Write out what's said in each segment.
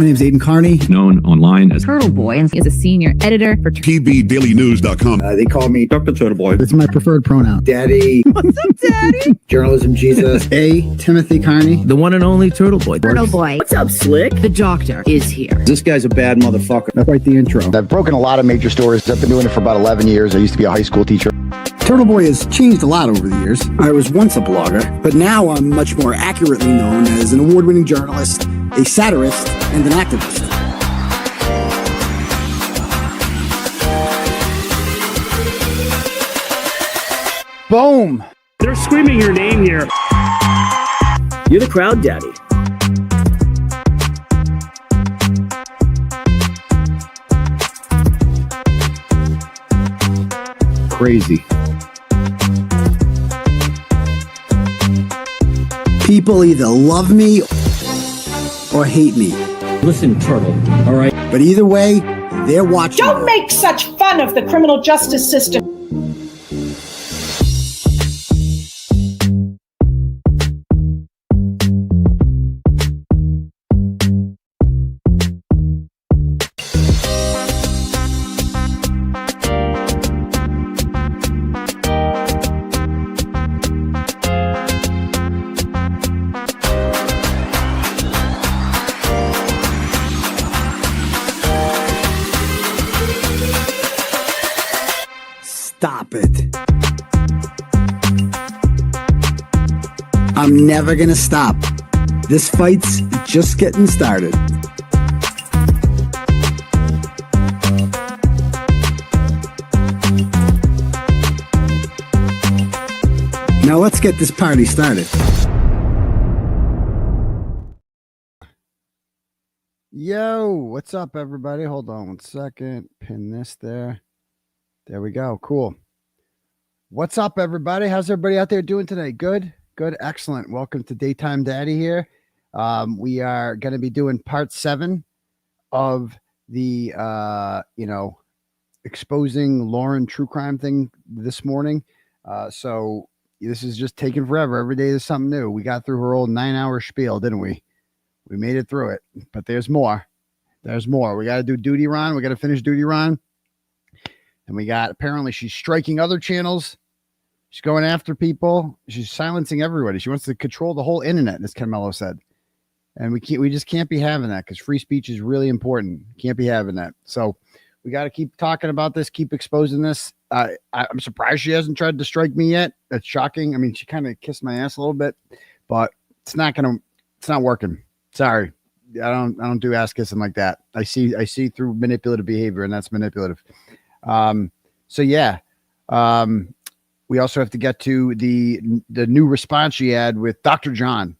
My name's Aiden Carney, known online as Turtle Boy, and is a senior editor for TBDailyNews.com. They call me Dr. Turtle Boy. It's my preferred pronoun. Daddy. What's up, Daddy? Journalism Jesus. Timothy Carney. The one and only Turtle Boy. Turtle Boy. What's up, Slick? The doctor is here. This guy's a bad motherfucker. That's quite the intro. I've broken a lot of major stories. I've been doing it for about 11 years. I used to be a high school teacher. Turtle Boy has changed a lot over the years. I was once a blogger, but now I'm much more accurately known as an award-winning journalist, a satirist, and an activist. Boom! They're screaming your name here. You're the crowd daddy. Crazy. People either love me or hate me. Listen, Turtle, all right? But either way, they're watching. Don't make such fun of the criminal justice system. Stop it. I'm never gonna stop. This fight's just getting started. Now let's get this party started. Yo, what's up, everybody? Hold on 1 second. Pin this there. There we go. Cool. What's up, everybody? How's everybody out there doing today? Good? Good. Excellent. Welcome to Daytime Daddy here. We are going to be doing part 7 of the, exposing Lauren true crime thing this morning. So this is just taking forever. Every day there's something new. We got through her old 9-hour spiel, didn't we? We made it through it, but there's more. There's more. We got to do Duty Ron. We got to finish Duty Ron. And we got, apparently she's striking other channels. She's going after people. She's silencing everybody. She wants to control the whole internet, as Carmelo said. And we just can't be having that because free speech is really important. Can't be having that. So we got to keep talking about this, keep exposing this. I'm surprised she hasn't tried to strike me yet. That's shocking. I mean, she kind of kissed my ass a little bit, but it's not working. Sorry. I don't do ass kissing like that. I see through manipulative behavior, and that's manipulative. So yeah, we also have to get to the new response she had with Dr. John,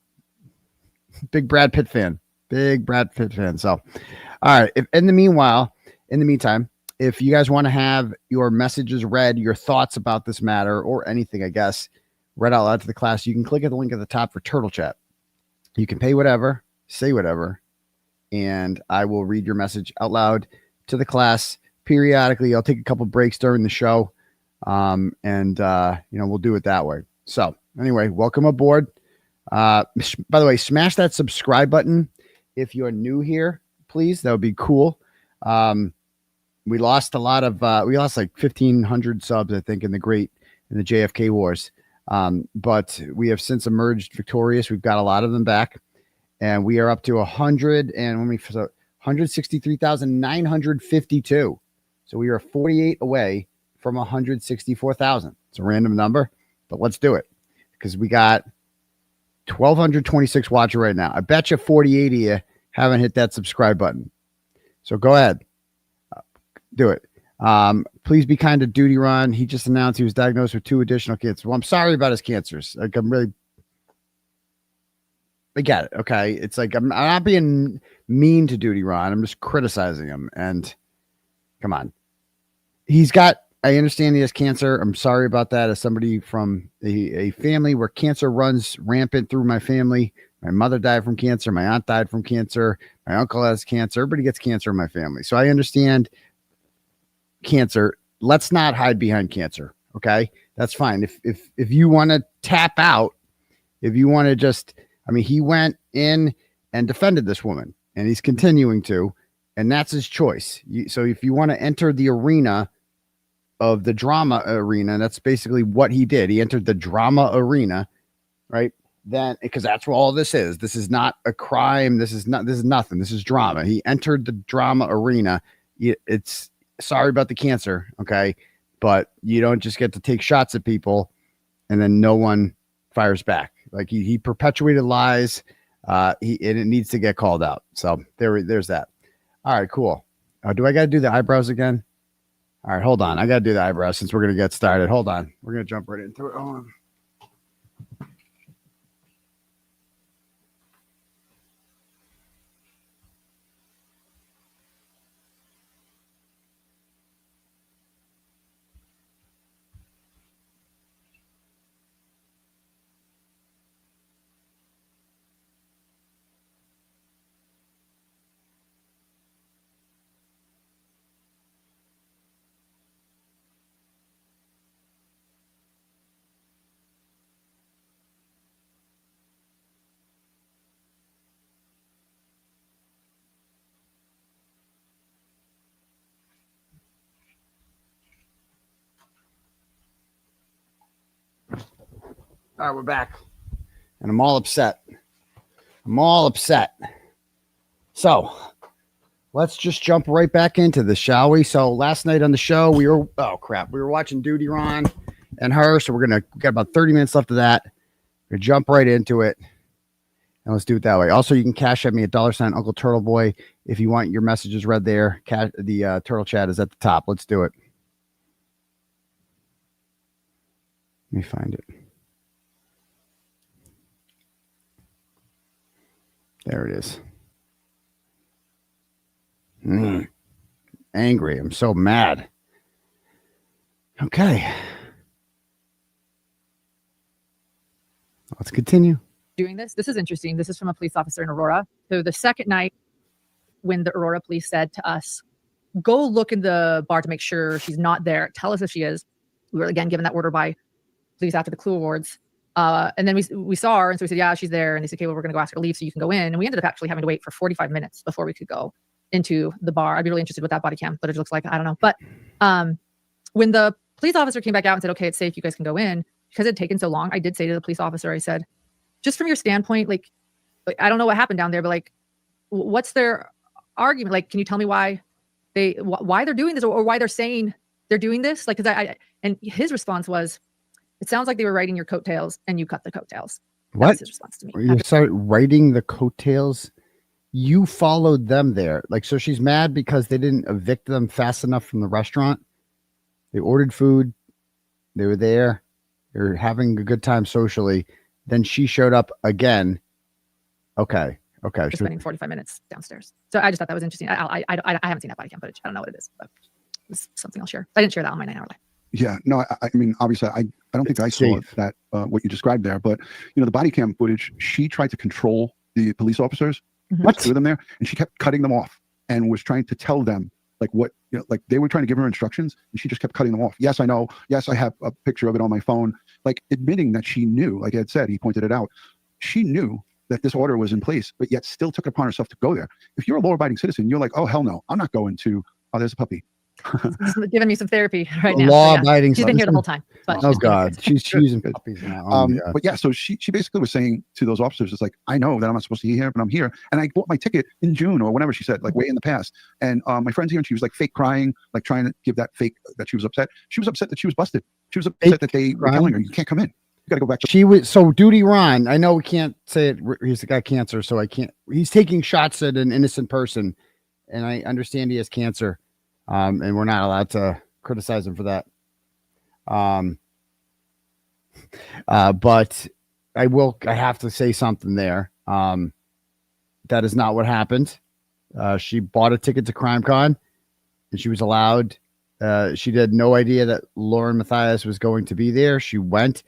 big Brad Pitt fan. So, all right. In the meantime, if you guys want to have your messages read, your thoughts about this matter or anything, I guess, read out loud to the class, you can click at the link at the top for Turtle Chat. You can pay whatever, say whatever, and I will read your message out loud to the class. Periodically, I'll take a couple breaks during the show, and we'll do it that way. So anyway, welcome aboard. By the way, smash that subscribe button if you're new here, please. That would be cool. We lost a lot of we lost like 1,500 subs, I think, in the JFK wars, but we have since emerged victorious. We've got a lot of them back, and we are up to 163,952. So we are 48 away from 164,000. It's a random number, but let's do it because we got 1,226 watching right now. I bet you 48 of you haven't hit that subscribe button. So go ahead. Do it. Please be kind to Duty Ron. He just announced he was diagnosed with 2 additional cancers. Well, I'm sorry about his cancers. Like, I get it. Okay. It's like, I'm not being mean to Duty Ron. I'm just criticizing him. And come on. I understand he has cancer. I'm sorry about that. As somebody from a family where cancer runs rampant through my family, my mother died from cancer. My aunt died from cancer. My uncle has cancer. Everybody gets cancer in my family. So I understand cancer. Let's not hide behind cancer. Okay. That's fine. If you want to tap out, if you want to just, he went in and defended this woman. and he's continuing to, and that's his choice. So if you want to enter the arena of the drama arena, that's basically what he did. He entered the drama arena, right? Then, because that's what all this is. This is not a crime. This is nothing. This is drama. He entered the drama arena. It's sorry about the cancer, okay, but you don't just get to take shots at people and then no one fires back. Like he perpetuated lies. And it needs to get called out. So there's that. All right, cool. Do I got to do the eyebrows again? All right, hold on. I got to do the eyebrows since we're going to get started. Hold on. We're going to jump right into it. Hold on. All right, we're back. And I'm all upset. So let's just jump right back into this, shall we? So last night on the show, we were watching Duty Ron and her. So we got about 30 minutes left of that. We're gonna jump right into it. And let's do it that way. Also, you can cash at me at $ Uncle Turtle Boy if you want your messages read there. The turtle chat is at the top. Let's do it. Let me find it. There it is. Angry. I'm so mad. Okay. Let's continue. Doing this. This is interesting. This is from a police officer in Aurora. So the second night when the Aurora police said to us, go look in the bar to make sure she's not there. Tell us if she is. We were again given that order by police after the Clue Awards. And then we saw her, and so we said, yeah, she's there. And they said, okay, well, we're going to go ask her to leave so you can go in. And we ended up actually having to wait for 45 minutes before we could go into the bar. I'd be really interested what that body cam footage looks like. I don't know. But when the police officer came back out and said, okay, it's safe, you guys can go in, because it had taken so long, I did say to the police officer, I said, just from your standpoint, like I don't know what happened down there, but like, what's their argument? Like, can you tell me why they're doing this, or why they're saying they're doing this? Like, and his response was, it sounds like they were writing your coattails and you cut the coattails. What? That was his response to me. You started writing the coattails? You followed them there. Like, so she's mad because they didn't evict them fast enough from the restaurant. They ordered food. They were there. They were having a good time socially. Then she showed up again. Okay. Just spending 45 minutes downstairs. So I just thought that was interesting. I haven't seen that body cam footage. I don't know what it is, but it's something I'll share. I didn't share that on my 9-hour life. Yeah, no, I mean, obviously, I don't think I saw that, what you described there, but, the body cam footage, she tried to control the police officers, two of them there, and she kept cutting them off and was trying to tell them, like, what, like they were trying to give her instructions, and she just kept cutting them off. Yes, I know. Yes, I have a picture of it on my phone, like admitting that she knew, like Ed said, he pointed it out. She knew that this order was in place, but yet still took it upon herself to go there. If you're a law-abiding citizen, you're like, oh, hell no, I'm not going to, oh, there's a puppy. Giving me some therapy right now. Law-abiding. She's been here the whole time. But oh God, she's using puppies now. But yeah, so she basically was saying to those officers, it's like, I know that I'm not supposed to be here, but I'm here, and I bought my ticket in June or whenever, she said, like way in the past. And my friend's here, and she was like fake crying, like trying to give that fake that she was upset. She was upset that she was busted. She was upset that they were telling her, you can't come in. You got to go back. She was so Duty Ron. I know we can't say it. He's got cancer, so I can't. He's taking shots at an innocent person, and I understand he has cancer. And we're not allowed to criticize him for that. But I have to say something there. That is not what happened. She bought a ticket to CrimeCon and she was allowed. She had no idea that Lauren Matthias was going to be there. She went,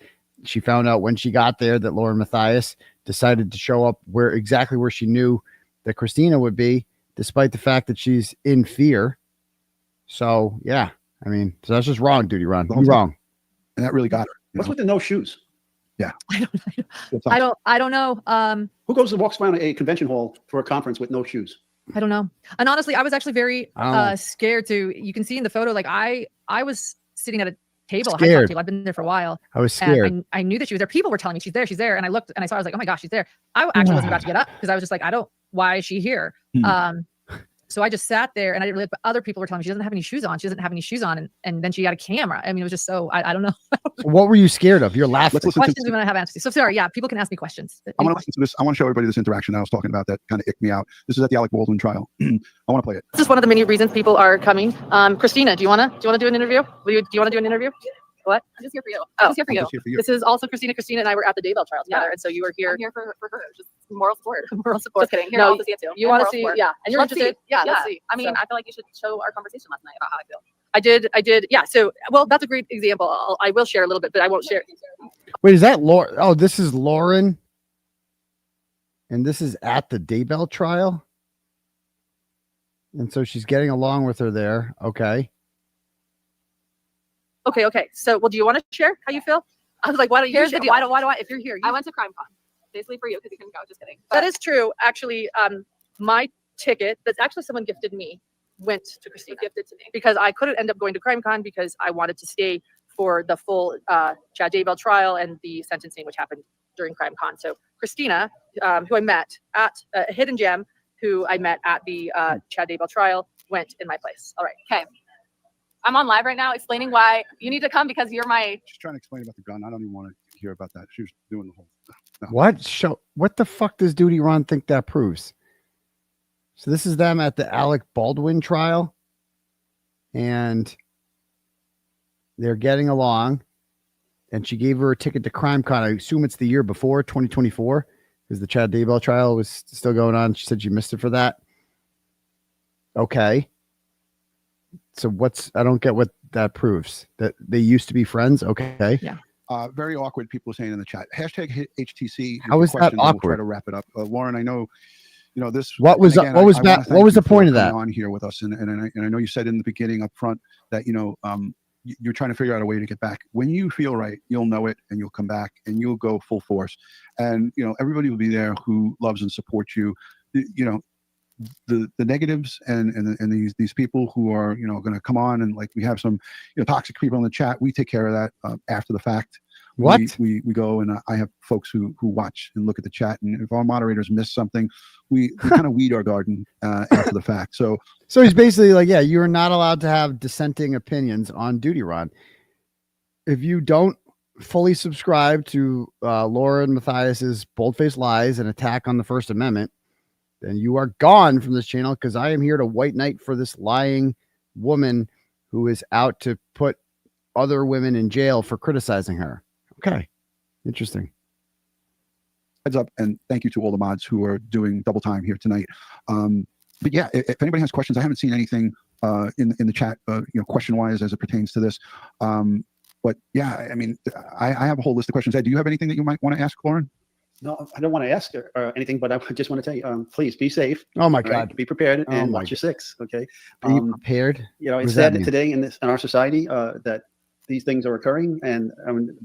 she found out when she got there that Lauren Matthias decided to show up exactly where she knew that Christina would be, despite the fact that she's in fear. So yeah, I mean, so that's just wrong, Duty Ron. You're wrong. And that really got her. What's with the no shoes? Yeah. I don't know. Who goes and walks around a convention hall for a conference with no shoes? I don't know. And honestly, I was actually very Oh. scared to. You can see in the photo, like I was sitting at a table, a high top Scared. table. I've been there for a while. I was scared. And I knew that she was there. People were telling me she's there, she's there. And I looked and I saw, I was like, oh my gosh, she's there. I actually wasn't about to get up because I was just like, why is she here? So I just sat there and I didn't really, but other people were telling me she doesn't have any shoes on. She doesn't have any shoes on. And then she got a camera. I mean, it was just so, I don't know. What were you scared of? You're laughing. Let's listen Questions we want to have answers. So sorry. Yeah. People can ask me questions. I want to listen to this. I want to show everybody this interaction that I was talking about that kind of icked me out. This is at the Alec Baldwin trial. I want to play it. This is one of the many reasons people are coming. Christina, do you want to do an interview? Do you want to do an interview? What? I'm just here for you. I'm just here for you. just here for you. This is also Christina. Christina and I were at the Daybell trial together, and so you were here. I'm here for her. Just moral support. Moral support. Just kidding. Here, No, I'll see it too. you want to see? Yeah, and you're Let's interested. see. Yeah, let's Yeah. see. I mean, I feel like you should show our conversation last night about how I feel. I did. Yeah. So, well, that's a great example. I will share a little bit, but I won't share. Wait, is that Lauren? Oh, this is Lauren. And this is at the Daybell trial. And so she's getting along with her there. Okay. Okay. So, well, do you want to share how you feel? I was like, why don't you Here's share? the deal. Why do I? If you're here, I went to CrimeCon, basically for you because you couldn't go. Just kidding. that is true. Actually, my ticket that's actually someone gifted me went to Christina. Gifted to me. Because I couldn't end up going to CrimeCon because I wanted to stay for the full Chad Daybell trial and the sentencing, which happened during CrimeCon. So Christina, who I met at a Hidden Gem, who I met at the Chad Daybell trial, went in my place. All right. Okay. I'm on live right now explaining why you need to come because you're my. She's trying to explain about the gun. I don't even want to hear about that. She was doing the whole. No. What the fuck does Duty Ron think that proves? So this is them at the Alec Baldwin trial. And they're getting along. And she gave her a ticket to CrimeCon. I assume it's the year before, 2024, because the Chad Daybell trial was still going on. She said she missed it for that. Okay. So I don't get what that proves. That they used to be friends. Okay. Yeah. Very awkward. People saying in the chat. Hashtag HTC. How is that We'll try awkward? to wrap it up. Lauren, I know, this. What was again, what was I that? wanna What thank was you the point for of that? coming on here with us, and I know you said in the beginning up front that you're trying to figure out a way to get back. When you feel right, you'll know it, and you'll come back, and you'll go full force. And everybody will be there who loves and supports you. The negatives and these people who are going to come on and like we have some toxic people in the chat. We take care of that after the fact. What we go and I have folks who watch and look at the chat, and if our moderators miss something, we kind of weed our garden after the fact. So he's basically like, yeah, you're not allowed to have dissenting opinions on Duty Ron. If you don't fully subscribe to Lauren Matthias's bold-faced lies and attack on the First Amendment, then you are gone from this channel, because I am here to white knight for this lying woman who is out to put other women in jail for criticizing her. Okay. Interesting. Heads up, and thank you to all the mods who are doing double time here tonight. But yeah, if anybody has questions, I haven't seen anything in the chat, question wise as it pertains to this. But yeah, I mean, I have a whole list of questions. Ed, do you have anything that you might want to ask Lauren? No, I don't want to ask anything, but I just want to tell you, please be safe. Oh my All God. right? Be prepared and my watch your six. Okay. Be prepared. It's sad that today in our society that these things are occurring, and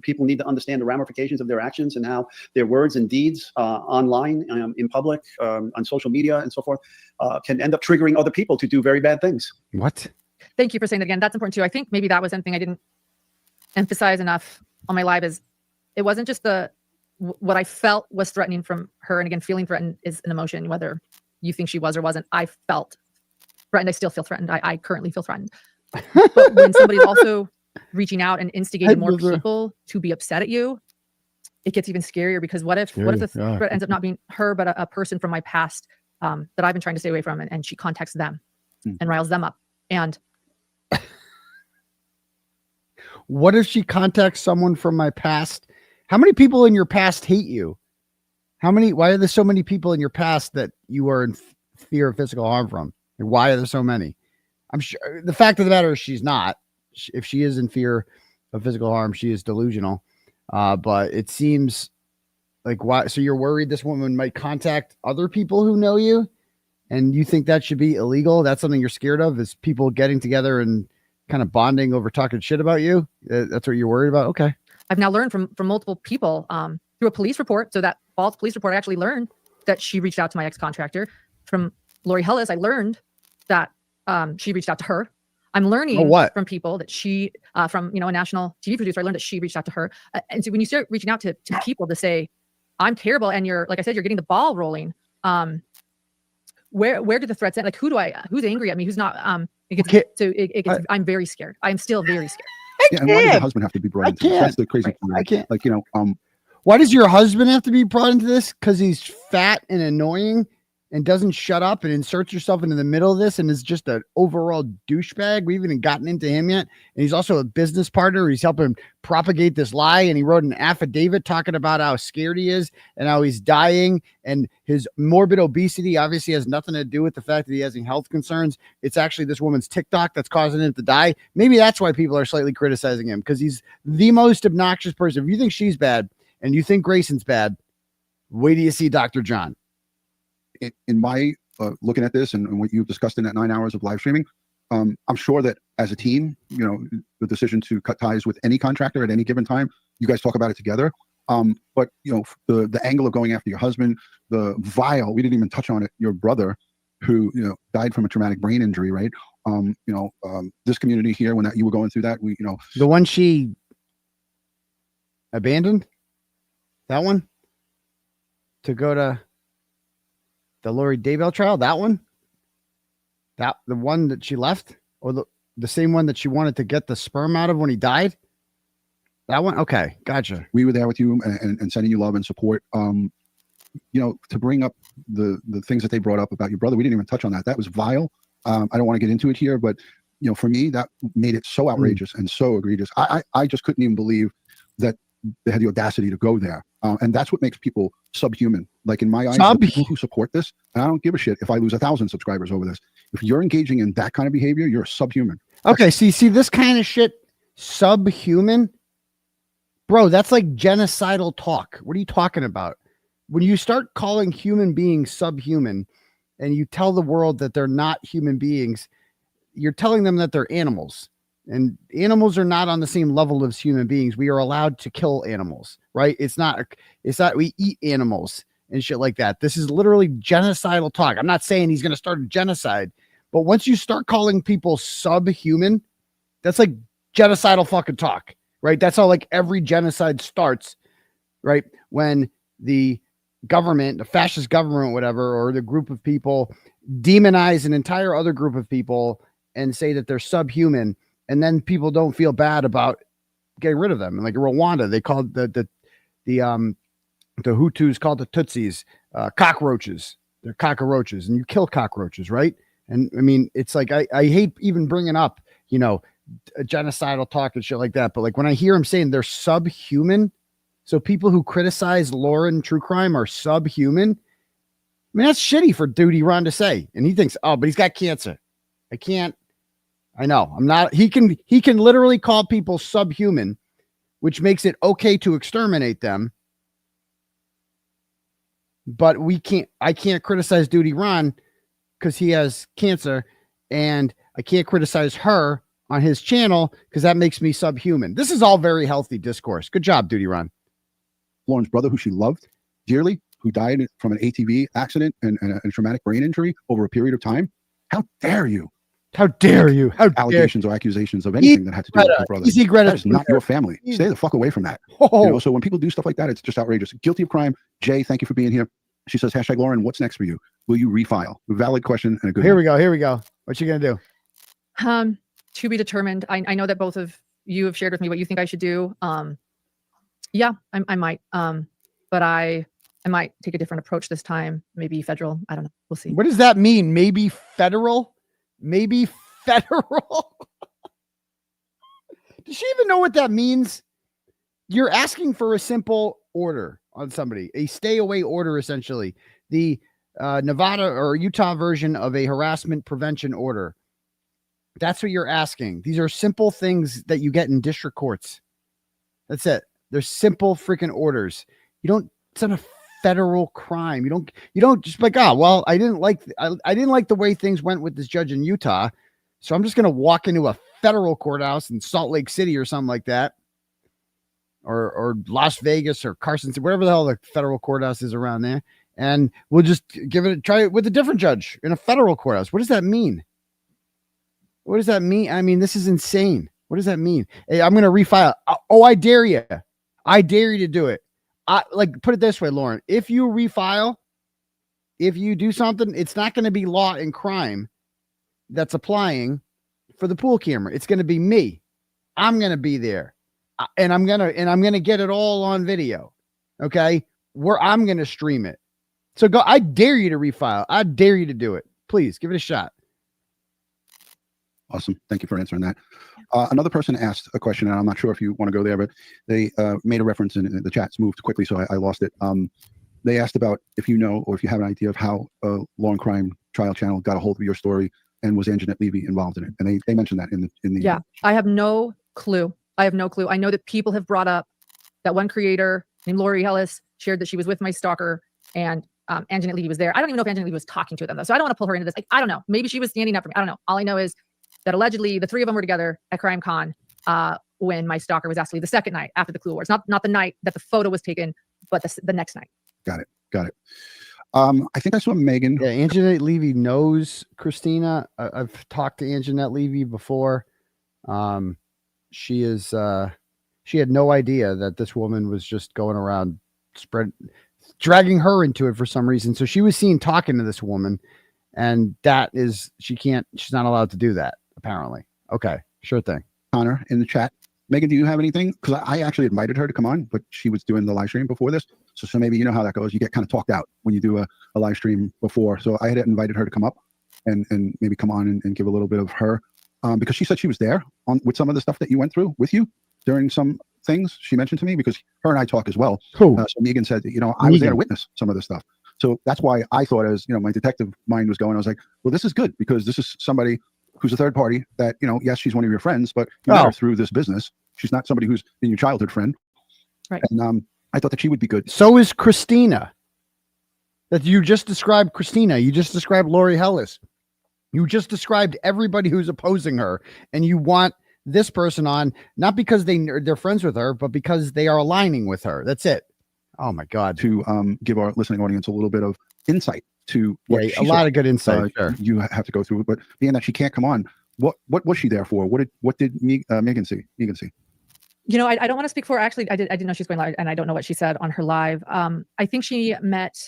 people need to understand the ramifications of their actions and how their words and deeds online, in public, on social media and so forth, can end up triggering other people to do very bad things. What? Thank you for saying that again. That's important too. I think maybe that was something I didn't emphasize enough on my live, is it wasn't just what I felt was threatening from her. And again, feeling threatened is an emotion, whether you think she was or wasn't. I felt threatened. I still feel threatened. I currently feel threatened. But when somebody's also reaching out and instigating more people to be upset at you, it gets even scarier, because what if the threat ends up not being her, but a person from my past that I've been trying to stay away from, and she contacts them and riles them up. And what if she contacts someone from my past? How many people in your past hate you? Why are there so many people in your past that you are in fear of physical harm from? And why are there so many? I'm sure the fact of the matter is she's not. If she is in fear of physical harm, she is delusional. But it seems like, why? So you're worried this woman might contact other people who know you, and you think that should be illegal? That's something you're scared of, is people getting together and kind of bonding over talking shit about you? That's what you're worried about? Okay. I've now learned from multiple people through a police report. So that false police report, I actually learned that she reached out to my ex-contractor. From Lori Hellis, I learned that she reached out to her. I'm learning from people that she, from a national TV producer, I learned that she reached out to her. And so when you start reaching out to people to say, I'm terrible, and you're, like I said, you're getting the ball rolling. Where do the threats end? Like, who's angry at me? Who's not? I'm very scared. I'm still very scared. And why does the husband have to be brought into this? That's the crazy part. I can't. Like, why does your husband have to be brought into this? Because he's fat and annoying and doesn't shut up and inserts yourself into the middle of this and is just an overall douchebag. We haven't even gotten into him yet. And he's also a business partner. He's helping propagate this lie. And he wrote an affidavit talking about how scared he is and how he's dying. And his morbid obesity obviously has nothing to do with the fact that he has any health concerns. It's actually this woman's TikTok that's causing him to die. Maybe that's why people are slightly criticizing him, because he's the most obnoxious person. If you think she's bad and you think Grayson's bad, wait till you see Dr. John. In my looking at this and what you've discussed in that 9 hours of live streaming, I'm sure that as a team, the decision to cut ties with any contractor at any given time, you guys talk about it together. But the angle of going after your husband, the vile, we didn't even touch on it, your brother, who died from a traumatic brain injury, right? This community here, when you were going through that, the one she abandoned, that one, to go to the Lori Daybell trial, that one, the one that she left, or the same one that she wanted to get the sperm out of when he died. That one. Okay. Gotcha. We were there with you and sending you love and support. To bring up the things that they brought up about your brother, we didn't even touch on that. That was vile. I don't want to get into it here, but for me, that made it so outrageous and so egregious. I just couldn't even believe that they had the audacity to go there. And that's what makes people subhuman. Like, in my eyes, the people who support this, and I don't give a shit if I lose 1,000 subscribers over this. If you're engaging in that kind of behavior, you're a subhuman. Okay, see this kind of shit, subhuman, bro, that's like genocidal talk. What are you talking about? When you start calling human beings subhuman and you tell the world that they're not human beings, you're telling them that they're animals. And animals are not on the same level as human beings. We are allowed to kill animals, right? It's not we eat animals and shit like that. This is literally genocidal talk. I'm not saying he's going to start a genocide, but once you start calling people subhuman, that's like genocidal fucking talk, right? That's how like every genocide starts, right? When the government, the fascist government, whatever, or the group of people demonize an entire other group of people and say that they're subhuman. And then people don't feel bad about getting rid of them. And like Rwanda, they called the Hutus called the Tutsis cockroaches. They're cockroaches, and you kill cockroaches, right? And I mean, it's like I hate even bringing up genocidal talk and shit like that. But like when I hear him saying they're subhuman, so people who criticize Lauren True Crime are subhuman. I mean, that's shitty for Duty Ron to say. And he thinks, oh, but he's got cancer. I know I'm not, he can literally call people subhuman, which makes it okay to exterminate them. But I can't criticize Duty Ron because he has cancer, and I can't criticize her on his channel because that makes me subhuman. This is all very healthy discourse. Good job, Duty Ron. Lauren's brother, who she loved dearly, who died from an ATV accident and a traumatic brain injury over a period of time. How dare you? How dare you? How allegations or accusations of anything that had to do with your brother. Easy, Greta. That is not your family. Stay the fuck away from that. So when people do stuff like that, it's just outrageous. Guilty of crime. Jay, thank you for being here. She says, #Lauren, what's next for you? Will you refile? A valid question and a good Here we go. What you gonna do? To be determined. I know that both of you have shared with me what you think I should do. Yeah, I might. But I might take a different approach this time. Maybe federal. I don't know. We'll see. What does that mean? Maybe federal? Maybe federal? Does she even know what that means? You're asking for a simple order on somebody, a stay away order, essentially. The Nevada or Utah version of a harassment prevention order. That's what you're asking. These are simple things that you get in district courts. That's it. They're simple freaking orders. It's not a federal crime. You don't just like, well, I didn't like the way things went with this judge in Utah, so I'm just going to walk into a federal courthouse in Salt Lake City or something like that. or Las Vegas or Carson, whatever the hell the federal courthouse is around there. And we'll just try it with a different judge in a federal courthouse. What does that mean? What does that mean? I mean, this is insane. What does that mean? Hey, I'm going to refile. Oh, I dare you. I dare you to do it. Put it this way, Lauren, if you refile, if you do something, it's not going to be law and crime that's applying for the pool camera. It's going to be me. I'm going to be there and I'm going to get it all on video. Okay. Where I'm going to stream it. So go, I dare you to refile. I dare you to do it. Please give it a shot. Awesome. Thank you for answering that. Another person asked a question, and I'm not sure if you want to go there, but they made a reference in the chat's moved quickly, so I lost it. They asked about if you know or if you have an idea of how Law and Crime Trial Channel got a hold of your story, and was Anjanette Levy involved in it? And they mentioned that in the yeah. I have no clue. I know that people have brought up that one creator named Lori Ellis shared that she was with my stalker, and Anjanette Levy was there. I don't even know if Anjanette Levy was talking to them though, so I don't want to pull her into this. I don't know. Maybe she was standing up for me. I don't know. All I know is that allegedly the three of them were together at CrimeCon when my stalker was actually the second night after the Clue Awards. Not the night that the photo was taken, but the next night. Got it. I think I saw Megan. Yeah, Anjanette Levy knows Christina. I've talked to Anjanette Levy before. She had no idea that this woman was just going around dragging her into it for some reason. So she was seen talking to this woman, and she's not allowed to do that, apparently. Okay, sure thing. Connor in the chat. Megan, do you have anything? Because I actually invited her to come on, but she was doing the live stream before this. So maybe you know how that goes. You get kind of talked out when you do a live stream before. So I had invited her to come up and maybe come on and give a little bit of her, because she said she was there with some of the stuff that you went through with you during some things she mentioned to me, because her and I talk as well. Cool. So Megan said, I was there to witness some of this stuff. So that's why I thought, as my detective mind was going, I was like, well, this is good, because this is somebody who's a third party that, yes, she's one of your friends, but you met her through this business. She's not somebody who's been your childhood friend. Right. And I thought that she would be good. So is Christina. That you just described Christina. You just described Lori Ellis. You just described everybody who's opposing her. And you want this person on, not because they're friends with her, but because they are aligning with her. That's it. Oh my God. To give our listening audience a little bit of insight to what a lot of good insight. Sure. You have to go through it, but being that she can't come on, what was she there for? What did Megan see? I don't want to speak for her. Actually, I didn't know she's going live, and I don't know what she said on her live. I think she met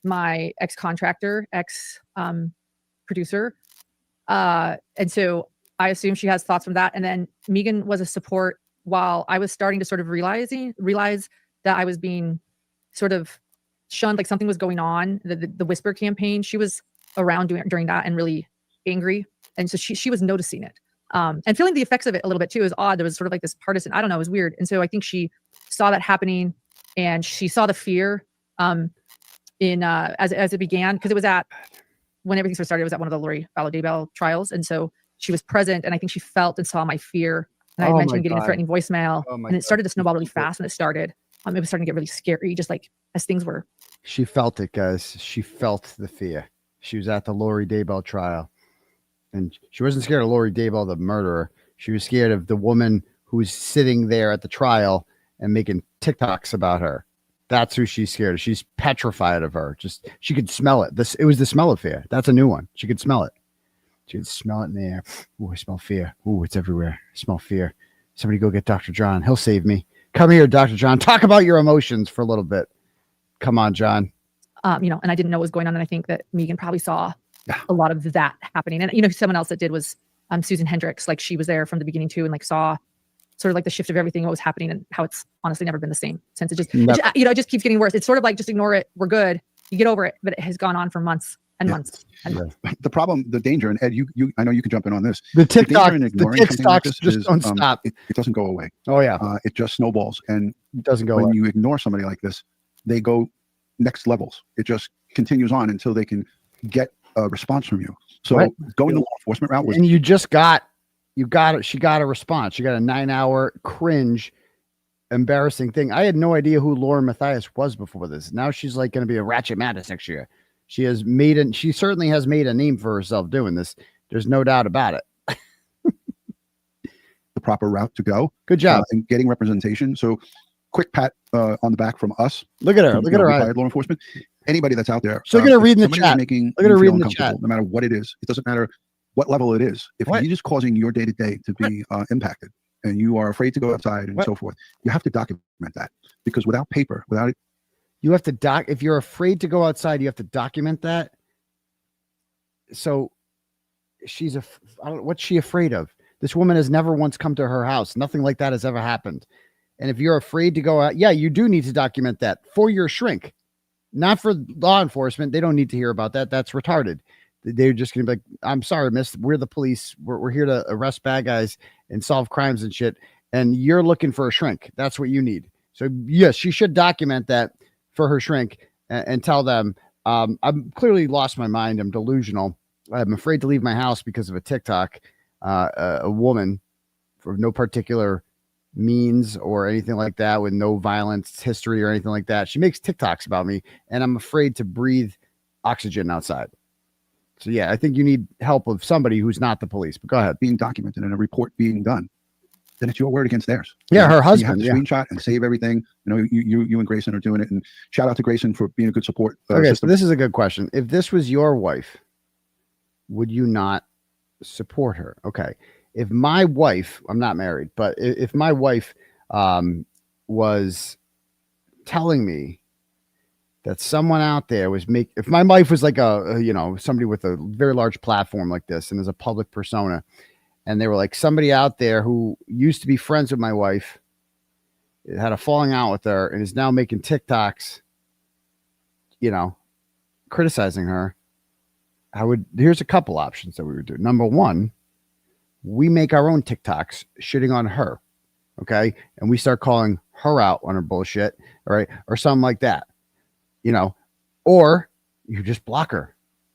my ex-contractor, producer. And so I assume she has thoughts from that. And then Megan was a support while I was starting to sort of realize that I was being sort of shunned, like something was going on, the Whisper campaign. She was around during that and really angry. And so she was noticing it. And feeling the effects of it a little bit too is odd. There was sort of like this partisan, I don't know, it was weird. And so I think she saw that happening, and she saw the fear as it began, because it was when everything started, it was at one of the Lori Daybell trials. And so she was present, and I think she felt and saw my fear. And I had mentioned getting a threatening voicemail, and it started to snowball really fast. And it was starting to get really scary, just like as things were. She felt it, guys. She felt the fear. She was at the Lori Daybell trial. And she wasn't scared of Lori Daybell, the murderer. She was scared of the woman who's sitting there at the trial and making TikToks about her. That's who she's scared of. She's petrified of her. She could smell it. It was the smell of fear. That's a new one. She could smell it. She could smell it in the air. Ooh, I smell fear. Ooh, it's everywhere. I smell fear. Somebody go get Dr. John. He'll save me. Come here, Dr. John. Talk about your emotions for a little bit. Come on, John. And I didn't know what was going on. And I think that Megan probably saw a lot of that happening. And, someone else that did was Susan Hendricks. Like, she was there from the beginning too, and like saw sort of like the shift of everything, what was happening, and how it's honestly never been the same since. It just keeps getting worse. It's sort of like, just ignore it. We're good. You get over it. But it has gone on for months and months and months. The problem, the danger, and Ed, I know you can jump in on this. The TikToks just don't stop. It doesn't go away. Oh yeah. It just snowballs. And it doesn't go when away. you ignore somebody like this, they go next levels. It just continues on until they can get a response from you. So going the law enforcement route was, and she got a response. She got a 9-hour cringe, embarrassing thing. I had no idea who Lauren Matthias was before this. Now she's like going to be a Ratchet Madness next year. She certainly has made a name for herself doing this. There's no doubt about it. the proper route to go. Good job. And getting representation. So quick pat on the back from us. Look at her. Look at her eyes. Retired law enforcement. Anybody that's out there. So look at her reading the somebody is chat. Making Look at her you feel reading the uncomfortable, chat. No matter what it is. It doesn't matter what level it is. If you're just causing your day to day to be impacted, and you are afraid to go outside and so forth, you have to document that, because without paper, without it, you have to if you're afraid to go outside, you have to document that. So what's she afraid of? This woman has never once come to her house. Nothing like that has ever happened. And if you're afraid to go out, yeah, you do need to document that for your shrink, not for law enforcement. They don't need to hear about that. That's retarded. They're just going to be like, I'm sorry, miss, we're the police. We're here to arrest bad guys and solve crimes and shit. And you're looking for a shrink. That's what you need. So yes, she should document that for her shrink and tell them, I'm clearly lost my mind. I'm delusional. I'm afraid to leave my house because of a TikTok, a woman for no particular means or anything like that, with no violence history or anything like that. She makes TikToks about me, and I'm afraid to breathe oxygen outside. So yeah, I think you need help of somebody who's not the police. But go ahead. being documented and a report being done, then it's your word against theirs. Yeah, her husband. You have to screenshot and save everything. You know, you and Grayson are doing it, and shout out to Grayson for being a good support. Okay, system. so this is a good question. If this was your wife, would you not support her? Okay. If my wife, I'm not married, but if my wife was telling me that someone out there was if my wife was like somebody with a very large platform like this and is a public persona, and they were like somebody out there who used to be friends with my wife, had a falling out with her, and is now making TikToks, criticizing her, here's a couple options that we would do. Number one, we make our own TikToks shitting on her. Okay. And we start calling her out on her bullshit. All right. Or something like that, or you just block her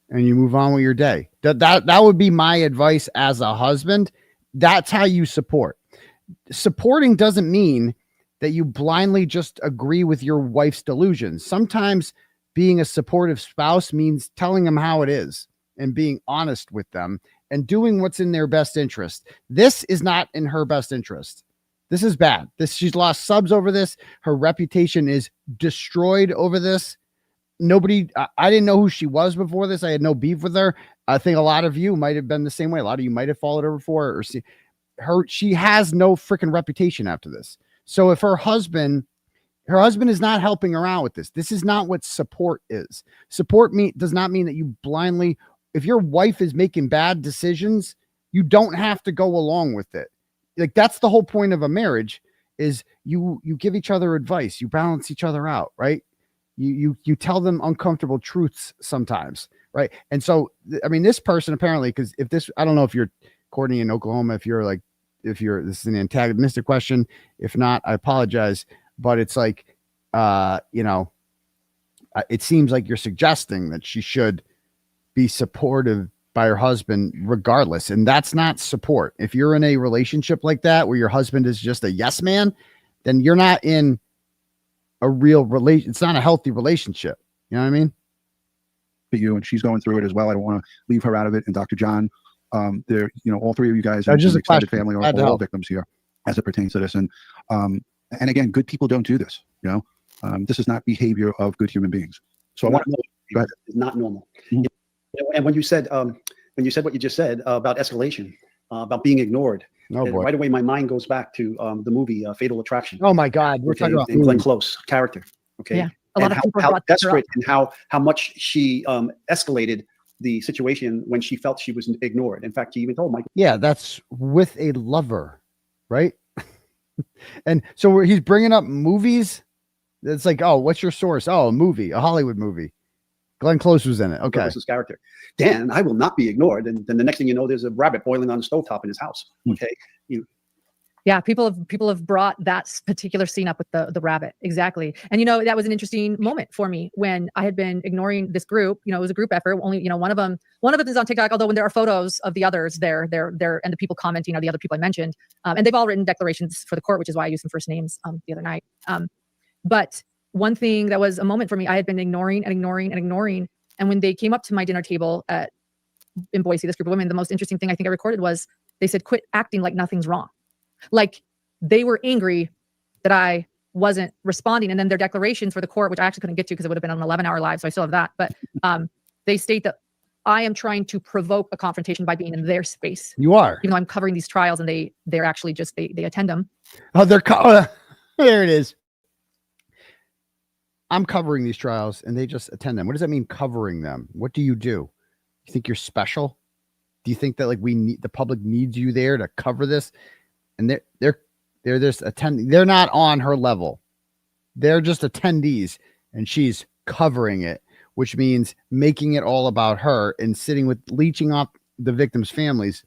and you move on with your day. That would be my advice as a husband. That's how you support. Supporting doesn't mean that you blindly just agree with your wife's delusions. Sometimes being a supportive spouse means telling them how it is and being honest with them and doing what's in their best interest. This is not in her best interest. This is bad. She's lost subs over this. Her reputation is destroyed over this. I didn't know who she was before this. I had no beef with her. I think a lot of you might have been the same way. A lot of you might have followed her before or see her. She has no freaking reputation after this. So if her husband is not helping her out with this, this is not what support is. Support does not mean that you blindly, if your wife is making bad decisions, you don't have to go along with it. Like, that's the whole point of a marriage, is you give each other advice. You balance each other out, right? You tell them uncomfortable truths sometimes, right? And so, I mean, this person apparently, because I don't know if you're Courtney in Oklahoma, this is an antagonistic question. If not, I apologize. But it's like, it seems like you're suggesting that she should be supportive by her husband regardless. And that's not support. If you're in a relationship like that, where your husband is just a yes man, then you're not in a real relation. It's not a healthy relationship. You know what I mean? But and she's going through it as well. I don't want to leave her out of it. And Dr. John, all three of you guys, just the extended question. family, are all victims here as it pertains to this. And again, good people don't do this. This is not behavior of good human beings. So It's not normal. Mm-hmm. And when you said what you just said about escalation, about being ignored, right away my mind goes back to the movie Fatal Attraction. Oh my God, we're talking about Glenn Close character. Okay, yeah, a lot of people how desperate and how much she escalated the situation when she felt she was ignored. In fact, she even told Mike. Yeah, that's with a lover, right? And so he's bringing up movies. It's like, oh, what's your source? Oh, a Hollywood movie. Glenn Close was in it. Okay. This character. Dan, I will not be ignored. And then the next thing you know, there's a rabbit boiling on the stovetop in his house. Okay. Yeah, people have brought that particular scene up with the rabbit. Exactly. And that was an interesting moment for me when I had been ignoring this group. It was a group effort. Only, one of them is on TikTok, although when there are photos of the others there and the people commenting are the other people I mentioned. And they've all written declarations for the court, which is why I used some first names the other night. But one thing that was a moment for me, I had been ignoring. And when they came up to my dinner table in Boise, this group of women, the most interesting thing I think I recorded was they said, quit acting like nothing's wrong. Like, they were angry that I wasn't responding. And then their declarations for the court, which I actually couldn't get to because it would have been on an 11-hour live, so I still have that. But they state that I am trying to provoke a confrontation by being in their space. You are. Even though I'm covering these trials and they're actually just, they attend them. Oh, there it is. I'm covering these trials and they just attend them. What does that mean, covering them? What do? You think you're special? Do you think that like the public needs you there to cover this? And they're just attending. They're not on her level. They're just attendees and she's covering it, which means making it all about her and leeching off the victims' families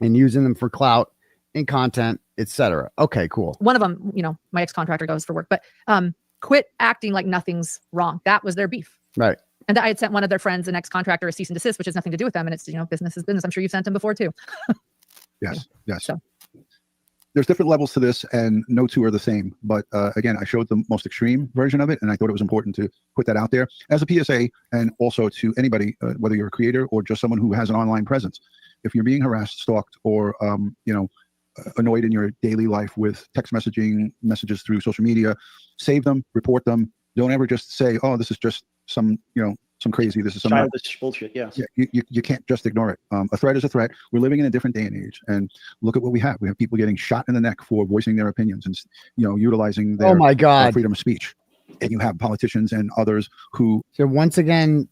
and using them for clout and content, etc. Okay, cool. One of them, my ex-contractor goes for work, but quit acting like nothing's wrong. That was their beef. Right. And I had sent one of their friends, an ex-contractor, a cease and desist, which has nothing to do with them. And it's, business is business. I'm sure you've sent them before too. Yes. So. There's different levels to this and no two are the same. But again, I showed the most extreme version of it. And I thought it was important to put that out there as a PSA and also to anybody, whether you're a creator or just someone who has an online presence. If you're being harassed, stalked, or, annoyed in your daily life with text messages through social media, save them, report them. Don't ever just say, oh, this is just some crazy, this is some childish bullshit. Yes. Yeah, you can't just ignore it. A threat is a threat. We're living in a different day and age, and look at what we have. We have people getting shot in the neck for voicing their opinions and utilizing their freedom of speech. And you have politicians and others who, so once again,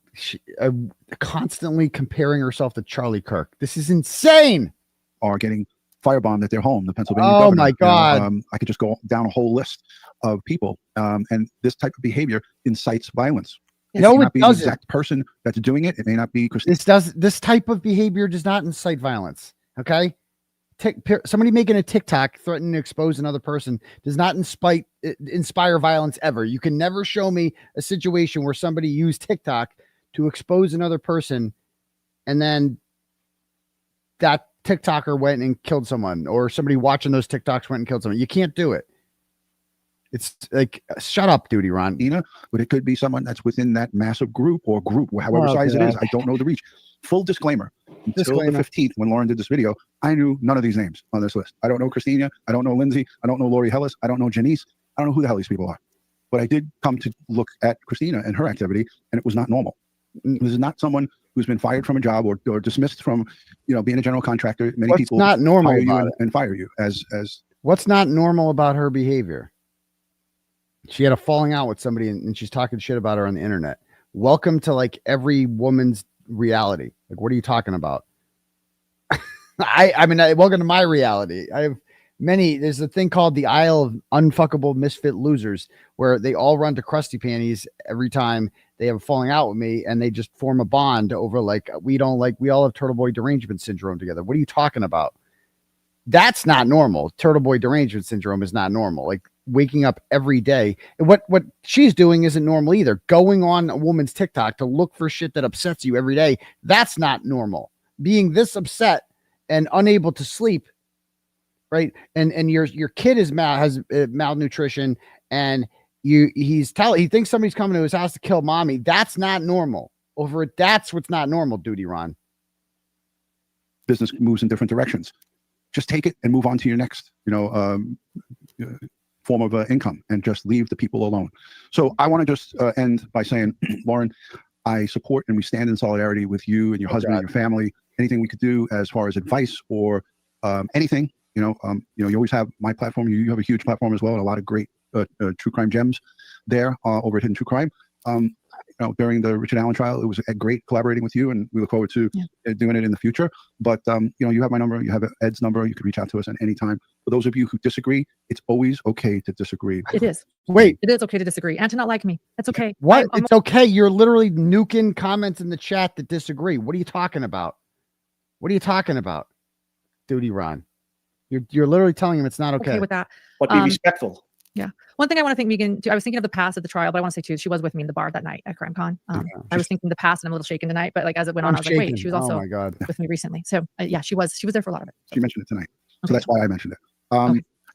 constantly comparing herself to Charlie Kirk. This is insane. Are getting firebombed at their home. The Pennsylvania governor. Oh my God! I could just go down a whole list of people, and this type of behavior incites violence. It may not be the exact person that's doing it. It may not be Christine. This type of behavior does not incite violence. Okay, somebody making a TikTok threatening to expose another person does not inspire violence ever. You can never show me a situation where somebody used TikTok to expose another person, and then that TikToker went and killed someone, or somebody watching those TikToks went and killed someone. You can't do it. It's like, shut up, Duty Ron. But it could be someone that's within that massive group or however size it is. I don't know the reach. Full disclaimer. Until the 15th, when Lauren did this video, I knew none of these names on this list. I don't know Christina. I don't know Lindsay. I don't know Lori Hellis. I don't know Janice. I don't know who the hell these people are. But I did come to look at Christina and her activity, and it was not normal. This is not someone who's been fired from a job or dismissed from, being a general contractor. Many people not normal hire about you and fire you as. What's not normal about her behavior? She had a falling out with somebody and she's talking shit about her on the internet. Welcome to like every woman's reality. Like, what are you talking about? I mean, welcome to my reality. There's a thing called the Isle of Unfuckable Misfit Losers, where they all run to Krusty Panties every time they have a falling out with me, and they just form a bond over we all have Turtle Boy derangement syndrome together. What are you talking about? That's not normal. Turtle Boy derangement syndrome is not normal. Like waking up every day. And what she's doing isn't normal either. Going on a woman's TikTok to look for shit that upsets you every day. That's not normal. Being this upset and unable to sleep, right? And your kid has malnutrition, and he thinks somebody's coming to his house to kill mommy. That's not normal. That's what's not normal, Duty Ron. Business moves in different directions. Just take it and move on to your next, form of income, and just leave the people alone. So I want to just end by saying, Lauren, I support and we stand in solidarity with you and your husband and your family. Anything we could do as far as advice or anything, you always have my platform. You have a huge platform as well, and a lot of great true crime gems there over at Hidden True Crime. During the Richard Allen trial, it was great collaborating with you, and we look forward to doing it in the future. But you have my number, you have Ed's number. You can reach out to us at any time. For those of you who disagree, it's always okay to disagree. It is. Wait, it is okay to disagree and to not like me. That's okay. What? It's okay. You're literally nuking comments in the chat that disagree. What are you talking about? What are you talking about, Duty Ron? You're literally telling him it's not okay. With that. But be respectful. Yeah. One thing I want to thank Megan too. I was thinking of the past at the trial, but I want to say too, she was with me in the bar that night at CrimeCon. I was thinking the past, and I'm a little shaken tonight, but as it went on, I was like, wait, she was also with me recently. So she was there for a lot of it. She mentioned it tonight. So that's why I mentioned it.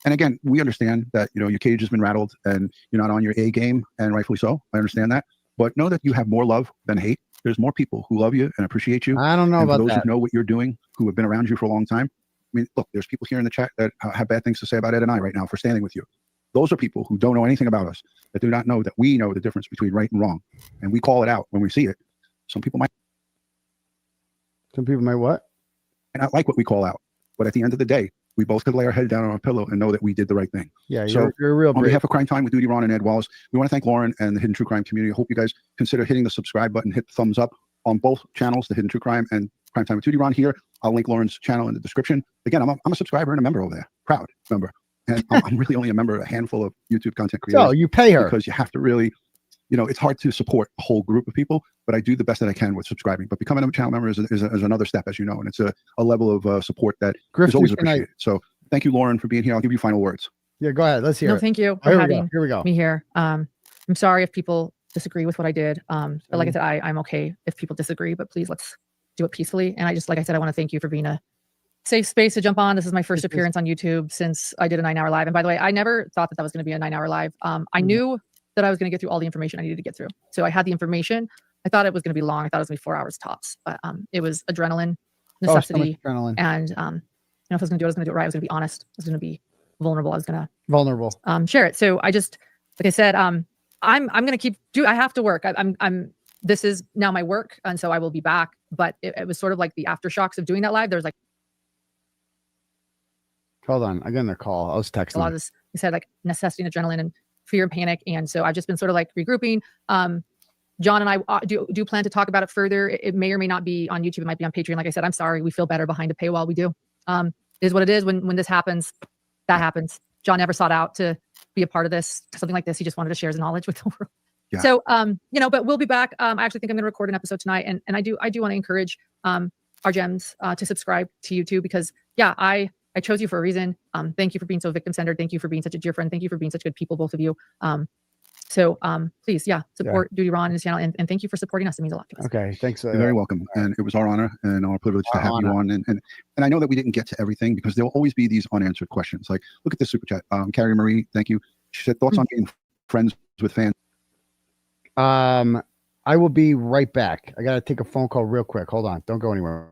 And again, we understand that, your cage has been rattled and you're not on your A game, and rightfully so. I understand that, but know that you have more love than hate. There's more people who love you and appreciate you. I don't know about those who know what you're doing, who have been around you for a long time. I mean, look, there's people here in the chat that have bad things to say about Ed and I right now for standing with you. Those are people who don't know anything about us, that do not know that we know the difference between right and wrong, and we call it out when we see it. Some people might what? not like what we call out, but at the end of the day, we both could lay our head down on our pillow and know that we did the right thing. Yeah, so you're real. On behalf of Crime Time with Duty Ron and Ed Wallace, we want to thank Lauren and the Hidden True Crime community. I hope you guys consider hitting the subscribe button, hit the thumbs up on both channels, the Hidden True Crime and Crime Time with Duty Ron. Here, I'll link Lauren's channel in the description. Again, I'm a subscriber and a member over there, proud member. And I'm really only a member of a handful of YouTube content creators. So you pay her because you have to really, it's hard to support a whole group of people, but I do the best that I can with subscribing. But becoming a channel member is another step, as you know, and it's a level of support that is always appreciated. So thank you, Lauren, for being here. I'll give you final words. Yeah, go ahead. Let's hear it. No, thank you for having me here. I'm sorry if people disagree with what I did. But like I said, I'm okay if people disagree, but please let's do it peacefully. And like I said, I want to thank you for being a safe space to jump on. This is my first appearance on YouTube since I did a 9-hour live. And by the way, I never thought that was going to be a 9-hour live. I knew that I was going to get through all the information I needed to get through. So I had the information. I thought it was going to be long. I thought it was going to be 4 hours tops, but it was adrenaline, necessity. So adrenaline. And if I was going to do it, I was going to do it right. I was going to be honest. I was going to be vulnerable. I was going to share it. So I just, like I said, I'm going to keep I have to work. This is now my work. And so I will be back, but it was sort of like the aftershocks of doing that live. There's like, hold on, I got another call. I was texting. A lot of this, you said, like necessity and adrenaline and fear and panic. And so I've just been sort of like regrouping. John and I do plan to talk about it further. It may or may not be on YouTube. It might be on Patreon. Like I said, I'm sorry. We feel better behind a paywall. We do. It is what it is. When this happens, that happens. John never sought out to be a part of this, something like this. He just wanted to share his knowledge with the world. Yeah. So, but we'll be back. I actually think I'm going to record an episode tonight. And I do want to encourage our gems to subscribe to YouTube because, yeah, I chose you for a reason. Thank you for being so victim-centered. Thank you for being such a dear friend. Thank you for being such good people, both of you. Please, support Duty Ron and his channel. And thank you for supporting us. It means a lot to us. Okay, thanks. You're very welcome. And it was our honor and our privilege to have you on. And I know that we didn't get to everything because there will always be these unanswered questions. Like, look at this super chat. Carrie Marie, thank you. She said, thoughts on being friends with fans? I will be right back. I got to take a phone call real quick. Hold on. Don't go anywhere.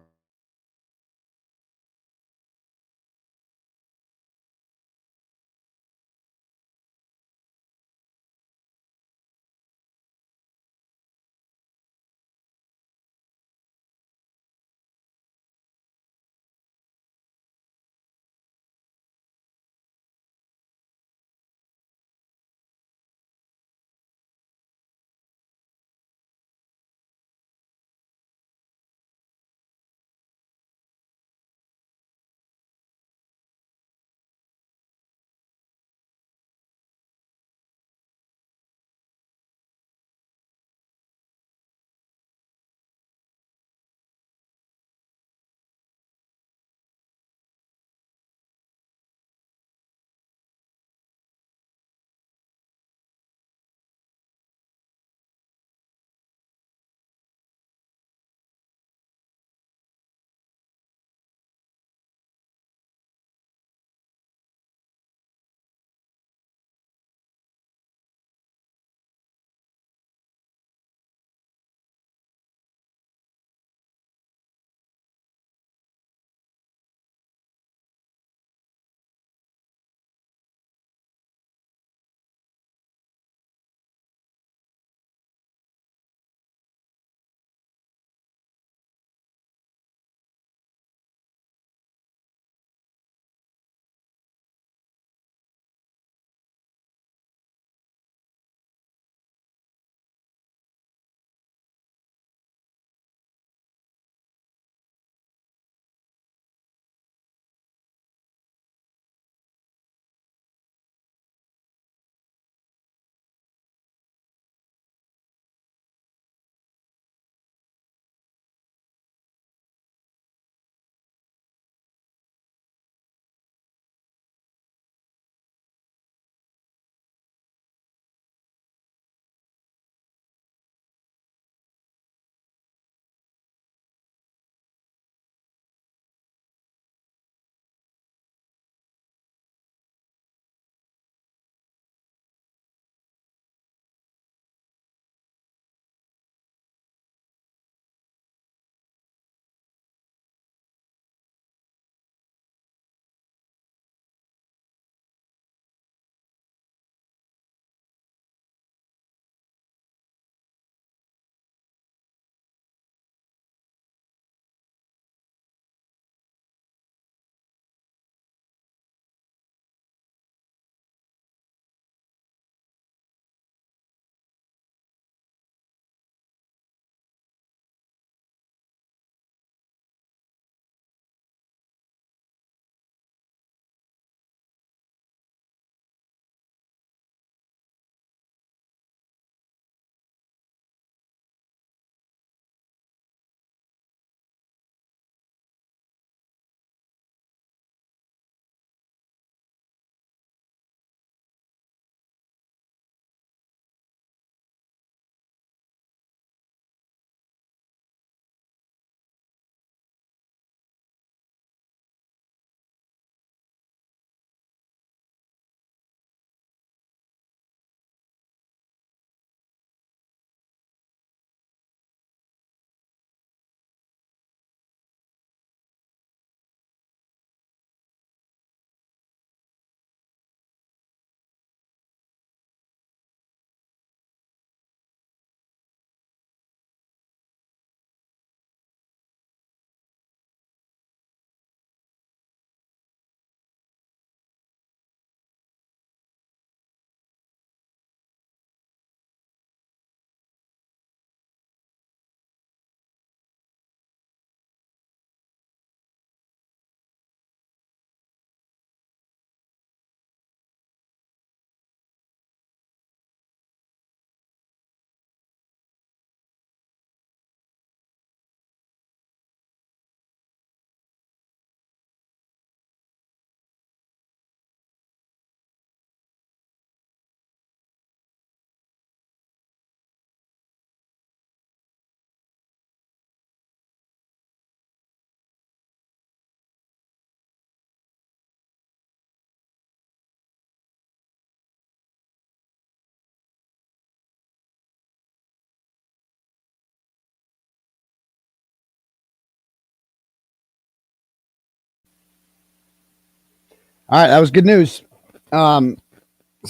All right, that was good news. Sorry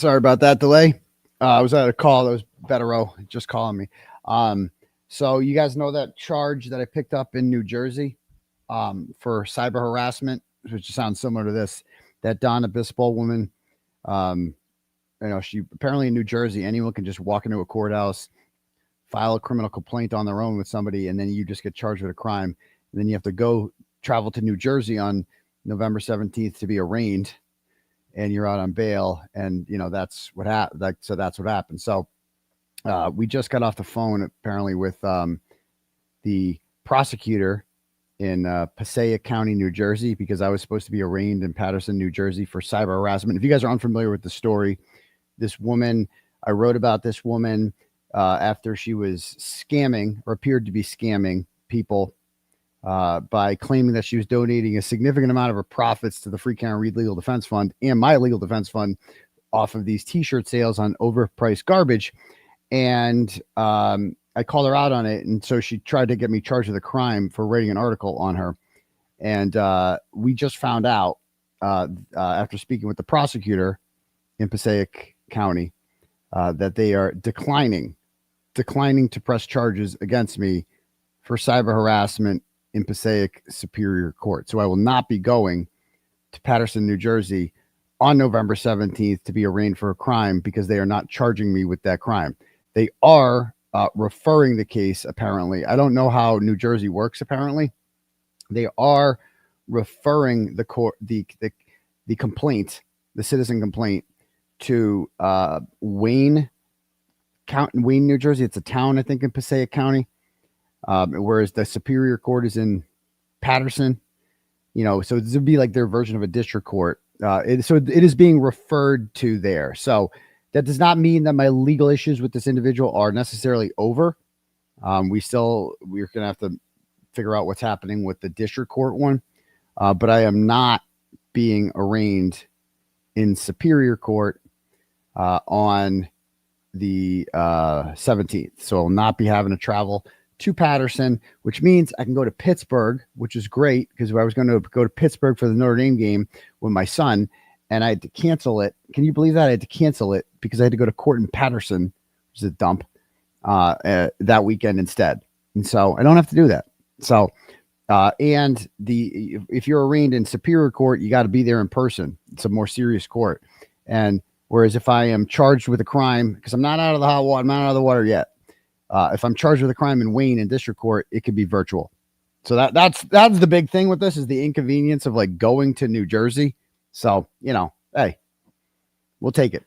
about that delay. I was at a call. That was Bettero just calling me. So you guys know that charge that I picked up in New Jersey for cyber harassment, which sounds similar to this. That Don Obispo woman, she apparently in New Jersey, anyone can just walk into a courthouse, file a criminal complaint on their own with somebody, and then you just get charged with a crime. And then you have to travel to New Jersey on November 17th to be arraigned, and you're out on bail. And that's what happened. So that's what happened. So we just got off the phone apparently with the prosecutor in Passaic County, New Jersey, because I was supposed to be arraigned in Paterson, New Jersey for cyber harassment. If you guys are unfamiliar with the story, this woman, I wrote about this woman after she was scamming or appeared to be scamming people by claiming that she was donating a significant amount of her profits to the Free Karen Reed Legal Defense Fund and my legal defense fund off of these t-shirt sales on overpriced garbage. And I called her out on it. And so she tried to get me charged with a crime for writing an article on her. And we just found out after speaking with the prosecutor in Passaic County that they are declining to press charges against me for cyber harassment in Passaic Superior Court. So I will not be going to Paterson, New Jersey on November 17th to be arraigned for a crime because they are not charging me with that crime. They are referring the case, apparently. I don't know how New Jersey works, apparently. They are referring the complaint, the citizen complaint, to Wayne, New Jersey. It's a town, I think, in Passaic County. Whereas the Superior Court is in Paterson, so this would be like their version of a district court. So it is being referred to there. So that does not mean that my legal issues with this individual are necessarily over. We're going to have to figure out what's happening with the district court one. But I am not being arraigned in Superior Court on the 17th. So I'll not be having to travel to Paterson, which means I can go to Pittsburgh, which is great because I was going to go to Pittsburgh for the Notre Dame game with my son, and I had to cancel it. Can you believe that? I had to cancel it because I had to go to court in Paterson, which is a dump, that weekend instead. And so I don't have to do that. So, if you're arraigned in Superior Court, you got to be there in person. It's a more serious court. And whereas if I am charged with a crime, because I'm not out of the hot water, I'm not out of the water yet. If I'm charged with a crime in Wayne in district court, it could be virtual. So that's the big thing with this is the inconvenience of like going to New Jersey. So, hey, we'll take it.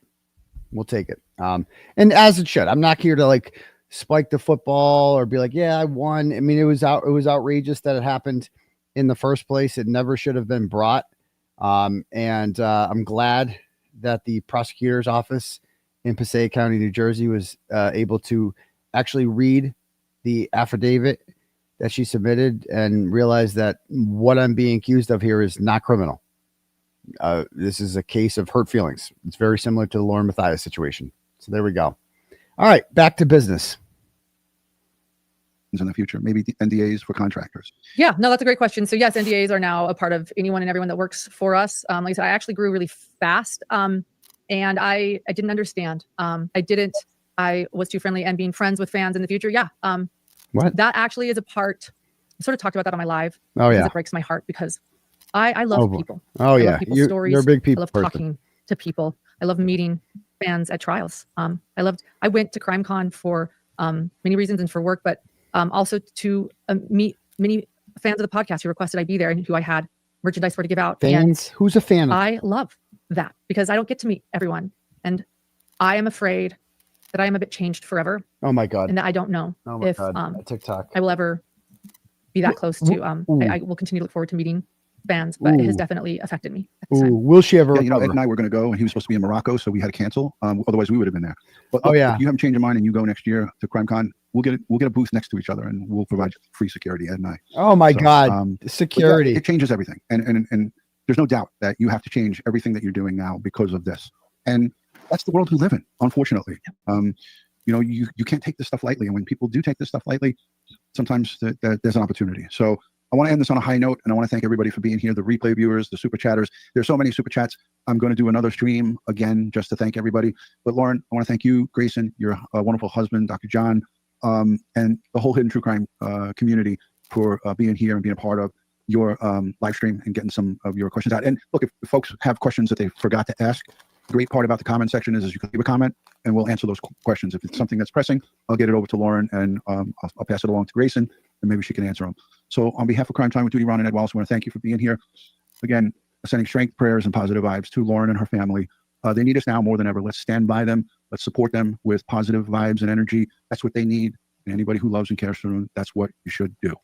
We'll take it. And as it should. I'm not here to like spike the football or be like, yeah, I won. I mean, it was outrageous that it happened in the first place. It never should have been brought. And I'm glad that the prosecutor's office in Passaic County, New Jersey was able to actually read the affidavit that she submitted and realize that what I'm being accused of here is not criminal. This is a case of hurt feelings. It's very similar to the Lauren Matthias situation. So there we go. All right, back to business. In the future, maybe the NDAs for contractors. Yeah, no, that's a great question. So yes, NDAs are now a part of anyone and everyone that works for us. Like I said, I actually grew really fast. And I didn't understand. I was too friendly, and being friends with fans in the future. Yeah. What? That actually is a part. I sort of talked about that on my live. Oh yeah. It breaks my heart because I love people. Oh yeah. I love people's stories. You're a big people I love person. talking to people. I love meeting fans at trials. I went to CrimeCon for many reasons and for work, but also to meet many fans of the podcast who requested I be there and who I had merchandise for to give out. Fans? Who's a fan? I love that because I don't get to meet everyone. And I am afraid that I am a bit changed forever. Oh my God. And that I don't know if TikTok. I will ever be that close to, I will continue to look forward to meeting fans, but it has definitely affected me at this time. Will she ever recover? Ed and I were going to go, and he was supposed to be in Morocco, so we had to cancel. Otherwise, we would have been there. But look, if you haven't changed your mind and you go next year to CrimeCon, we'll get a booth next to each other, and we'll provide free security, Ed and I. Oh my God, security! Yeah, it changes everything, and there's no doubt that you have to change everything that you're doing now because of this. And that's the world we live in, unfortunately. You can't take this stuff lightly, and when people do take this stuff lightly, sometimes there's an opportunity. So I want to end this on a high note, and I want to thank everybody for being here, the replay viewers, the super chatters. There's so many super chats. I'm going to do another stream again just to thank everybody. But Lauren, I want to thank you, Grayson, your wonderful husband, Dr. John, and the whole Hidden True Crime community for being here and being a part of your live stream and getting some of your questions out. And look, if folks have questions that they forgot to ask, the great part about the comment section is you can leave a comment and we'll answer those questions. If it's something that's pressing, I'll get it over to Lauren and I'll pass it along to Grayson and maybe she can answer them. So on behalf of Crime Time with Duty, Ron and Ed Wallace, I want to thank you for being here. Again, sending strength, prayers, and positive vibes to Lauren and her family. They need us now more than ever. Let's stand by them. Let's support them with positive vibes and energy. That's what they need. And anybody who loves and cares for them, that's what you should do.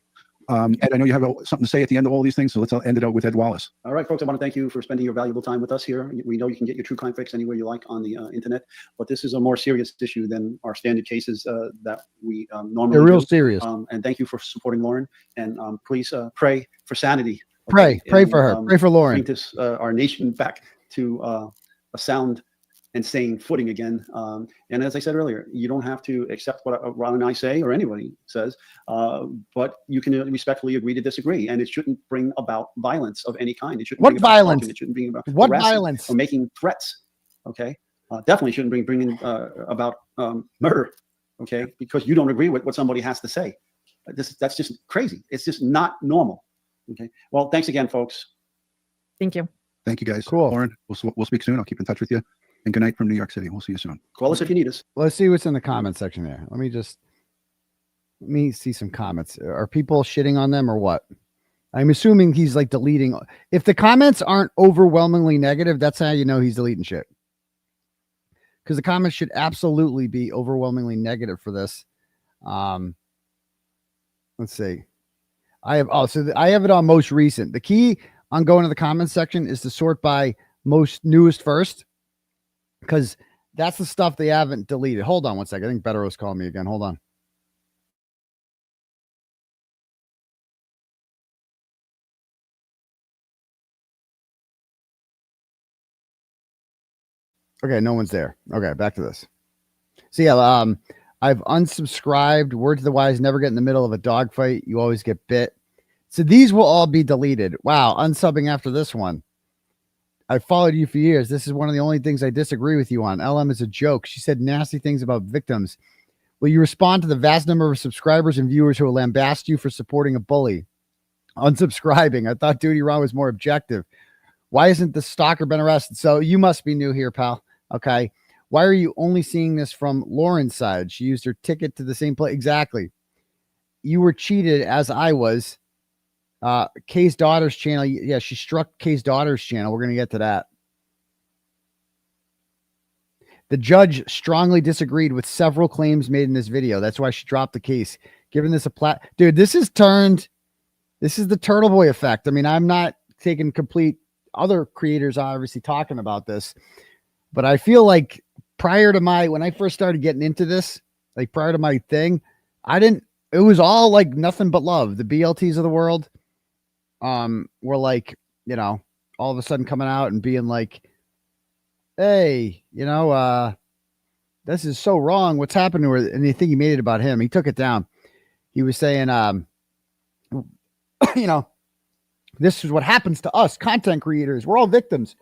Ed, I know you have something to say at the end of all these things, so let's end it out with Ed Wallace. All right, folks, I want to thank you for spending your valuable time with us here. We know you can get your true crime fix anywhere you like on the internet, but this is a more serious issue than our standard cases that we normally They're real do. serious. And thank you for supporting Lauren. And please pray for sanity. Pray for her. Pray for Lauren. Bring this, our nation back to a sound and sane footing again. And as I said earlier, you don't have to accept what Ron and I say or anybody says, but you can respectfully agree to disagree. And it shouldn't bring about violence of any kind. It shouldn't What bring about violence? assaulting. It shouldn't bring about What harassing violence? or making threats. Okay, definitely shouldn't bring about murder. Okay, because you don't agree with what somebody has to say. That's just crazy. It's just not normal. Okay. Well, thanks again, folks. Thank you. Thank you, guys. Cool. Lauren, we'll speak soon. I'll keep in touch with you. And good night from New York City. We'll see you soon. Call us if you need us. Let's see what's in the comment section there. Let me see some comments. Are people shitting on them or what? I'm assuming he's like deleting. If the comments aren't overwhelmingly negative, that's how you know he's deleting shit. Because the comments should absolutely be overwhelmingly negative for this. Let's see. I have I have it on most recent. The key on going to the comments section is to sort by most newest first, because that's the stuff they haven't deleted. Hold on one second. I think Better was calling me again. Hold on. Okay, no one's there. Okay, back to this. So yeah, I've unsubscribed. Word to the wise: never get in the middle of a dogfight. You always get bit. So these will all be deleted. Wow, unsubbing after this one. I followed you for years. This is one of the only things I disagree with you on. LM is a joke. She said nasty things about victims. Will you respond to the vast number of subscribers and viewers who will lambast you for supporting a bully? Unsubscribing. I thought Duty Ron was more objective. Why isn't the stalker been arrested? So you must be new here, pal. Okay. Why are you only seeing this from Lauren's side? She used her ticket to the same place. Exactly. You were cheated as I was. Kay's daughter's channel. Yeah, she struck Kay's daughter's channel. We're going to get to that. The judge strongly disagreed with several claims made in this video. That's why she dropped the case. Giving this a dude, this is the Turtle Boy effect. I mean, I'm not taking complete, other creators are obviously talking about this, but I feel like prior to when I first started getting into this, like prior to my thing, it was all like nothing but love. The BLTs of the world, were like, you know, all of a sudden coming out and being like, hey, you know, this is so wrong. What's happened to her? And the thing he made it about him, he took it down. He was saying, you know, this is what happens to us content creators. We're all victims.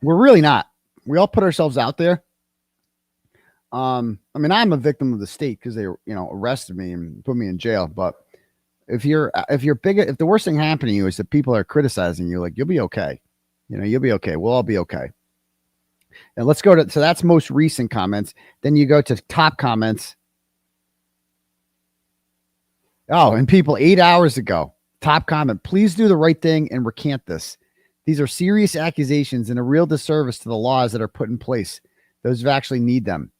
We're really not. We all put ourselves out there. I mean, I'm a victim of the state because they, you know, arrested me and put me in jail. But if the worst thing happening to you is that people are criticizing you, like, you'll be okay. You know, you'll be okay. We'll all be okay. And let's go to, so that's most recent comments. Then you go to top comments. Oh, and people 8 hours ago, top comment, please do the right thing and recant this. These are serious accusations and a real disservice to the laws that are put in place. Those who actually need them.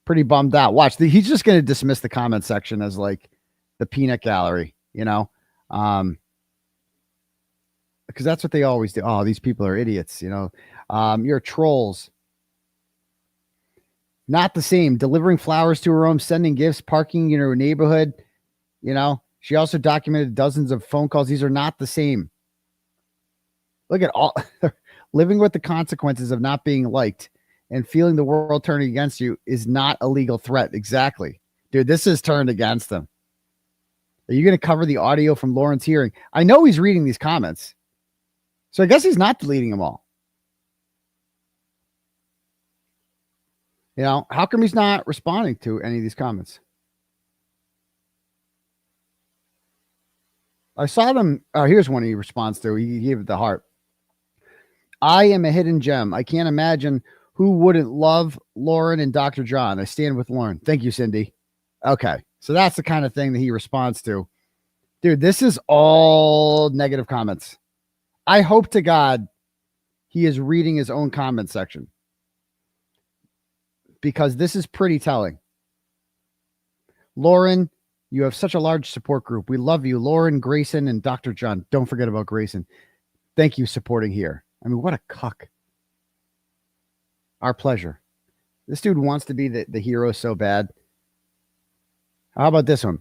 Pretty bummed out. Watch, he's just going to dismiss the comment section as like the peanut gallery, you know, because that's what they always do. Oh, these people are idiots, you know. You're trolls. Not the same. Delivering flowers to her home, sending gifts, parking in her neighborhood. You know, she also documented dozens of phone calls. These are not the same. Look at all living with the consequences of not being liked and feeling the world turning against you is not a legal threat. Exactly. Dude, this is turned against them. Are you going to cover the audio from Lauren's hearing? I know he's reading these comments. So I guess he's not deleting them all. You know, how come he's not responding to any of these comments? I saw them. Oh, here's one he responds to. He gave it the heart. I am a hidden gem. I can't imagine who wouldn't love Lauren and Dr. John. I stand with Lauren. Thank you, Cindy. Okay. So that's the kind of thing that he responds to. Dude, this is all negative comments. I hope to God he is reading his own comment section, because this is pretty telling. Lauren, you have such a large support group. We love you, Lauren, Grayson, and Dr. John. Don't forget about Grayson. Thank you supporting here. I mean, what a cuck. Our pleasure. This dude wants to be the hero so bad. How about this one?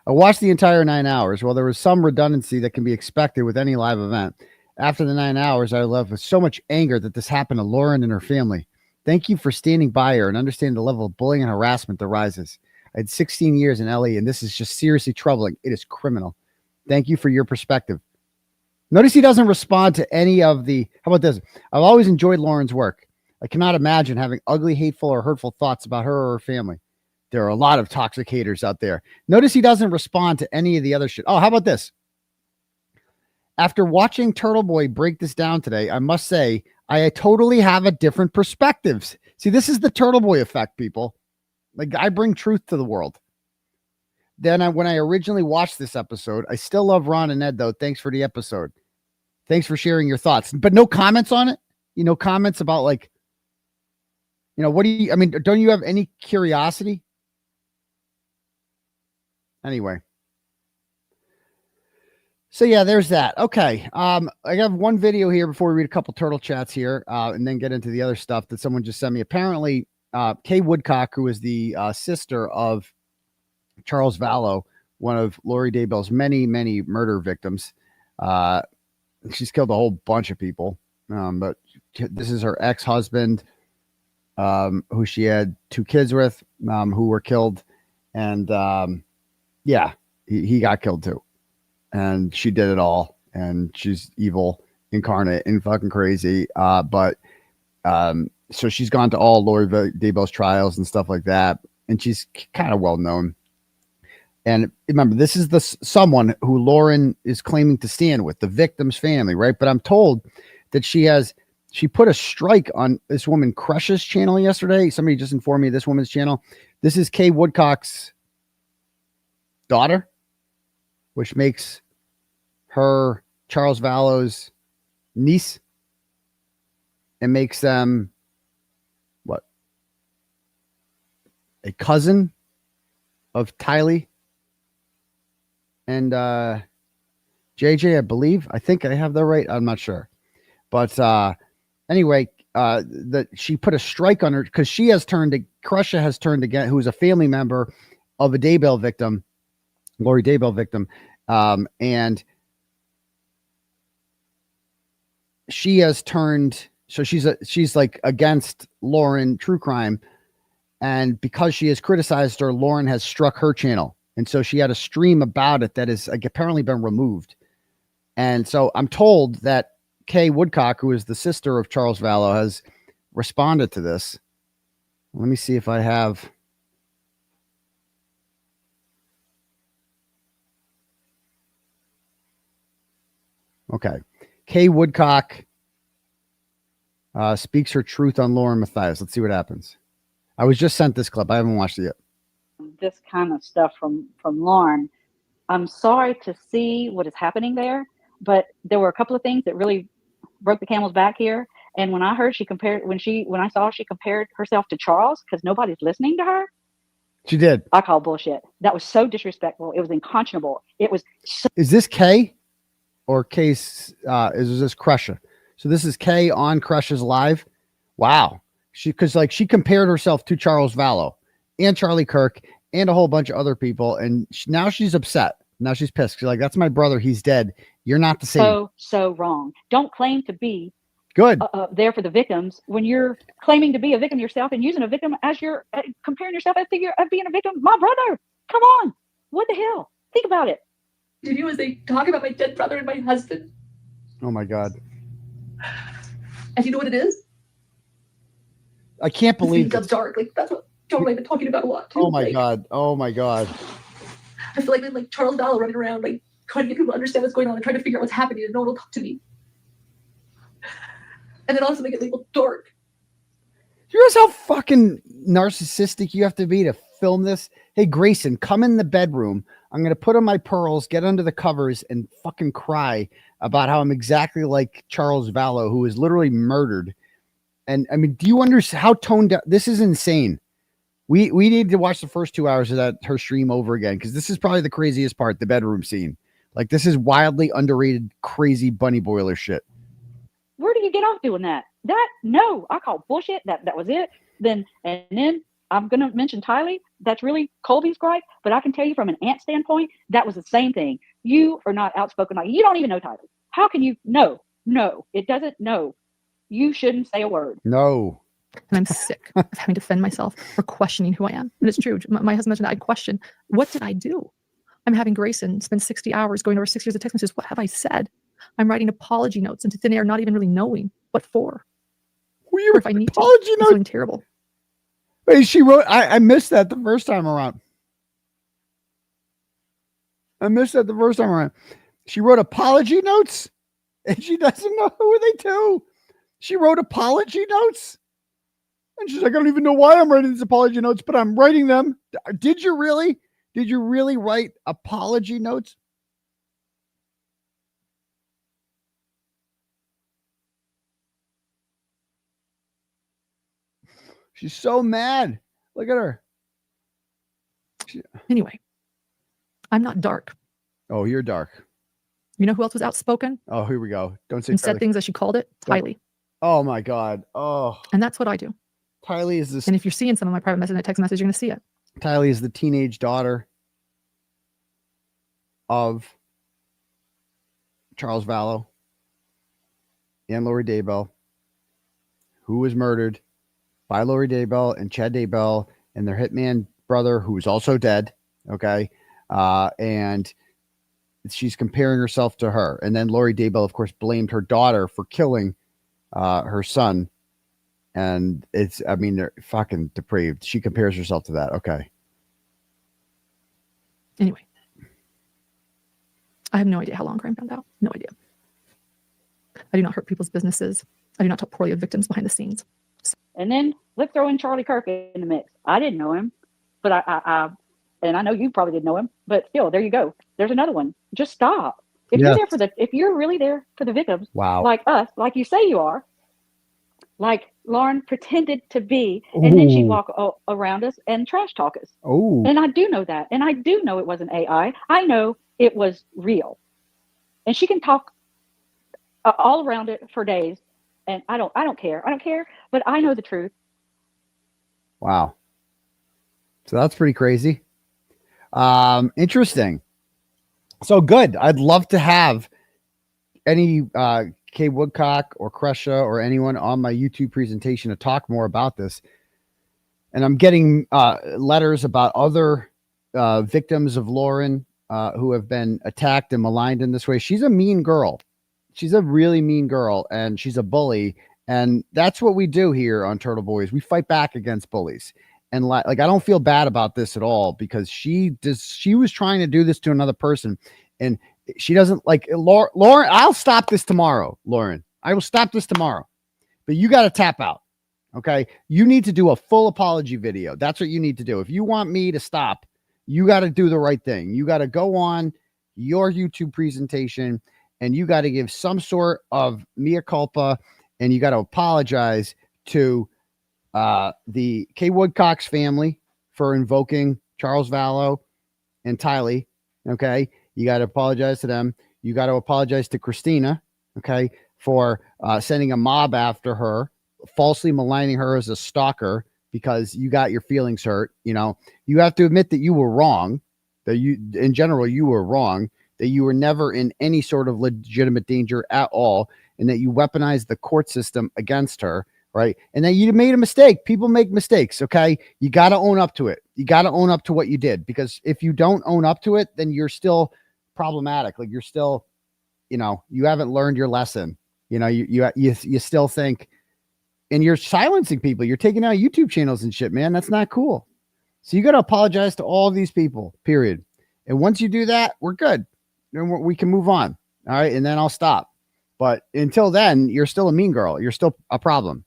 I watched the entire 9 hours. While there was some redundancy that can be expected with any live event, after the 9 hours, I left with so much anger that this happened to Lauren and her family. Thank you for standing by her and understanding the level of bullying and harassment that rises. I had 16 years in LA, and this is just seriously troubling. It is criminal. Thank you for your perspective. Notice he doesn't respond to any of the... How about this? I've always enjoyed Lauren's work. I cannot imagine having ugly, hateful, or hurtful thoughts about her or her family. There are a lot of toxic haters out there. Notice he doesn't respond to any of the other shit. Oh, how about this? After watching Turtle Boy break this down today, I must say I totally have a different perspectives. See, this is the Turtle Boy effect, people. Like, I bring truth to the world. Then when I originally watched this episode, I still love Ron and Ed, though. Thanks for the episode. Thanks for sharing your thoughts. But no comments on it? You know, comments about, like, you know, what do you... I mean, don't you have any curiosity? Anyway. So yeah, there's that. Okay. I have one video here before we read a couple turtle chats here, and then get into the other stuff that someone just sent me. Apparently, Kay Woodcock, who is the sister of Charles Vallow, one of Lori Daybell's many, many murder victims. She's killed a whole bunch of people. But this is her ex-husband, who she had 2 kids with, who were killed. And yeah, he got killed too. And she did it all. And she's evil incarnate and fucking crazy. But so she's gone to all Lori Daybell's trials and stuff like that. And she's kind of well known. And remember, this is someone who Lauren is claiming to stand with, the victim's family, right? But I'm told that she put a strike on this woman Crush's channel yesterday. Somebody just informed me of this woman's channel. This is Kay Woodcock's daughter, which makes her Charles Vallow's niece, and makes them what? A cousin of Tylee and JJ, I believe. I think I have that right. I'm not sure. But anyway, that she put a strike on her because she has Crusha has turned again, who's a family member of a Daybell victim, Lori Daybell victim. And she has turned, so she's like against Lauren True Crime. And because she has criticized her, Lauren has struck her channel. And so she had a stream about it that has apparently been removed. And so I'm told that Kay Woodcock, who is the sister of Charles Vallow, has responded to this. Let me see if I have. Okay. Kay Woodcock speaks her truth on Lauren Matthias. Let's see what happens. I was just sent this clip. I haven't watched it yet. This kind of stuff from Lauren. I'm sorry to see what is happening there, but there were a couple of things that really broke the camel's back here. And when I heard when I saw she compared herself to Charles, because nobody's listening to her. She did. I call bullshit. That was so disrespectful. It was unconscionable. It was. Is this Kay or Kay's? Is this Crusher? So this is Kay on Crusher's live. Wow. She compared herself to Charles Vallow and Charlie Kirk and a whole bunch of other people. And now she's upset. Now she's pissed. She's like, that's my brother. He's dead. You're not the same. So wrong. Don't claim to be good there for the victims when you're claiming to be a victim yourself and using a victim as you're comparing yourself as being a victim. My brother, come on. What the hell? Think about it. do is they talk about my dead brother and my husband. Oh my God. And you know what it is? I can't believe it. Dark. Like that's what Joe and I have been talking about a lot too. Oh my God. Oh my God. I feel like I'm like Charles Vallow running around, like trying to get people to understand what's going on and trying to figure out what's happening, and no one will talk to me. And then also make it labeled dark. You realize how fucking narcissistic you have to be to film this? Hey, Grayson, come in the bedroom. I'm going to put on my pearls, get under the covers, and fucking cry about how I'm exactly like Charles Vallow, who was literally murdered. And I mean, do you understand how toned down? This is insane. We need to watch the first 2 hours of her stream over again, because this is probably the craziest part, the bedroom scene. Like, this is wildly underrated, crazy bunny boiler shit. Where do you get off doing that? No, I call bullshit. That was it. Then I'm going to mention Tylee. That's really Colby's gripe, but I can tell you from an aunt standpoint, that was the same thing. You are not outspoken. Like, you don't even know Tylee. How can you? No, it doesn't. No, you shouldn't say a word. No. And I'm sick of having to defend myself or questioning who I am. And it's true. My husband mentioned that I question, what did I do? I'm having Grayson spend 60 hours going over 6 years of text messages. What have I said? I'm writing apology notes into thin air, not even really knowing what for. Who you or if I need apology to. notes? Feeling terrible. Wait, she wrote, I missed that the first time around. She wrote apology notes, and she doesn't know who are they to. She wrote apology notes. And she's like, I don't even know why I'm writing these apology notes, but I'm writing them. Did you really? Did you really write apology notes? She's so mad. Look at her. Anyway, I'm not dark. Oh, you're dark. You know who else was outspoken? Oh, here we go. Don't say and said Tylee. things as she called it? Tylee. Oh my God. Oh. And that's what I do. Tylee is this. And if you're seeing some of my private message and text message, you're going to see it. Tylee is the teenage daughter of Charles Vallow and Lori Daybell, who was murdered by Lori Daybell and Chad Daybell and their hitman brother, who's also dead. Okay. And she's comparing herself to her. And then Lori Daybell, of course, blamed her daughter for killing her son. And they're fucking depraved. She compares herself to that. Okay. Anyway, I have no idea how long crime found out. No idea. I do not hurt people's businesses. I do not talk poorly of victims behind the scenes. And then let's throw in Charlie Kirk in the mix. I didn't know him, but I and I know you probably didn't know him, but still, there you go. There's another one. Just stop. If you're really there for the victims, wow, like us, like you say you are, like Lauren pretended to be, and then she'd walk around us and trash talk us. Oh, and I do know that, and I do know it wasn't AI. I know it was real, and she can talk all around it for days, and I don't care, but I know the truth. Wow. So that's pretty crazy. Interesting. So good. I'd love to have any Kay Woodcock or Kresha or anyone on my YouTube presentation to talk more about this. And I'm getting letters about other victims of Lauren who have been attacked and maligned in this way. She's a mean girl. She's a really mean girl, and she's a bully. And that's what we do here on Turtle Boys. We fight back against bullies. And like I don't feel bad about this at all, because she was trying to do this to another person, and she doesn't like Lauren. I'll stop this tomorrow, Lauren. I will stop this tomorrow, but you got to tap out. Okay. You need to do a full apology video. That's what you need to do. If you want me to stop, you got to do the right thing. You got to go on your YouTube presentation and you got to give some sort of mea culpa, and you got to apologize to the Kay Woodcock's family for invoking Charles Vallow and Tylee. Okay. You got to apologize to them. You got to apologize to Christina. Okay. For sending a mob after her, falsely maligning her as a stalker because you got your feelings hurt. You know, you have to admit that you were wrong, that in general, you were wrong, that you were never in any sort of legitimate danger at all, and that you weaponized the court system against her. Right. And then you made a mistake. People make mistakes. Okay. You got to own up to it. You got to own up to what you did, because if you don't own up to it, then you're still problematic. Like you're still, you haven't learned your lesson. You still think, and you're silencing people. You're taking out YouTube channels and shit, man. That's not cool. So you got to apologize to all of these people, period. And once you do that, we're good. And we can move on. All right. And then I'll stop. But until then, you're still a mean girl. You're still a problem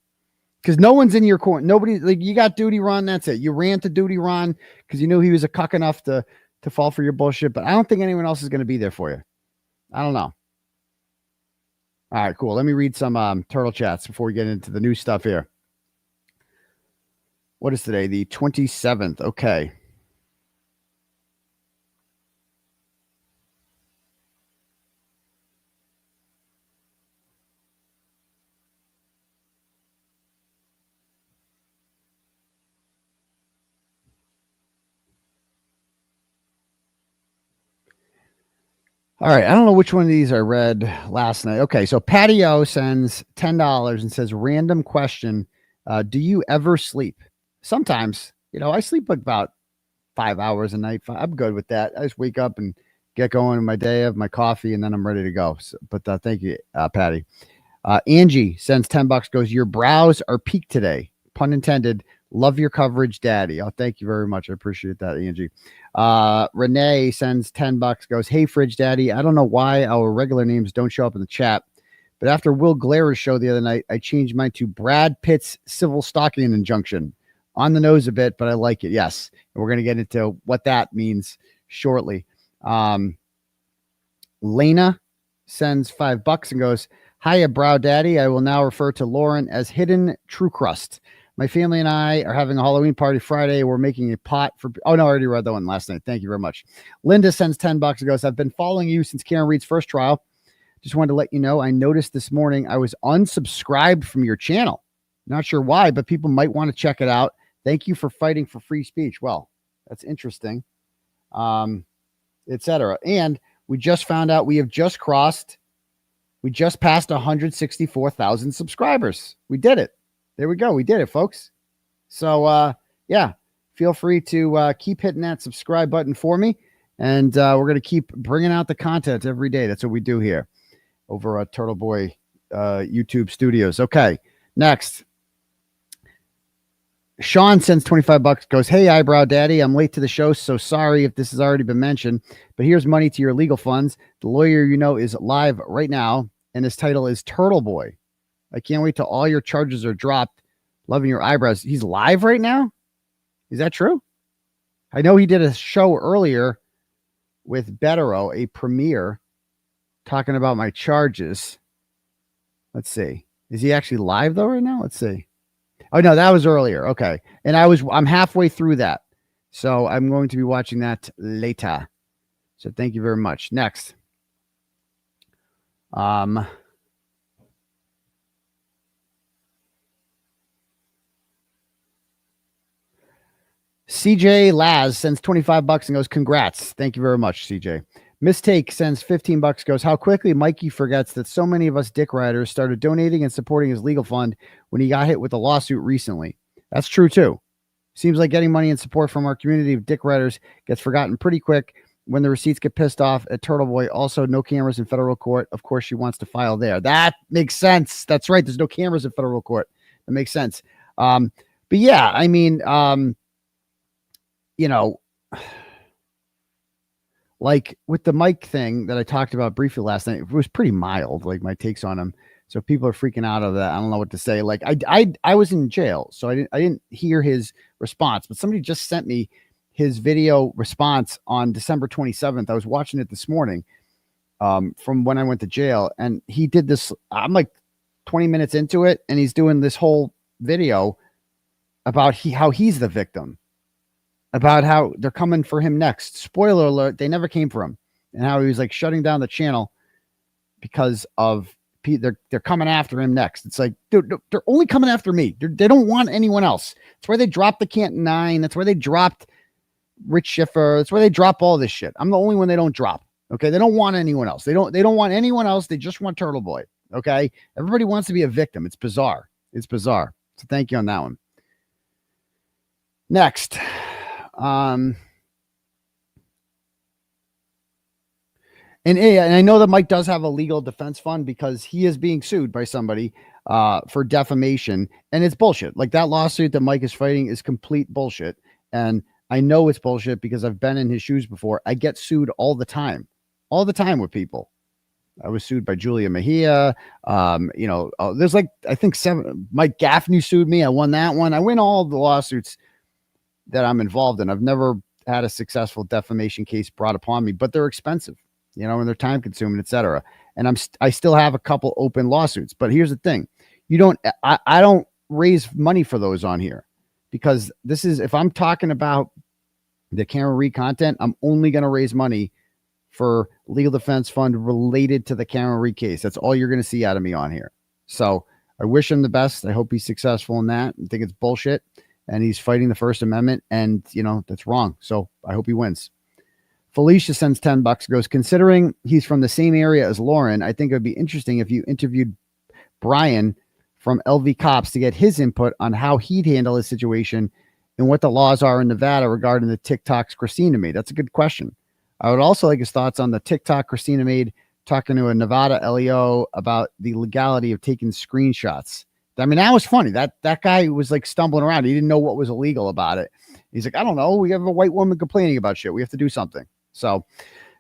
because no one's in your corner. Nobody, like, you got Duty Ron. That's it. You ran to Duty Ron because you knew he was a cuck enough to fall for your bullshit. But I don't think anyone else is going to be there for you. I don't know. All right, cool. Let me read some turtle chats before we get into the new stuff here. What is today? The 27th. Okay. All right. I don't know which one of these I read last night. Okay. So Patty O sends $10 and says, random question. Do you ever sleep? Sometimes, I sleep like about 5 hours a night. I'm good with that. I just wake up and get going in my day, have my coffee, and then I'm ready to go. So, but thank you, Patty. Angie sends $10, goes, your brows are peaked today. Pun intended. Love your coverage, Daddy. Oh, thank you very much. I appreciate that, Angie. Renee sends $10, goes, hey, Fridge Daddy. I don't know why our regular names don't show up in the chat, but after Will Glaire's show the other night, I changed mine to Brad Pitt's civil stalking injunction. On the nose a bit, but I like it. Yes. And we're going to get into what that means shortly. Lena sends $5 and goes, hiya, Brow Daddy. I will now refer to Lauren as Hidden True Crust. My family and I are having a Halloween party Friday. We're making a pot for, oh no, I already read that one last night. Thank you very much. Linda sends $10 and goes, I've been following you since Karen Reed's first trial. Just wanted to let you know, I noticed this morning I was unsubscribed from your channel. Not sure why, but people might want to check it out. Thank you for fighting for free speech. Well, that's interesting. Etc. And we just found out we just passed 164,000 subscribers. We did it. There we go. We did it, folks. So, yeah, feel free to keep hitting that subscribe button for me. And we're going to keep bringing out the content every day. That's what we do here over at Turtle Boy YouTube Studios. Okay, next. Sean sends $25, goes, hey, Eyebrow Daddy, I'm late to the show, so sorry if this has already been mentioned, but here's money to your legal funds. The lawyer is live right now, and his title is Turtle Boy. I can't wait till all your charges are dropped. Loving your eyebrows. He's live right now? Is that true? I know he did a show earlier with Betero, a premiere, talking about my charges. Let's see. Is he actually live, though, right now? Let's see. Oh, no, that was earlier. Okay. And I'm halfway through that. So I'm going to be watching that later. So thank you very much. Next. CJ Laz sends $25 and goes, congrats. Thank you very much, CJ. Mistake sends $15, goes, how quickly Mikey forgets that so many of us dick riders started donating and supporting his legal fund when he got hit with a lawsuit recently. That's true too. Seems like getting money and support from our community of dick riders gets forgotten pretty quick when the receipts get pissed off at Turtle Boy. Also, no cameras in federal court. Of course, she wants to file there. That makes sense. That's right. There's no cameras in federal court. That makes sense. But yeah, I mean, like with the Mike thing that I talked about briefly last night, it was pretty mild, like my takes on him. So people are freaking out of that. I don't know what to say. Like I was in jail, so I didn't hear his response, but somebody just sent me his video response on December 27th. I was watching it this morning from when I went to jail, and he did this. I'm like 20 minutes into it, and he's doing this whole video about how he's the victim, about how they're coming for him next. Spoiler alert, they never came for him, and how he was like shutting down the channel because of they're coming after him next. It's like, dude, they're only coming after me. They don't want anyone else. That's why they dropped the Canton 9. That's why they dropped Rich Schiffer. That's why they drop all this shit. I'm the only one they don't drop. Okay. They don't want anyone else. They don't want anyone else. They just want Turtle Boy. Okay. Everybody wants to be a victim. It's bizarre. It's bizarre. So thank you on that one. Next. And I know that Mike does have a legal defense fund because he is being sued by somebody for defamation, and it's bullshit. Like that lawsuit that Mike is fighting is complete bullshit. And I know it's bullshit because I've been in his shoes before. I get sued all the time with people. I was sued by Julia Mejia. There's like, I think 7, Mike Gaffney sued me. I won that one. I win all the lawsuits that I'm involved in. I've never had a successful defamation case brought upon me, but they're expensive, and they're time consuming, etc. And I still have a couple open lawsuits, but here's the thing. I don't raise money for those on here because if I'm talking about the Cameron Reed content, I'm only going to raise money for legal defense fund related to the Cameron Reed case. That's all you're going to see out of me on here. So I wish him the best. I hope he's successful in that. I think it's bullshit and he's fighting the First Amendment and that's wrong. So I hope he wins. Felicia sends $10, goes, considering he's from the same area as Lauren, I think it would be interesting if you interviewed Brian from LV Cops to get his input on how he'd handle his situation and what the laws are in Nevada regarding the TikToks Christina made. That's a good question. I would also like his thoughts on the TikTok Christina made talking to a Nevada LEO about the legality of taking screenshots. I mean, that was funny. That guy was like stumbling around. He didn't know what was illegal about it. He's like, I don't know. We have a white woman complaining about shit. We have to do something. So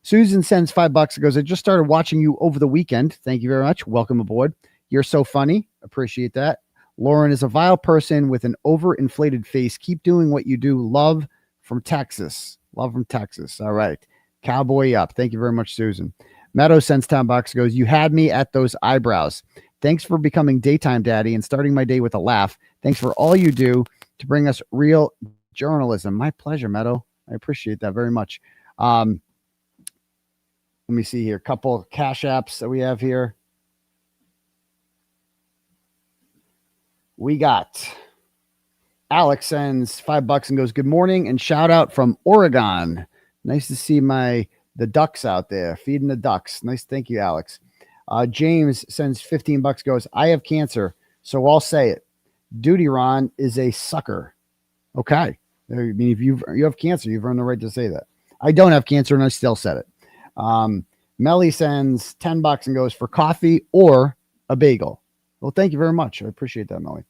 Susan sends $5 and goes, I just started watching you over the weekend. Thank you very much. Welcome aboard. You're so funny. Appreciate that. Lauren is a vile person with an overinflated face. Keep doing what you do. Love from Texas. Love from Texas. All right. Cowboy up. Thank you very much, Susan. Meadow sends $10, goes, you had me at those eyebrows. Thanks for becoming daytime daddy and starting my day with a laugh. Thanks for all you do to bring us real journalism. My pleasure, Meadow. I appreciate that very much. Let me see here. A couple of cash apps that we have here. We got Alex sends $5 and goes, good morning and shout out from Oregon. Nice to see the ducks out there feeding the ducks. Nice. Thank you, Alex. James sends $15, goes, I have cancer, so I'll say it. Duty Ron is a sucker. Okay. I mean, if you have cancer, you've earned the right to say that. I don't have cancer and I still said it. Melly sends $10 and goes, for coffee or a bagel. Well, thank you very much. I appreciate that, Melly.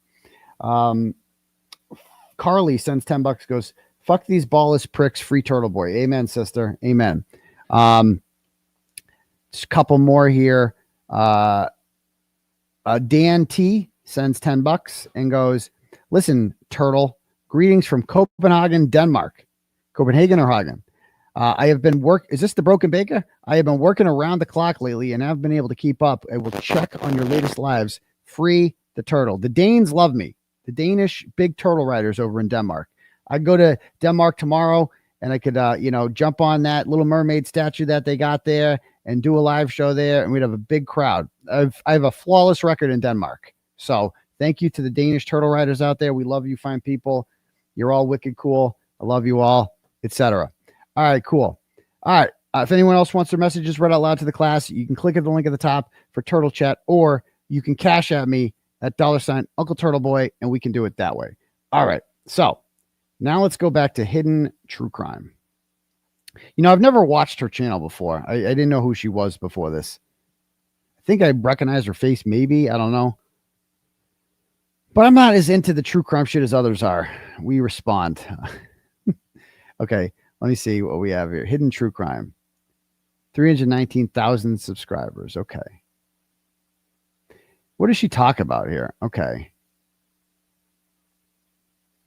Carly sends $10, goes, fuck these ballless pricks, free Turtle Boy. Amen, sister. Amen. Just a couple more here. Dan T sends $10 and goes, listen, Turtle, greetings from Copenhagen, Denmark. Copenhagen or Hagen? I have been is this the Broken Baker? I have been working around the clock lately and have been able to keep up. I will check on your latest lives. Free the turtle. The Danes love me. The Danish big turtle riders over in Denmark. I go to Denmark tomorrow and I could, jump on that Little Mermaid statue that they got there and do a live show there. And we'd have a big crowd. I have a flawless record in Denmark. So thank you to the Danish turtle riders out there. We love you, fine people. You're all wicked cool. I love you all, etc. All right, cool. All right. If anyone else wants their messages read out loud to the class, you can click at the link at the top for Turtle Chat, or you can cash at me at $ Uncle Turtle Boy, and we can do it that way. All right. So now let's go back to Hidden True Crime. I've never watched her channel before. I didn't know who she was before this. I think I recognized her face, maybe. I don't know. But I'm not as into the true crime shit as others are. We respond. Okay. Let me see what we have here. Hidden True Crime. 319,000 subscribers. Okay. What does she talk about here? Okay.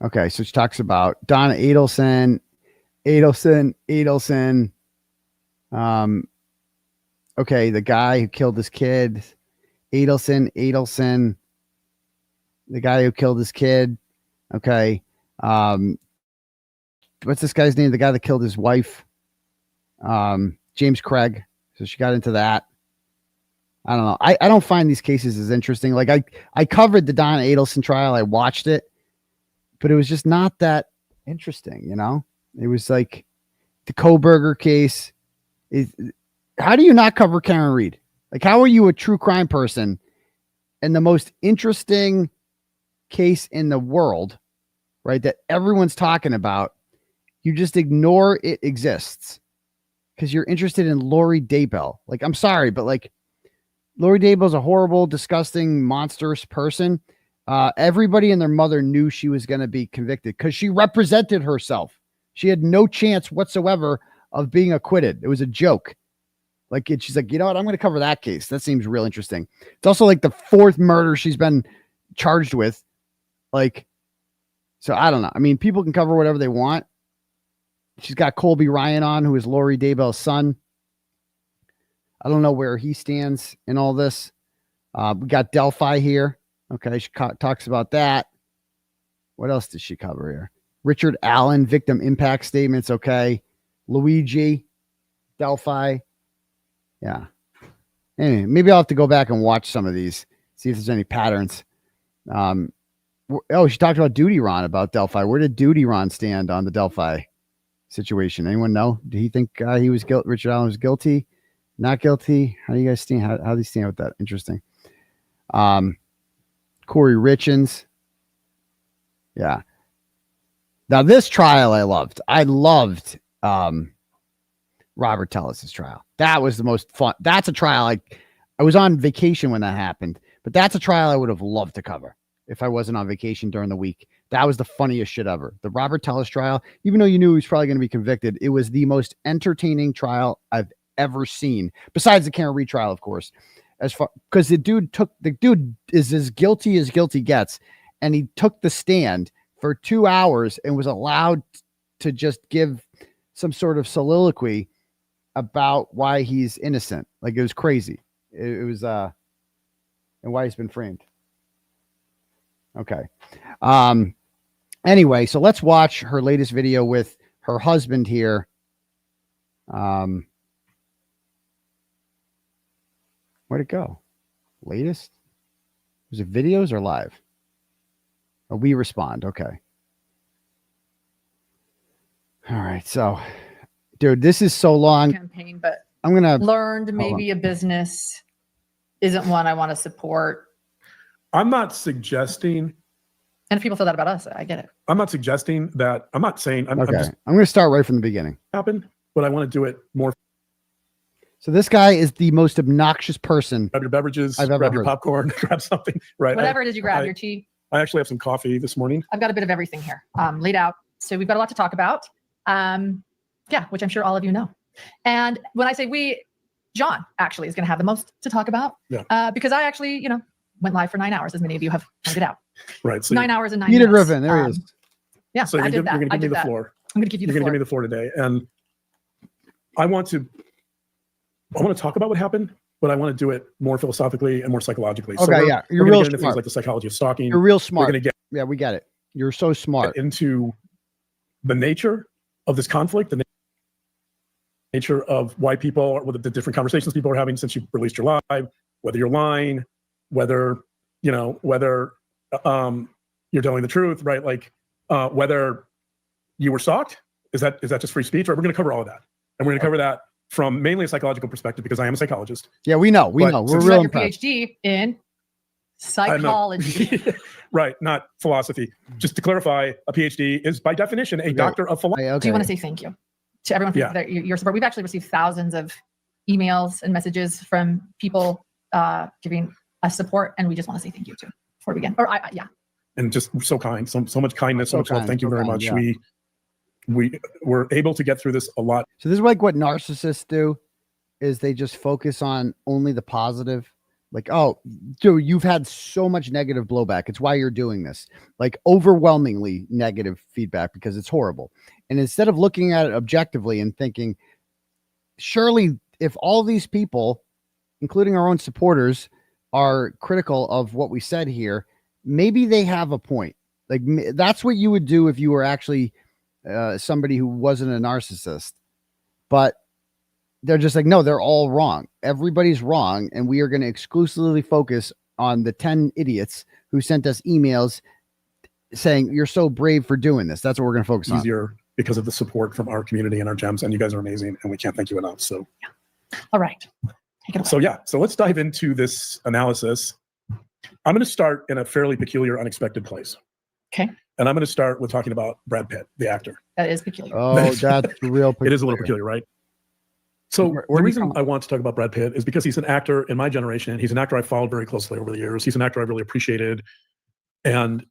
Okay. So she talks about Donna Adelson. Okay. The guy who killed his kid. Adelson. The guy who killed his kid. Okay. What's this guy's name? The guy that killed his wife. James Craig. So she got into that. I don't know. I don't find these cases as interesting. Like I covered the Donna Adelson trial. I watched it, but it was just not that interesting. It was like the Koberger case. How do you not cover Karen Reed? Like, how are you a true crime person and the most interesting case in the world, right? That everyone's talking about. You just ignore it exists. because you're interested in Lori Daybell. Like, I'm sorry, but like, Lori Daybell's a horrible, disgusting, monstrous person. Everybody and their mother knew she was going to be convicted because she represented herself. She had no chance whatsoever of being acquitted. It was a joke. Like, she's like, you know what? I'm going to cover that case. That seems real interesting. It's also like the 4th murder she's been charged with. Like, so I don't know. I mean, people can cover whatever they want. She's got Colby Ryan on, who is Lori Daybell's son. I don't know where he stands in all this. We got Delphi here. Okay, she talks about that. What else does she cover here? Richard Allen, victim impact statements. Okay. Luigi, Delphi. Yeah. Anyway, maybe I'll have to go back and watch some of these, see if there's any patterns. She talked about Duty Ron, about Delphi. Where did Duty Ron stand on the Delphi situation? Anyone know? Do he think he was guilty? Richard Allen was guilty? Not guilty? How do you guys stand? How do you stand with that? Interesting. Corey Richins. Yeah. Now this trial I loved. I loved Robert Tellis's trial. That was the most fun. That's a trial I was on vacation when that happened, but that's a trial I would have loved to cover if I wasn't on vacation during the week. That was the funniest shit ever. The Robert Tellis trial, even though you knew he was probably going to be convicted, it was the most entertaining trial I've ever seen, besides the Karen Reed trial, of course. As far because the dude is as guilty gets, and he took the stand for 2 hours and was allowed to just give some sort of soliloquy about why he's innocent. Like, it was crazy. It was and why he's been framed. Okay. Anyway, so let's watch her latest video with her husband here. Where'd it go? Latest? Was it videos or live? Oh, we respond. Okay. All right. So, dude, this is so long. Campaign, but I'm going to learned maybe a business isn't one I want to support. I'm not suggesting. And if people feel that about us, I get it. I'm not suggesting that. I'm not saying. I'm okay. just I'm going to start right from the beginning. Happen, but I want to do it more. So this guy is the most obnoxious person. Grab your beverages, I've ever grab your heard. popcorn, grab something. Right. Whatever it is you grab, your tea. I actually have some coffee this morning. I've got a bit of everything here laid out. So we've got a lot to talk about. Yeah, which I'm sure all of you know. And when I say we, John actually is going to have the most to talk about. Yeah. Because I actually, went live for 9 hours, as many of you have pointed out. Right. So 9 hours and 9 Peter minutes. Griffin, there he is. Yeah, so you're going to give me the floor. I'm going to give you the floor. You're going to give me the floor today. And I want to talk about what happened, but I want to do it more philosophically and more psychologically. Okay, so yeah. You're real real get into smart. things like the psychology of stalking. You're real smart. We're going to get yeah, we get it. You're so smart. Into the nature of this conflict, the nature of why people, what the different conversations people are having since you released your live, whether you're lying, whether you're telling the truth, right? Like whether you were stalked, is that just free speech? Right? We're going to cover all of that, and we're going to cover that from mainly a psychological perspective because I am a psychologist. Yeah, we know. We're real your PhD in psychology. Right, not philosophy. Just to clarify, a PhD is by definition a doctor of philosophy. Do you want to say thank you to everyone for your support? We've actually received thousands of emails and messages from people giving us support, and we just want to say thank you too before we begin. And just so kind, so much kindness, so much love. Thank you very much. Yeah. We were able to get through this a lot. So this is like what narcissists do, is they just focus on only the positive. Like, oh, dude, you've had so much negative blowback. It's why you're doing this. Like overwhelmingly negative feedback because it's horrible. And instead of looking at it objectively and thinking, surely if all these people, including our own supporters, are critical of what we said here, maybe they have a point. Like that's what you would do if you were actually somebody who wasn't a narcissist. But they're just like, no, they're all wrong. Everybody's wrong. And we are going to exclusively focus on the 10 idiots who sent us emails saying you're so brave for doing this. That's what we're going to focus on. Easier because of the support from our community and our gems. And you guys are amazing. And we can't thank you enough. So, all right. Take it away. So, so let's dive into this analysis. I'm going to start in a fairly peculiar, unexpected place. Okay. And I'm going to start with talking about Brad Pitt, the actor. That is peculiar. Oh, that's real peculiar. It is a little peculiar, right? So Where the do you reason come- I want to talk about Brad Pitt is because he's an actor in my generation. He's an actor I followed very closely over the years. He's an actor I really appreciated. And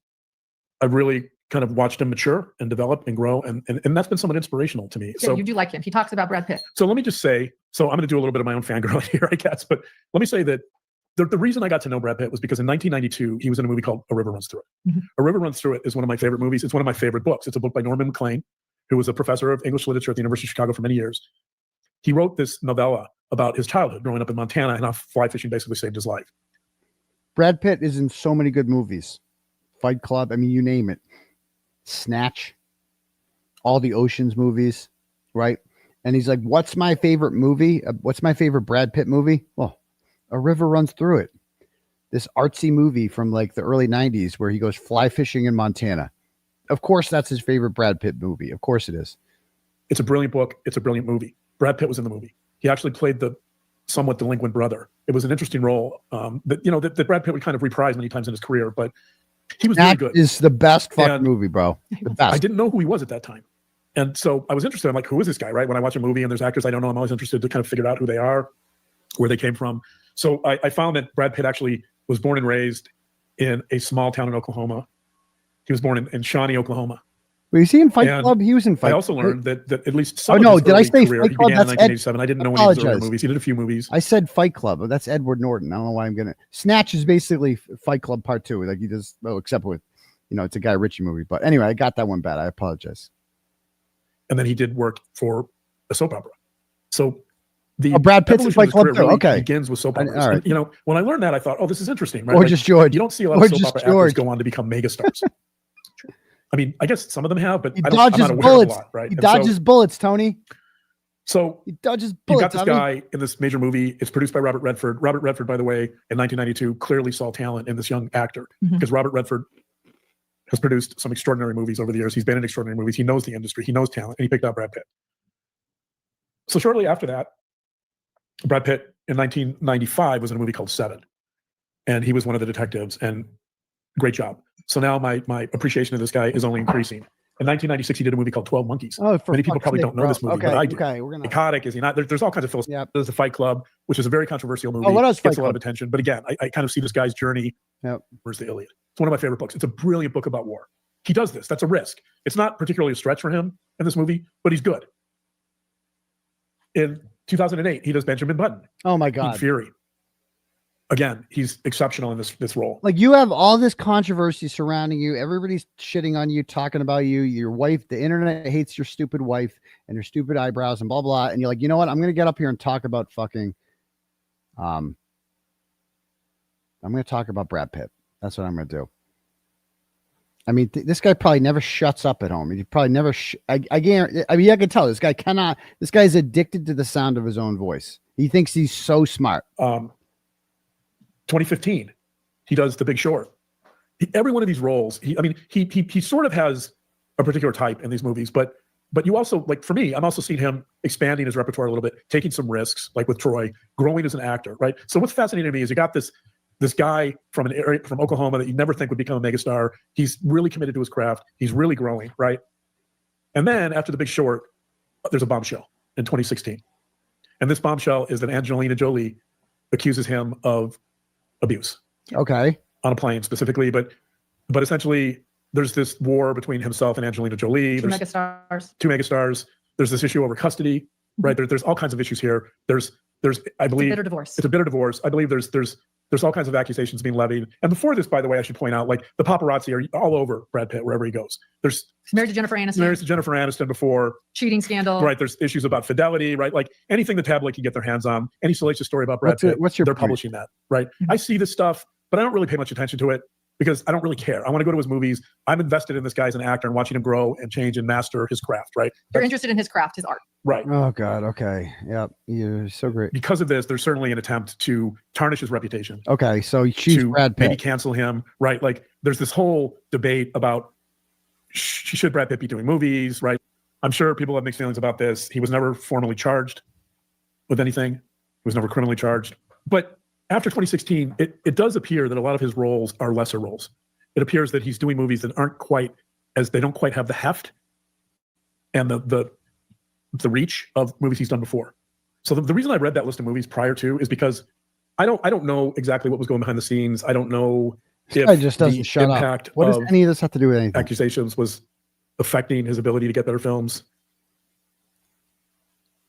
I've really kind of watched him mature and develop and grow. And that's been somewhat inspirational to me. Yeah, So you do like him. He talks about Brad Pitt. So let me just say, so I'm going to do a little bit of my own fangirling here, I guess. But let me say that the reason I got to know Brad Pitt was because in 1992, he was in a movie called A River Runs Through It. Mm-hmm. A River Runs Through It is one of my favorite movies. It's one of my favorite books. It's a book by Norman MacLean, who was a professor of English literature at the University of Chicago for many years. He wrote this novella about his childhood growing up in Montana and how fly fishing basically saved his life. Brad Pitt is in so many good movies. Fight Club, I mean, you name it. Snatch, all the Oceans movies, right? And he's like, what's my favorite movie? What's my favorite Brad Pitt movie? Well, A River Runs Through It. This artsy movie from like the early 90s where he goes fly fishing in Montana. Of course, that's his favorite Brad Pitt movie. Of course it is. It's a brilliant book. It's a brilliant movie. Brad Pitt was in the movie. He actually played the somewhat delinquent brother. It was an interesting role that Brad Pitt would kind of reprise many times in his career, but he was really good. That is the best fucking movie, bro. The best. I didn't know who he was at that time. And so I was interested. I'm like, who is this guy, right? When I watch a movie and there's actors I don't know, I'm always interested to kind of figure out who they are, where they came from. So I found that Brad Pitt actually was born and raised in a small town in Oklahoma. He was born in Shawnee, Oklahoma. Was he in Fight And Club? He was in Fight Club. I also learned that at least some Oh, of no, his did I early say career, Fight he Club? began in That's 1987. I didn't know any of his earlier apologize. movies. He did a few movies. I said Fight Club, but that's Edward Norton. I don't know why I'm gonna. Snatch is basically Fight Club Part 2. Like he does, well, except with, it's a Guy Ritchie movie. But anyway, I got that one bad. I apologize. And then he did work for a soap opera. So the Brad Pitt's in evolution of Fight his Club career too. really Okay, begins with soap operas. all right. And, when I learned that, I thought, oh, this is interesting. Right? Gorgeous George. You don't see a lot of soap Gorgeous opera George. actors go on to become megastars. I mean, I guess some of them have, but He I'm not dodges aware bullets. of a lot, right? He And dodges bullets, Tony. So he dodges you've bullets. got this guy in this major movie. It's produced by Robert Redford. Robert Redford, by the way, in 1992, clearly saw talent in this young actor because Robert Redford has produced some extraordinary movies over the years. He's been in extraordinary movies. He knows the industry. He knows talent, and he picked out Brad Pitt. So shortly after that, Brad Pitt in 1995 was in a movie called Seven, and he was one of the detectives. And great job. So now my appreciation of this guy is only increasing. In 1996, he did a movie called 12 Monkeys. Oh, for many people fuck's probably sake, don't know bro. this movie, Okay, but I do. okay, we're gonna. Psychotic, is he not? There's all kinds of films. Yep. There's the Fight Club, which is a very controversial movie. Oh, what else? Gets Fight a lot Club? of attention. But again, I kind of see this guy's journey. Yep. Where's the Iliad? It's one of my favorite books. It's a brilliant book about war. He does this. That's a risk. It's not particularly a stretch for him in this movie, but he's good. In 2008, he does Benjamin Button. Oh my in God. Fury. Again, he's exceptional in this role. Like you have all this controversy surrounding you. Everybody's shitting on you, talking about you. Your wife, the internet hates your stupid wife and your stupid eyebrows and blah blah. And you're like, you know what? I'm gonna get up here and talk about fucking. I'm gonna talk about Brad Pitt. That's what I'm gonna do. I mean, this guy probably never shuts up at home. He probably never. I guarantee. I mean, I can tell this guy cannot. This guy's addicted to the sound of his own voice. He thinks he's so smart. 2015, he does The Big Short. Every one of these roles, he sort of has a particular type in these movies, but you also, like for me, I'm also seeing him expanding his repertoire a little bit, taking some risks, like with Troy, growing as an actor, right? So what's fascinating to me is you got this guy from an area from Oklahoma that you never think would become a megastar. He's really committed to his craft. He's really growing, right? And then after The Big Short, there's a bombshell in 2016, and this bombshell is that Angelina Jolie accuses him of abuse. Okay. On a plane specifically, but essentially there's this war between himself and Angelina Jolie. Two There's megastars. two megastars. There's this issue over custody, right? There's all kinds of issues here. There's I believe It's a bitter divorce. It's a bitter divorce. I believe there's all kinds of accusations being levied. And before this, by the way, I should point out, like the paparazzi are all over Brad Pitt wherever he goes. He's married to Jennifer Aniston. Married to Jennifer Aniston before. Cheating scandal. Right. There's issues about fidelity, right? Like anything the tabloid can get their hands on, any salacious story about Brad Pitt, what's your they're point? publishing that, right? I see this stuff, but I don't really pay much attention to it because I don't really care. I want to go to his movies. I'm invested in this guy as an actor and watching him grow and change and master his craft, right? You're interested in his craft, his art. Right. Oh God. Okay. Yep. You're so great. Because of this, there's certainly an attempt to tarnish his reputation. Okay. So she's to Brad Pitt. maybe cancel him, right? Like there's this whole debate about should Brad Pitt be doing movies, right? I'm sure people have mixed feelings about this. He was never formally charged with anything. He was never criminally charged. But after 2016, it does appear that a lot of his roles are lesser roles. It appears that he's doing movies that they don't quite have the heft and the reach of movies he's done before. So the reason I read that list of movies prior to is because I don't know exactly what was going behind the scenes. I don't know if guy just doesn't the shut up. impact What does of any of this have to do with anything? accusations was affecting his ability to get better films.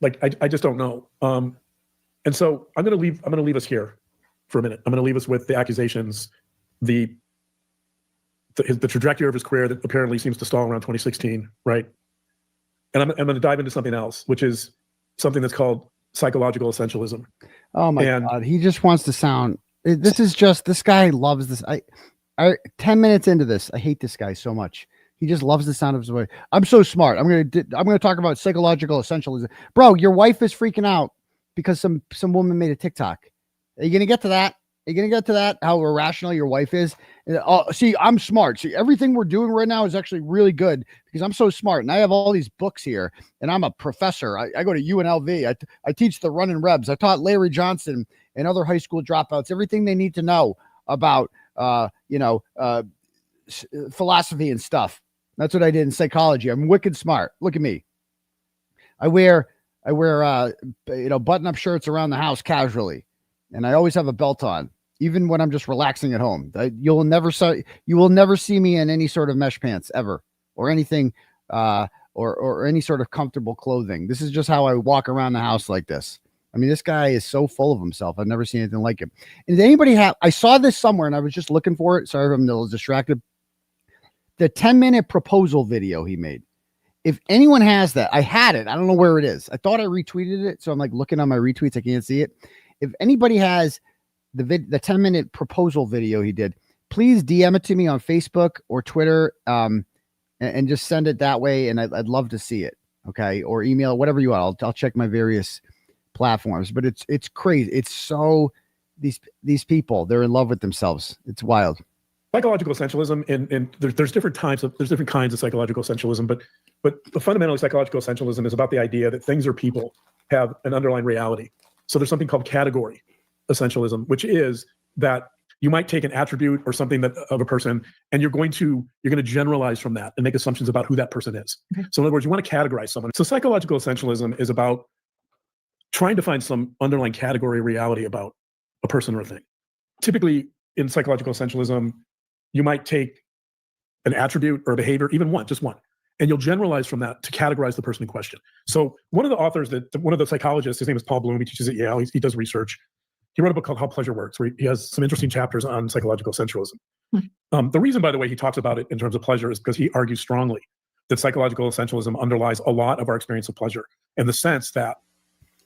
Like I just don't know. And so I'm gonna leave us here for a minute. I'm gonna leave us with the accusations, the trajectory of his career that apparently seems to stall around 2016, right? And I'm going to dive into something else, which is something that's called psychological essentialism. Oh my God. He just wants to sound, this guy loves this. 10 minutes into this, I hate this guy so much. He just loves the sound of his voice. I'm so smart. I'm going to talk about psychological essentialism. Bro, your wife is freaking out because some woman made a TikTok. Are you going to get to that? Are you going to get to that? How irrational your wife is? See, I'm smart. See, everything we're doing right now is actually really good because I'm so smart. And I have all these books here and I'm a professor. I go to UNLV. I teach the running Rebs. I taught Larry Johnson and other high school dropouts everything they need to know about, philosophy and stuff. That's what I did in psychology. I'm wicked smart. Look at me. I wear button-up shirts around the house casually. And I always have a belt on, even when I'm just relaxing at home. You will never see me in any sort of mesh pants ever, or anything, or any sort of comfortable clothing. This is just how I walk around the house like this. I mean, this guy is so full of himself. I've never seen anything like him. And did anybody have? I saw this somewhere, and I was just looking for it. Sorry if I'm a little distracted. The 10-minute proposal video he made. If anyone has that, I had it. I don't know where it is. I thought I retweeted it, so I'm like looking on my retweets. I can't see it. If anybody has the 10-minute proposal video he did, please DM it to me on Facebook or Twitter, and just send it that way. And I'd love to see it. Okay. Or email, whatever you want. I'll check my various platforms, but it's crazy. It's so these people, they're in love with themselves. It's wild. Psychological essentialism, and there's different kinds of psychological essentialism, but fundamentally psychological essentialism is about the idea that things or people have an underlying reality. So there's something called category essentialism, which is that you might take an attribute or something of a person, and you're going to generalize from that and make assumptions about who that person is. Okay. So in other words, you want to categorize someone. So psychological essentialism is about trying to find some underlying category reality about a person or a thing. Typically in psychological essentialism, you might take an attribute or a behavior, even just one, and you'll generalize from that to categorize the person in question. So one of the psychologists, his name is Paul Bloom, he teaches at Yale, he does research. He wrote a book called How Pleasure Works, where he has some interesting chapters on psychological essentialism. The reason, by the way, he talks about it in terms of pleasure is because he argues strongly that psychological essentialism underlies a lot of our experience of pleasure, in the sense that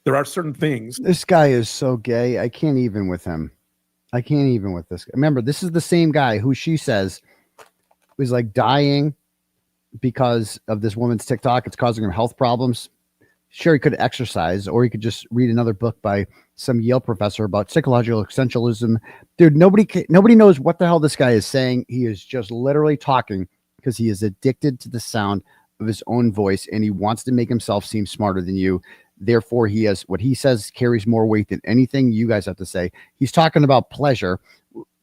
there are certain things. This guy is so gay. I can't even with him. I can't even with this. Remember, this is the same guy who she says was like dying because of this woman's TikTok. It's causing him health problems. Sure, he could exercise, or he could just read another book by some Yale professor about psychological essentialism. Dude, nobody knows what the hell this guy is saying. He is just literally talking because he is addicted to the sound of his own voice, and he wants to make himself seem smarter than you. Therefore, he has what he says carries more weight than anything you guys have to say. He's talking about pleasure,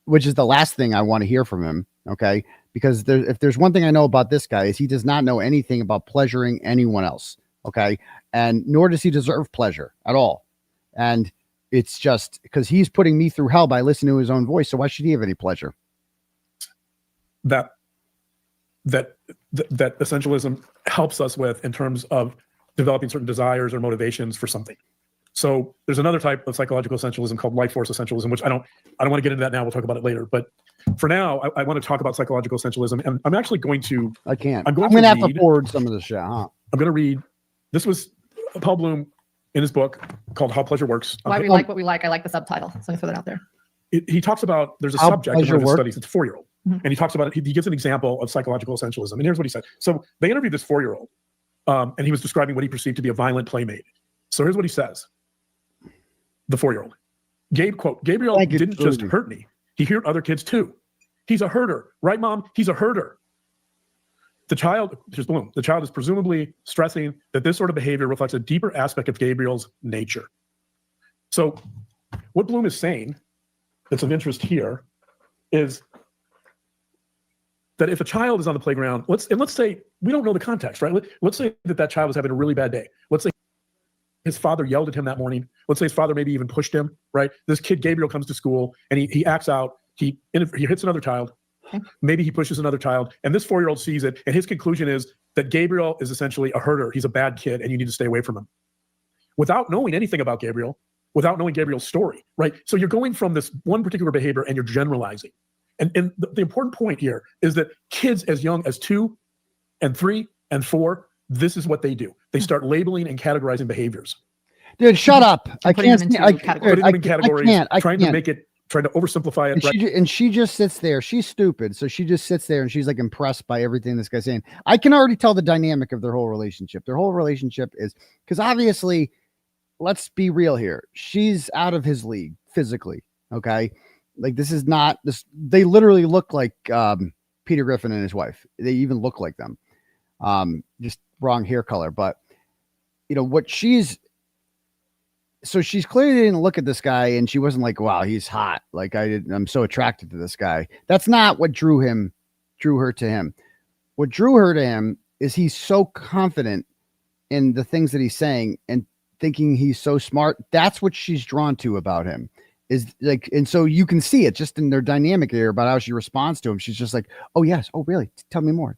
which is the last thing I want to hear from him. Okay. Because if there's one thing I know about this guy is he does not know anything about pleasuring anyone else. Okay. And nor does he deserve pleasure at all. And it's just because he's putting me through hell by listening to his own voice. So why should he have any pleasure? That essentialism helps us with in terms of developing certain desires or motivations for something. So there's another type of psychological essentialism called life force essentialism, which I don't want to get into that now. We'll talk about it later. But for now, I want to talk about psychological essentialism, and I'm actually going to. I can't. I'm going to have to forward some of this shit. Huh? I'm going to read. This was Paul Bloom in his book called How Pleasure Works. Why we like what we like. I like the subtitle, so I throw that out there. He talks about there's a How subject in one of his studies. It's a 4-year-old, Mm-hmm. and he talks about it. He gives an example of psychological essentialism, and here's what he said. So they interviewed this 4-year-old. And he was describing what he perceived to be a violent playmate. So here's what he says. The 4-year-old. Quote, Gabriel didn't just hurt me. He hurt other kids too. He's a herder. Right, Mom? He's a herder. The child is presumably stressing that this sort of behavior reflects a deeper aspect of Gabriel's nature. So what Bloom is saying that's of interest here is that if a child is on the playground, let's say we don't know the context, right? Let's say that child is having a really bad day. Let's say his father yelled at him that morning. Let's say his father maybe even pushed him, right? This kid, Gabriel, comes to school and he acts out. He hits another child. Okay. Maybe he pushes another child. And this 4-year-old sees it. And his conclusion is that Gabriel is essentially a herder. He's a bad kid and you need to stay away from him. Without knowing anything about Gabriel, without knowing Gabriel's story, right? So you're going from this one particular behavior and you're generalizing. And the important point here is that kids as young as 2 and 3 and 4, this is what they do. They start labeling and categorizing behaviors. Dude, shut up. I can't. Putting them in categories, trying to make it, trying to oversimplify it. And she just sits there. She's stupid. So she just sits there and she's like impressed by everything this guy's saying. I can already tell the dynamic of their whole relationship. Their whole relationship is, because obviously, let's be real here. She's out of his league physically. Okay. Like this is not this. They literally look like Peter Griffin and his wife. They even look like them. Just wrong hair color. But you know what so she's clearly didn't look at this guy and she wasn't like, wow, he's hot. Like I'm so attracted to this guy. That's not what drew her to him. What drew her to him is he's so confident in the things that he's saying and thinking he's so smart. That's what she's drawn to about him. Is like, and so you can see it just in their dynamic here about how she responds to him. She's just like, oh yes. Oh really? Tell me more.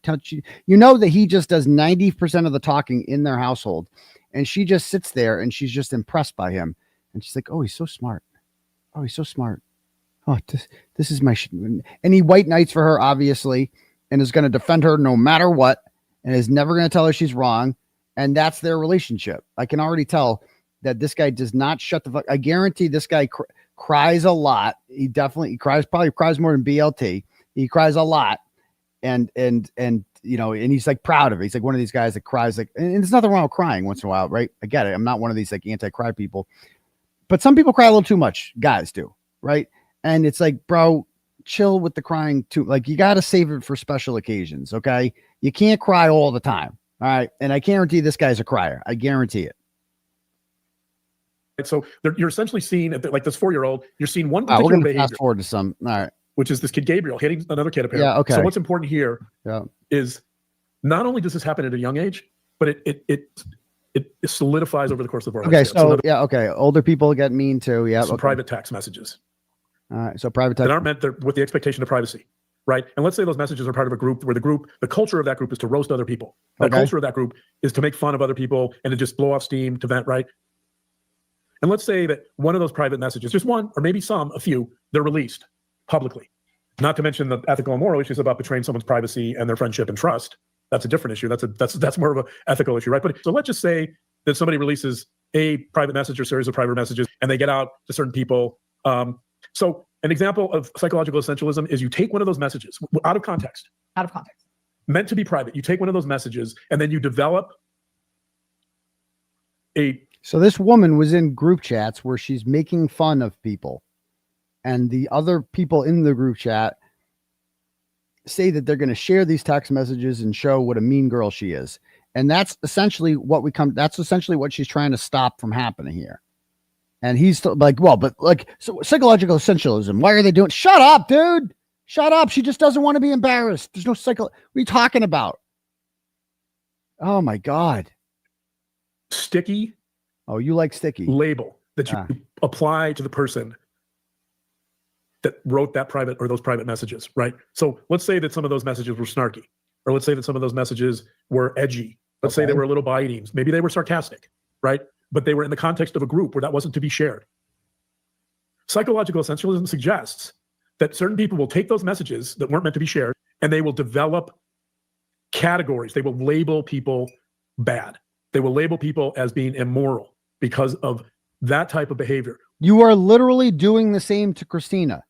You know that he just does 90% of the talking in their household. And she just sits there and she's just impressed by him. And she's like, oh, he's so smart. Oh, he's so smart. Oh, this is my and he white knights for her, obviously, and is going to defend her no matter what, and is never going to tell her she's wrong. And that's their relationship. I can already tell that this guy does not shut the fuck. I guarantee this guy cries a lot. He cries, probably cries more than BLT. He cries a lot. And you know, and he's like proud of it. He's like one of these guys that cries like, and there's nothing wrong with crying once in a while, right? I get it. I'm not one of these like anti-cry people, but some people cry a little too much. Guys do, right? And it's like, bro, chill with the crying too. Like you got to save it for special occasions. Okay. You can't cry all the time. All right. And I guarantee this guy's a crier. I guarantee it. So you're essentially seeing like this 4-year-old, you're seeing one particular behavior. Fast forward to some. All right. Which is this kid Gabriel hitting another kid apparently. Yeah, okay. So what's important here is not only does this happen at a young age, but it solidifies over the course of our life. Okay, so okay. Older people get mean too. Yeah. Some private text messages. All right. So private text that aren't meant with the expectation of privacy, right? And let's say those messages are part of a group where the culture of that group is to roast other people. The culture of that group is to make fun of other people and to just blow off steam, to vent, right? And let's say that one of those private messages, just one, or maybe a few, they're released publicly. Not to mention the ethical and moral issues about betraying someone's privacy and their friendship and trust. That's a different issue. That's more of an ethical issue, right? But so let's just say that somebody releases a private message or series of private messages and they get out to certain people. So an example of psychological essentialism is you take one of those messages out of context, meant to be private. You take one of those messages and then you develop So this woman was in group chats where she's making fun of people. And the other people in the group chat say that they're going to share these text messages and show what a mean girl she is. And that's essentially that's essentially what she's trying to stop from happening here. And he's like, well, but like, so psychological essentialism, why are they doing? Shut up, dude. Shut up. She just doesn't want to be embarrassed. There's no what are you talking about? Oh my God. Sticky. Oh, you like sticky label that you apply to the person that wrote that private or those private messages, right? So let's say that some of those messages were snarky, or let's say that some of those messages were edgy. Let's say they were a little biting. Maybe they were sarcastic, right? But they were in the context of a group where that wasn't to be shared. Psychological essentialism suggests that certain people will take those messages that weren't meant to be shared and they will develop categories. They will label people bad. They will label people as being immoral because of that type of behavior. You are literally doing the same to Christina.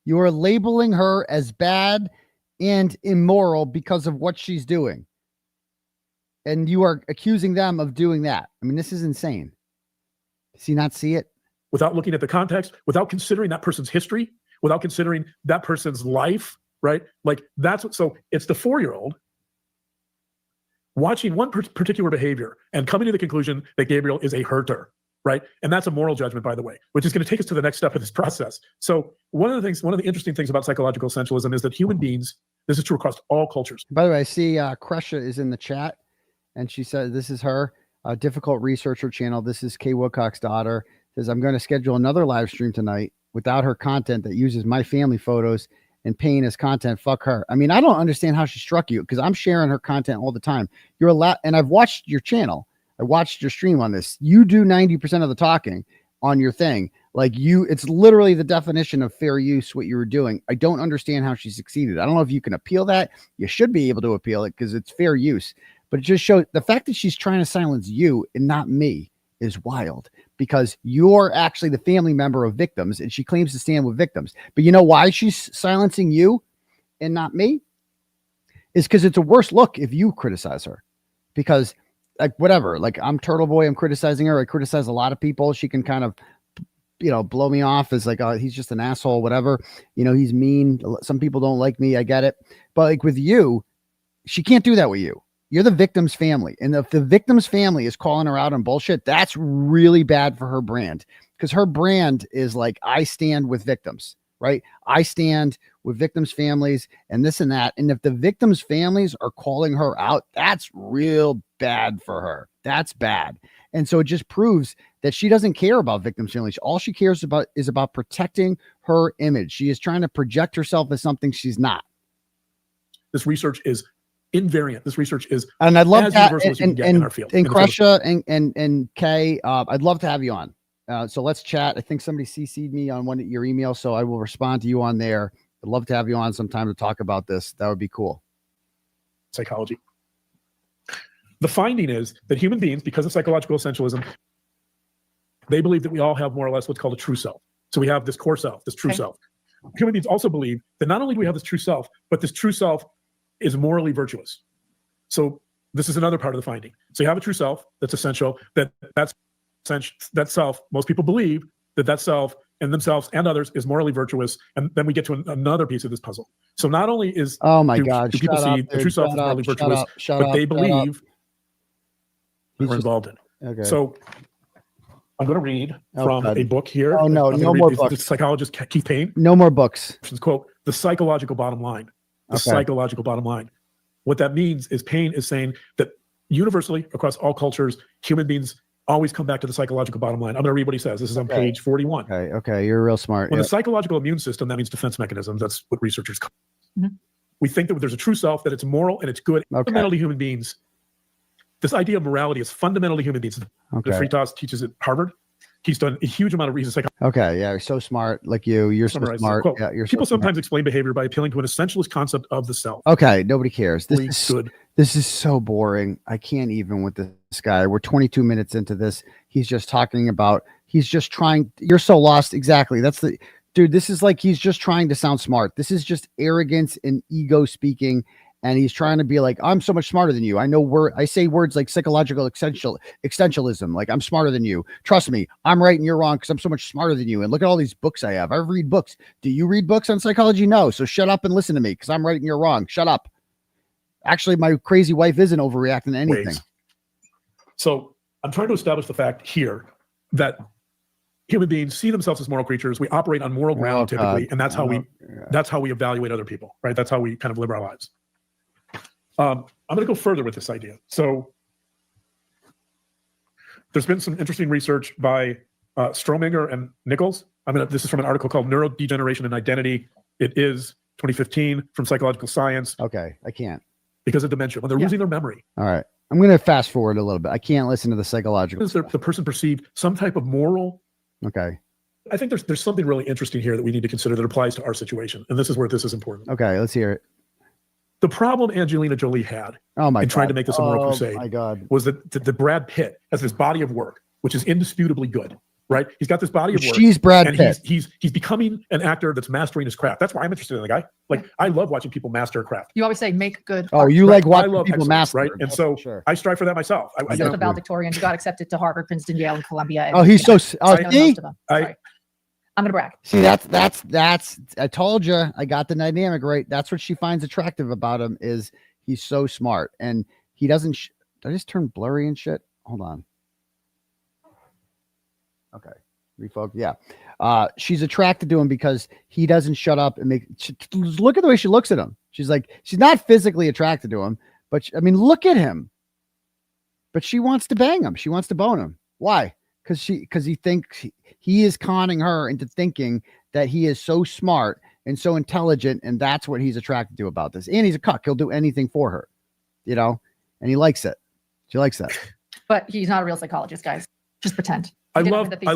You are labeling her as bad and immoral because of what she's doing. And you are accusing them of doing that. I mean, this is insane. Does he not see it? Without looking at the context, without considering that person's history, without considering that person's life, right? Like that's what, so it's the 4-year-old watching one particular behavior and coming to the conclusion that Gabriel is a herder, right? And that's a moral judgment, by the way, which is going to take us to the next step of this process. So one of the interesting things about psychological essentialism is that human beings, this is true across all cultures. By the way, I see Kresha is in the chat and she said, this is her. Difficult Researcher channel. This is Kay Woodcock's daughter. Says, I'm going to schedule another live stream tonight without her content that uses my family photos and paying as content. Fuck her. I mean, I don't understand how she struck you, because I'm sharing her content all the time. You're allowed, and I've watched your channel. I watched your stream on this. You do 90% of the talking on your thing. Like it's literally the definition of fair use, what you were doing. I don't understand how she succeeded. I don't know if you can appeal that. You should be able to appeal it because it's fair use. But it just shows the fact that she's trying to silence you and not me is wild, because you're actually the family member of victims and she claims to stand with victims. But you know why she's silencing you and not me? Is because it's a worse look if you criticize her. Because like whatever, like I'm Turtle Boy, I'm criticizing her. I criticize a lot of people. She can kind of, blow me off as like, oh, he's just an asshole, whatever. He's mean. Some people don't like me. I get it. But like with you, she can't do that with you. You're the victim's family. And if the victim's family is calling her out on bullshit, that's really bad for her brand, because her brand is like, I stand with victims, right? I stand with victims' families and this and that. And if the victims' families are calling her out, that's real bad for her. That's bad. And so it just proves that she doesn't care about victims' families. All she cares about is about protecting her image. She is trying to project herself as something she's not. This research is invariant. This research is, and I'd love as that. universal as you can get in our field. And Kresha and Kay, I'd love to have you on. So let's chat. I think somebody CC'd me on one of your emails, so I will respond to you on there. I'd love to have you on sometime to talk about this. That would be cool. Psychology. The finding is that human beings, because of psychological essentialism, they believe that we all have more or less what's called a true self. So we have this core self, this true self. Human beings also believe that not only do we have this true self, but this true self is morally virtuous. So this is another part of the finding. So you have a true self that's essential, that self, most people believe that self and themselves and others is morally virtuous. And then we get to another piece of this puzzle. So not only is, do people see the true self is morally virtuous, but they believe we're involved in it. Okay. So I'm going to read from a book here. Oh, no, no more books. The psychologist Keith Payne. No more books. Quote, the psychological bottom line. The psychological bottom line. What that means is Payne is saying that universally across all cultures, human beings always come back to the psychological bottom line. I'm going to read what he says. This is on page 41. Okay. You're real smart. When the psychological immune system, that means defense mechanisms. That's what researchers call it. We think that there's a true self, that it's moral and it's good. Fundamentally human beings. This idea of morality is fundamentally human beings. Fritas teaches at Harvard. He's done a huge amount of research. Okay, yeah, you're so smart. Like you're so smart. Quote, yeah, people sometimes explain behavior by appealing to an essentialist concept of the self. Okay, nobody cares. This is so boring. I can't even with this guy. We're 22 minutes into this. He's just talking about. He's just trying. You're so lost. Exactly. That's the dude. This is like he's just trying to sound smart. This is just arrogance and ego speaking. And he's trying to be like, I'm so much smarter than you. I know I say words like psychological essentialism. Like, I'm smarter than you. Trust me, I'm right and you're wrong because I'm so much smarter than you. And look at all these books I have. I read books. Do you read books on psychology? No. So shut up and listen to me because I'm right and you're wrong. Shut up. Actually, my crazy wife isn't overreacting to anything. So I'm trying to establish the fact here that human beings see themselves as moral creatures. We operate on moral ground typically, and that's how we evaluate other people, right? That's how we kind of live our lives. I'm going to go further with this idea. So there's been some interesting research by Strominger and Nichols. This is from an article called Neurodegeneration and Identity. It is 2015 from Psychological Science. Okay, I can't. Because of dementia, when they're losing their memory. All right. I'm going to fast forward a little bit. I can't listen to the psychological. The person perceived some type of moral. Okay. I think there's something really interesting here that we need to consider that applies to our situation. And this is where this is important. Okay, let's hear it. The problem Angelina Jolie had in trying to make this a moral crusade was that Brad Pitt has this body of work, which is indisputably good, right? He's got this body of work. She's Brad Pitt. He's becoming an actor that's mastering his craft. That's why I'm interested in the guy. Like, I love watching people master a craft. You always say make good. Oh, you like watching people master, right? And so I strive for that myself. I the valedictorian. You got accepted to Harvard, Princeton, Yale, and Columbia. Oh, he's so. I'm gonna brag. See, that's. I told you, I got the dynamic right. That's what she finds attractive about him is he's so smart and he doesn't. Did I just turn blurry and shit? Hold on. Okay, refocus. Yeah, she's attracted to him because he doesn't shut up and look at the way she looks at him. She's like, she's not physically attracted to him, but look at him. but she wants to bang him. She wants to bone him. Why? Because he thinks he is conning her into thinking that he is so smart and so intelligent, and that's what he's attracted to about this. And he's a cuck. He'll do anything for her, you know, and he likes it. She likes that. But he's not a real psychologist, guys. Just pretend. I love people. I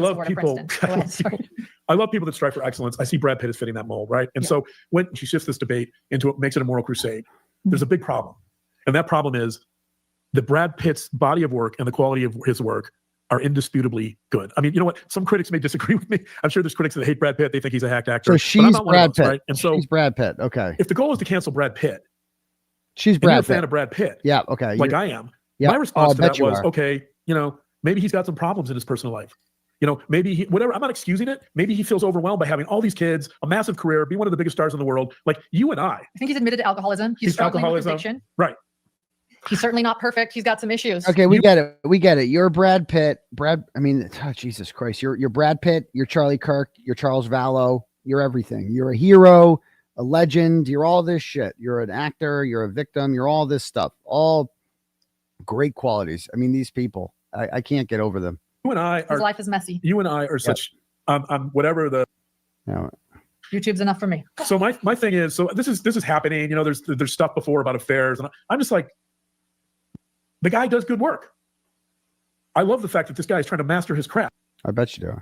love people that strive for excellence. I see Brad Pitt as fitting that mold, right? And so when she shifts this debate into it, makes it a moral crusade, there's a big problem. And that problem is that Brad Pitt's body of work and the quality of his work are indisputably good. I mean, you know what? Some critics may disagree with me. I'm sure there's critics that hate Brad Pitt. They think he's a hacked actor. So she's Brad Pitt. Right? And so she's Brad Pitt. Okay. If the goal is to cancel Brad Pitt, she's you're a Brad fan Pitt. of Brad Pitt. Yeah. Okay. Like I am. Yeah. My response to that was, are. okay, you know, maybe he's got some problems in his personal life. You know, maybe he, whatever, I'm not excusing it. Maybe he feels overwhelmed by having all these kids, a massive career, be one of the biggest stars in the world. Like you and I. I think he's admitted to alcoholism. He's struggling with addiction. Right. He's certainly not perfect. He's got some issues. Okay, we get it. We get it. You're Brad Pitt. I mean, Jesus Christ. You're Brad Pitt. You're Charlie Kirk. You're Charles Vallow. You're everything. You're a hero, a legend. You're all this shit. You're an actor. You're a victim. You're all this stuff. All great qualities. I mean, these people, I can't get over them. You and I His life is messy. You and I are such, whatever the. No. YouTube's enough for me. So my thing is, so this is happening. You know, there's stuff before about affairs, and I'm just like, the guy does good work. I love the fact that this guy is trying to master his craft. I bet you do.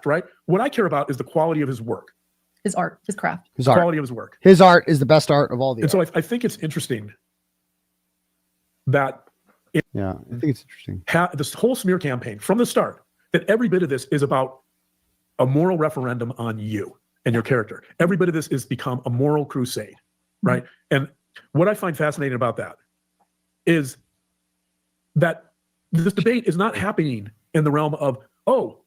Right? What I care about is the quality of his work. His art, his craft. His art. Quality of his work. His art is the best art of all the And so I think it's interesting that I think it's interesting. This whole smear campaign from the start, that every bit of this is about a moral referendum on you and your character. Every bit of this is become a moral crusade, right? And what I find fascinating about that is that this debate is not happening in the realm of, oh,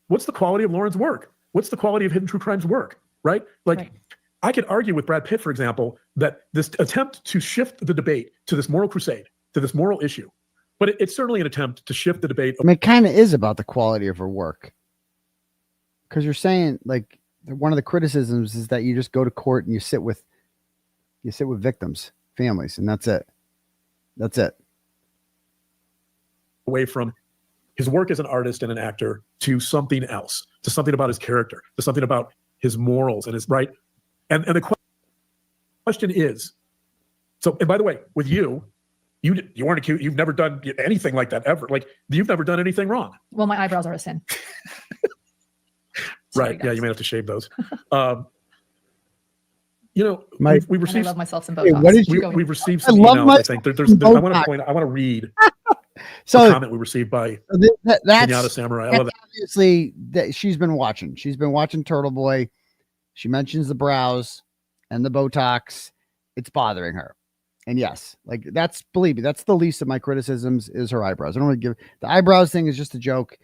what's the quality of Lauren's work? What's the quality of Hidden True Crime's work, right? Like, I could argue with Brad Pitt, for example, that this attempt to shift the debate to this moral crusade, to this moral issue, but it's certainly an attempt to shift the debate. I mean, it kind of is about the quality of her work. Because you're saying, like, one of the criticisms is that you just go to court and you sit with victims, families, and that's it. That's it. Away from his work as an artist and an actor to something else, to something about his character, to something about his morals and his right. And the question is, so, and by the way, with you weren't accused, you've never done anything like that ever. Like, you've never done anything wrong. Well, my eyebrows are a sin. Right. Yeah, you may have to shave those. You know, we received. And I love myself some Botox. What did you? We've received some emails. I think I want to read so a comment we received by Pinata Samurai. I love it. Obviously, she's been watching. She's been watching Turtle Boy. She mentions the brows and the Botox. It's bothering her. And yes, like believe me, that's the least of my criticisms is her eyebrows. I don't really give the eyebrows thing is just a joke.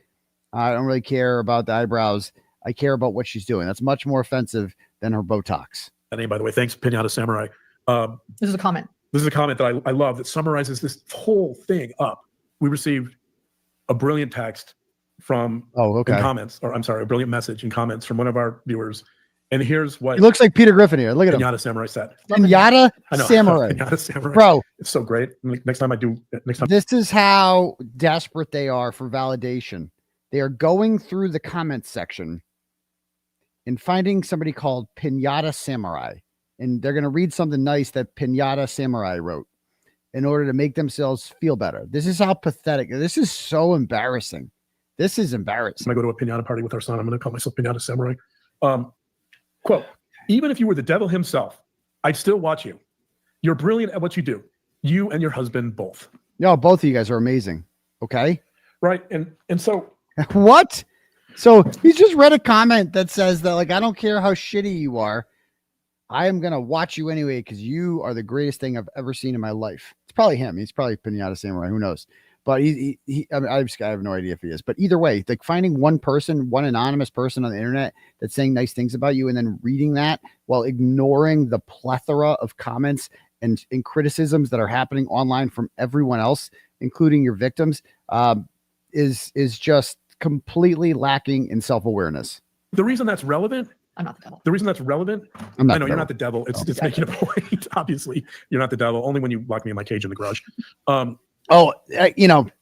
I don't really care about the eyebrows. I care about what she's doing. That's much more offensive than her Botox. And by the way, thanks, Pinata Samurai. This is a comment. This is a comment that I love that summarizes this whole thing up. We received a brilliant text from in comments, or I'm sorry, a brilliant message in comments from one of our viewers. And here's what it looks like Peter Griffin here. Look at him. Pinata Samurai said. Pinata Samurai. Pinata Samurai. Bro. It's so great. Next time. This is how desperate they are for validation. They are going through the comments section and finding somebody called Pinata Samurai. And they're going to read something nice that Pinata Samurai wrote in order to make themselves feel better. This is how pathetic. This is so embarrassing. This is embarrassing. When I go to a pinata party with our son, I'm going to call myself Pinata Samurai. Quote, even if you were the devil himself, I'd still watch you. You're brilliant at what you do. You and your husband both. No, both of you guys are amazing. Okay. Right. And so what? So he just read a comment that says that, like, I don't care how shitty you are. I am going to watch you anyway because you are the greatest thing I've ever seen in my life. It's probably him. He's probably Pinata Samurai. Who knows? But I have no idea if he is. But either way, like finding one anonymous person on the internet that's saying nice things about you and then reading that while ignoring the plethora of comments and criticisms that are happening online from everyone else, including your victims, is just completely lacking in self-awareness. The reason that's relevant, I'm not the devil. The reason that's relevant, I know you're not the devil. It's making a point. Obviously, you're not the devil. Only when you lock me in my cage in the garage. Oh,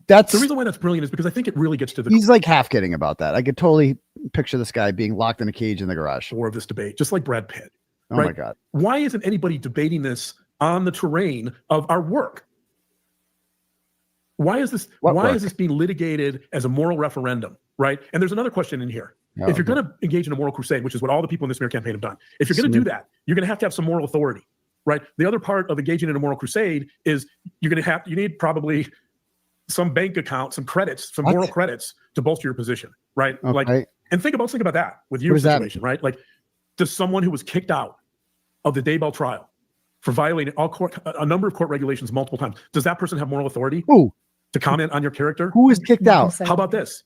that's the reason why that's brilliant is because I think it really gets to the he's like half kidding about that. I could totally picture this guy being locked in a cage in the garage. core of this debate, just like Brad Pitt. Oh my God. Why isn't anybody debating this on the terrain of our work? Why is this? Is this being litigated as a moral referendum? Right. And there's another question in here. Oh, if you're going to engage in a moral crusade, which is what all the people in this smear campaign have done, if you're going to do that, you're going to have some moral authority. Right. The other part of engaging in a moral crusade is you need probably some bank account, some credits, some moral credits to bolster your position. Right. Okay. Like, and think about that with your situation. Right. Like, does someone who was kicked out of the Daybell trial for violating a number of court regulations multiple times, does that person have moral authority? To comment on your character? Who was kicked out? How about this?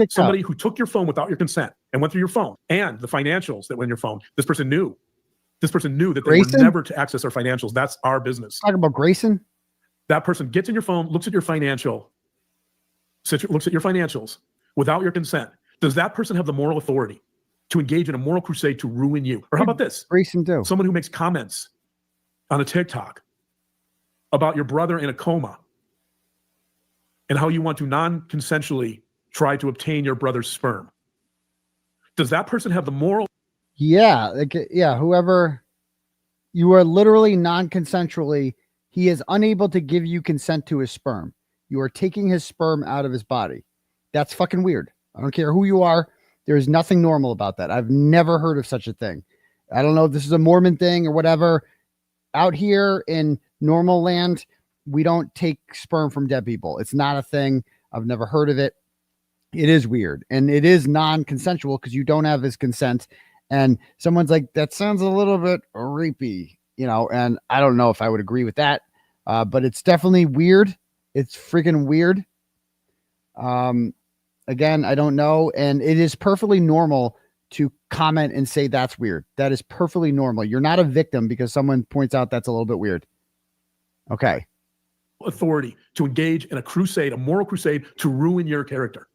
Somebody who took your phone without your consent and went through your phone and the financials that were in your phone. This person knew that they were never to access our financials. That's our business. Talking about Grayson? That person gets in your phone, looks at your financials without your consent. Does that person have the moral authority to engage in a moral crusade to ruin you? Or how about this? Grayson do? Someone who makes comments on a TikTok about your brother in a coma and how you want to non-consensually try to obtain your brother's sperm. Does that person have the moral? Yeah. Whoever you are literally non-consensually, he is unable to give you consent to his sperm. You are taking his sperm out of his body. That's fucking weird. I don't care who you are. There's nothing normal about that. I've never heard of such a thing. I don't know if this is a Mormon thing or whatever. Out here in normal land, we don't take sperm from dead people. It's not a thing. I've never heard of it. It is weird. And it is non-consensual because you don't have his consent. And someone's like, that sounds a little bit rapey, and I don't know if I would agree with that. But it's definitely weird. It's freaking weird. Again, I don't know. And it is perfectly normal to comment and say that's weird. That is perfectly normal. You're not a victim because someone points out that's a little bit weird. Okay. Authority to engage in a moral crusade to ruin your character.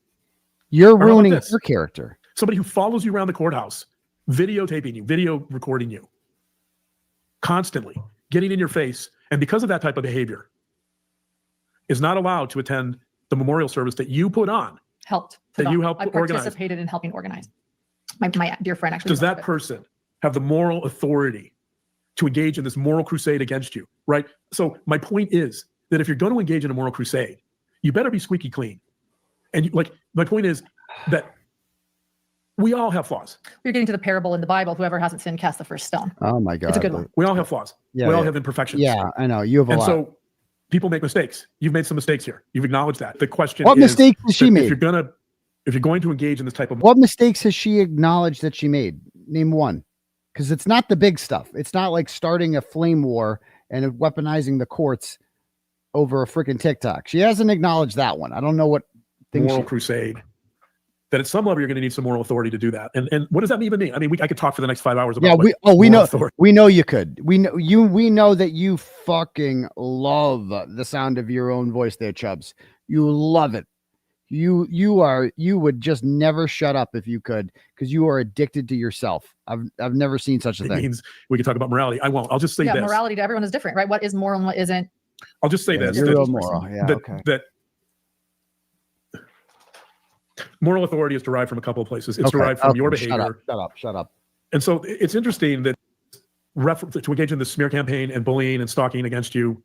You're ruining your character. Somebody who follows you around the courthouse, videotaping you, video recording you, constantly getting in your face, and because of that type of behavior, is not allowed to attend the memorial service that you put on. You helped I organize. participated in helping organize. My dear friend actually. Does that person have the moral authority to engage in this moral crusade against you? Right. So my point is that if you're going to engage in a moral crusade, you better be squeaky clean. And my point is that we all have flaws. We're getting to the parable in the Bible. Whoever hasn't sinned, cast the first stone. Oh my God. It's a good one. We all have flaws. We all have imperfections. Yeah, I know. You have a lot. So people make mistakes. You've made some mistakes here. You've acknowledged that. The question what is, mistakes has she made? If you're going to engage in this type of what mistakes has she acknowledged that she made? Name one. Because it's not the big stuff. It's not like starting a flame war and weaponizing the courts over a freaking TikTok. She hasn't acknowledged that one. I don't know what moral crusade. That at some level you're going to need some moral authority to do that. And what does that even mean? I mean, I could talk for the next 5 hours about. Yeah, we know. Authority. We know you could. We know that you fucking love the sound of your own voice, there, Chubbs. You love it. You would just never shut up if you could, because you are addicted to yourself. I've never seen such a thing. Means we can talk about morality. I won't. I'll just say this. Morality to everyone is different, right? What is moral and what isn't? I'll just say this. You're real moral. Yeah. That moral authority is derived from a couple of places. It's derived from your behavior. Shut up. And so it's interesting that to engage in the smear campaign and bullying and stalking against you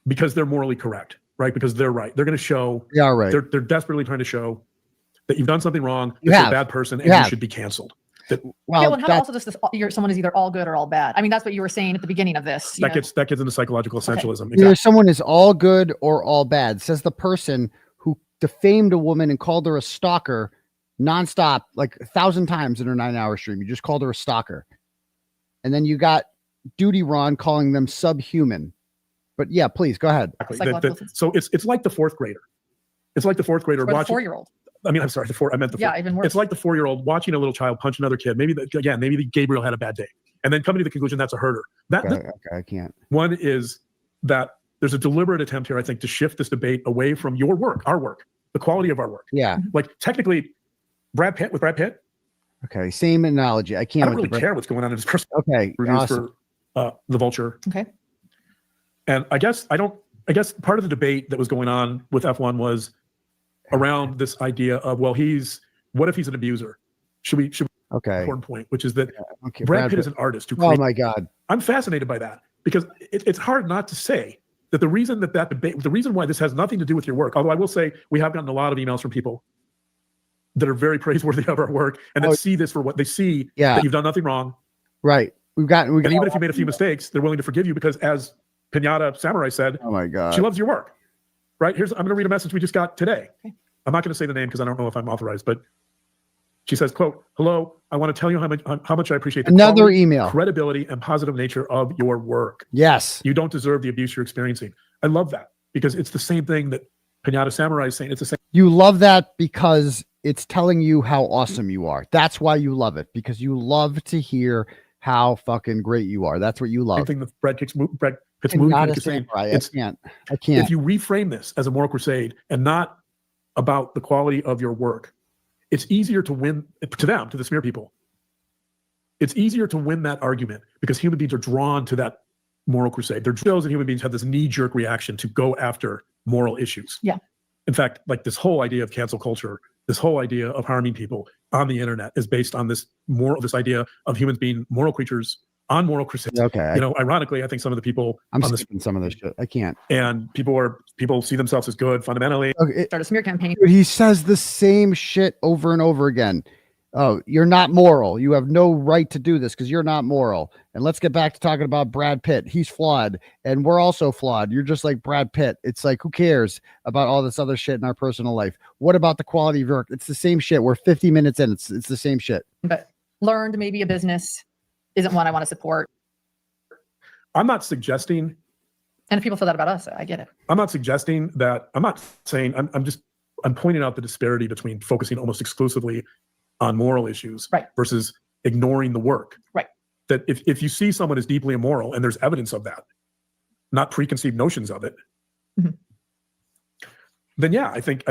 because they're morally correct, right? Because they're right. They're going to show. Yeah, right. They're desperately trying to show that you've done something wrong. You're a bad person, and you should be canceled. How also does this? Someone is either all good or all bad. I mean, that's what you were saying at the beginning of this. That gets into psychological essentialism. Okay. Exactly. Either someone is all good or all bad. Says the person who defamed a woman and called her a stalker nonstop, like 1,000 times in her 9-hour stream. You just called her a stalker. And then you got Duty Ron calling them subhuman. But yeah, please go ahead. So it's like the fourth grader. It's like the fourth grader watching. 4-year-old. I mean, I'm sorry, I meant the 4. Yeah, even worse. It's like the 4-year-old watching a little child punch another kid. Maybe Gabriel had a bad day, and then coming to the conclusion that's a herder. I can't. One is that there's a deliberate attempt here, I think, to shift this debate away from your work, our work, the quality of our work. Yeah. Like technically, Brad Pitt. Okay, same analogy. I can't. I don't really care what's going on in his personal reviews for The Vulture. Okay. And I guess I don't I guess part of the debate that was going on with F1 was around this idea of, well, what if he's an abuser? Should we important point, which is that Brad Pitt is an artist who oh my God. I'm fascinated by that because it's hard not to say that the reason that debate, the reason why this has nothing to do with your work, although I will say we have gotten a lot of emails from people that are very praiseworthy of our work and that see this for what they see, that you've done nothing wrong. Right. And even if you made a few mistakes, they're willing to forgive you because, as Pinata Samurai said, oh my God, she loves your work. Right? I'm going to read a message we just got today. Okay. I'm not going to say the name because I don't know if I'm authorized, but she says, quote, "Hello, I want to tell you how much I appreciate the another quality, email, credibility, and positive nature of your work. Yes. You don't deserve the abuse you're experiencing." I love that because it's the same thing that Pinata Samurai is saying. It's the same. You love that because it's telling you how awesome you are. That's why you love it, because you love to hear how fucking great you are. That's what you love. Same thing with Brad Pitt's movie critic is saying. I can't. If you reframe this as a moral crusade and not about the quality of your work, it's easier to win to them, to the smear people. It's easier to win that argument because human beings are drawn to that moral crusade. They're shows that human beings have this knee-jerk reaction to go after moral issues. Yeah. In fact, like this whole idea of cancel culture, this whole idea of harming people on the internet is based on this idea of humans being moral creatures on moral crusades. Okay. You know, ironically, I think some of the people I'm skipping some of this shit. I can't. And people see themselves as good fundamentally. Okay. Start a smear campaign. He says the same shit over and over again. Oh, you're not moral. You have no right to do this because you're not moral. And let's get back to talking about Brad Pitt. He's flawed, and we're also flawed. You're just like Brad Pitt. It's like, who cares about all this other shit in our personal life? What about the quality of your work? It's the same shit. We're 50 minutes in. It's the same shit. But learned maybe a business isn't one I want to support. I'm not suggesting. And if people feel that about us, I get it. I'm not suggesting that. I'm not saying. I'm pointing out the disparity between focusing almost exclusively on moral issues versus ignoring the work. Right. That if you see someone as deeply immoral and there's evidence of that, not preconceived notions of it, then yeah, I think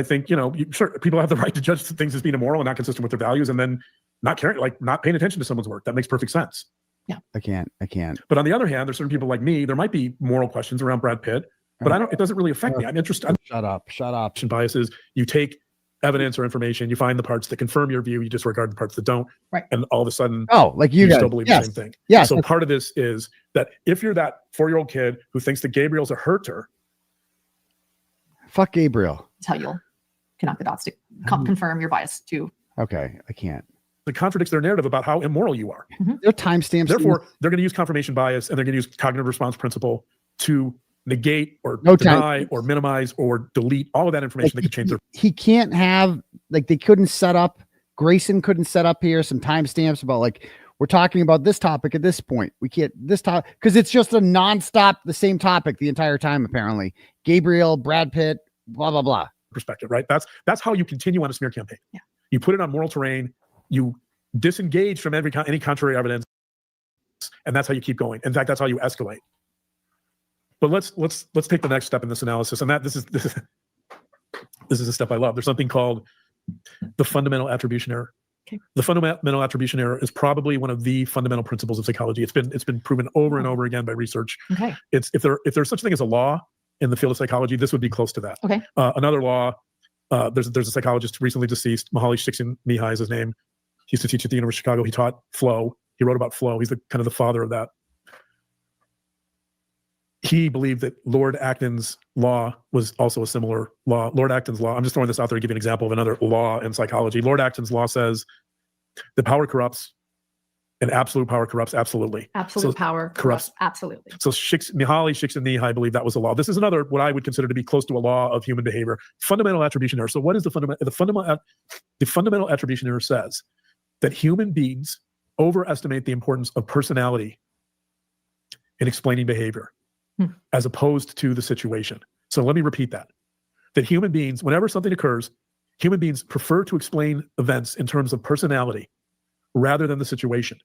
sure, people have the right to judge things as being immoral and not consistent with their values, and then not caring, like not paying attention to someone's work. That makes perfect sense. Yeah. I can't. But on the other hand, there's certain people like me. There might be moral questions around Brad Pitt, but it doesn't really affect me. I'm interested. Shut up. Biases. You take evidence or information, you find the parts that confirm your view, you disregard the parts that don't, and all of a sudden, like you still believe the same thing. Yeah. So part of this is that if you're that 4-year-old kid who thinks that Gabriel's a herter, fuck Gabriel. That's how you'll connect the dots to confirm your bias too. Okay, I can't. It contradicts their narrative about how immoral you are. Their timestamps. Therefore, they're going to use confirmation bias and they're going to use cognitive response principle to negate or deny or minimize or delete all of that information that could change their. He can't have, like, they couldn't set up, Grayson couldn't set up here some timestamps about, like, we're talking about this topic at this point. We can't, this topic, because it's just a nonstop, the same topic the entire time, apparently. Gabriel, Brad Pitt, blah, blah, blah. Perspective, right? That's how you continue on a smear campaign. Yeah. You put it on moral terrain, you disengage from any contrary evidence, and that's how you keep going. In fact, that's how you escalate. But let's take the next step in this analysis, and this is a step I love. There's something called the fundamental attribution error. Okay. The fundamental attribution error is probably one of the fundamental principles of psychology. It's been proven over and over again by research. Okay. It's if there's such a thing as a law in the field of psychology, this would be close to that. Okay. Another law. There's a psychologist recently deceased, Mihaly Csikszentmihalyi is his name. He used to teach at the University of Chicago. He taught flow. He wrote about flow. He's kind of the father of that. He believed that Lord Acton's law was also a similar law. Lord Acton's law, I'm just throwing this out there to give you an example of another law in psychology. Lord Acton's law says that power corrupts and absolute power corrupts absolutely. Absolute power corrupts absolutely. So Mihaly Csikszentmihalyi believed that was a law. This is another, what I would consider to be close to a law of human behavior. Fundamental attribution error. So what is the fundamental attribution error says that human beings overestimate the importance of personality in explaining behavior as opposed to the situation. So let me repeat that. That human beings, whenever something occurs, human beings prefer to explain events in terms of personality rather than the situation.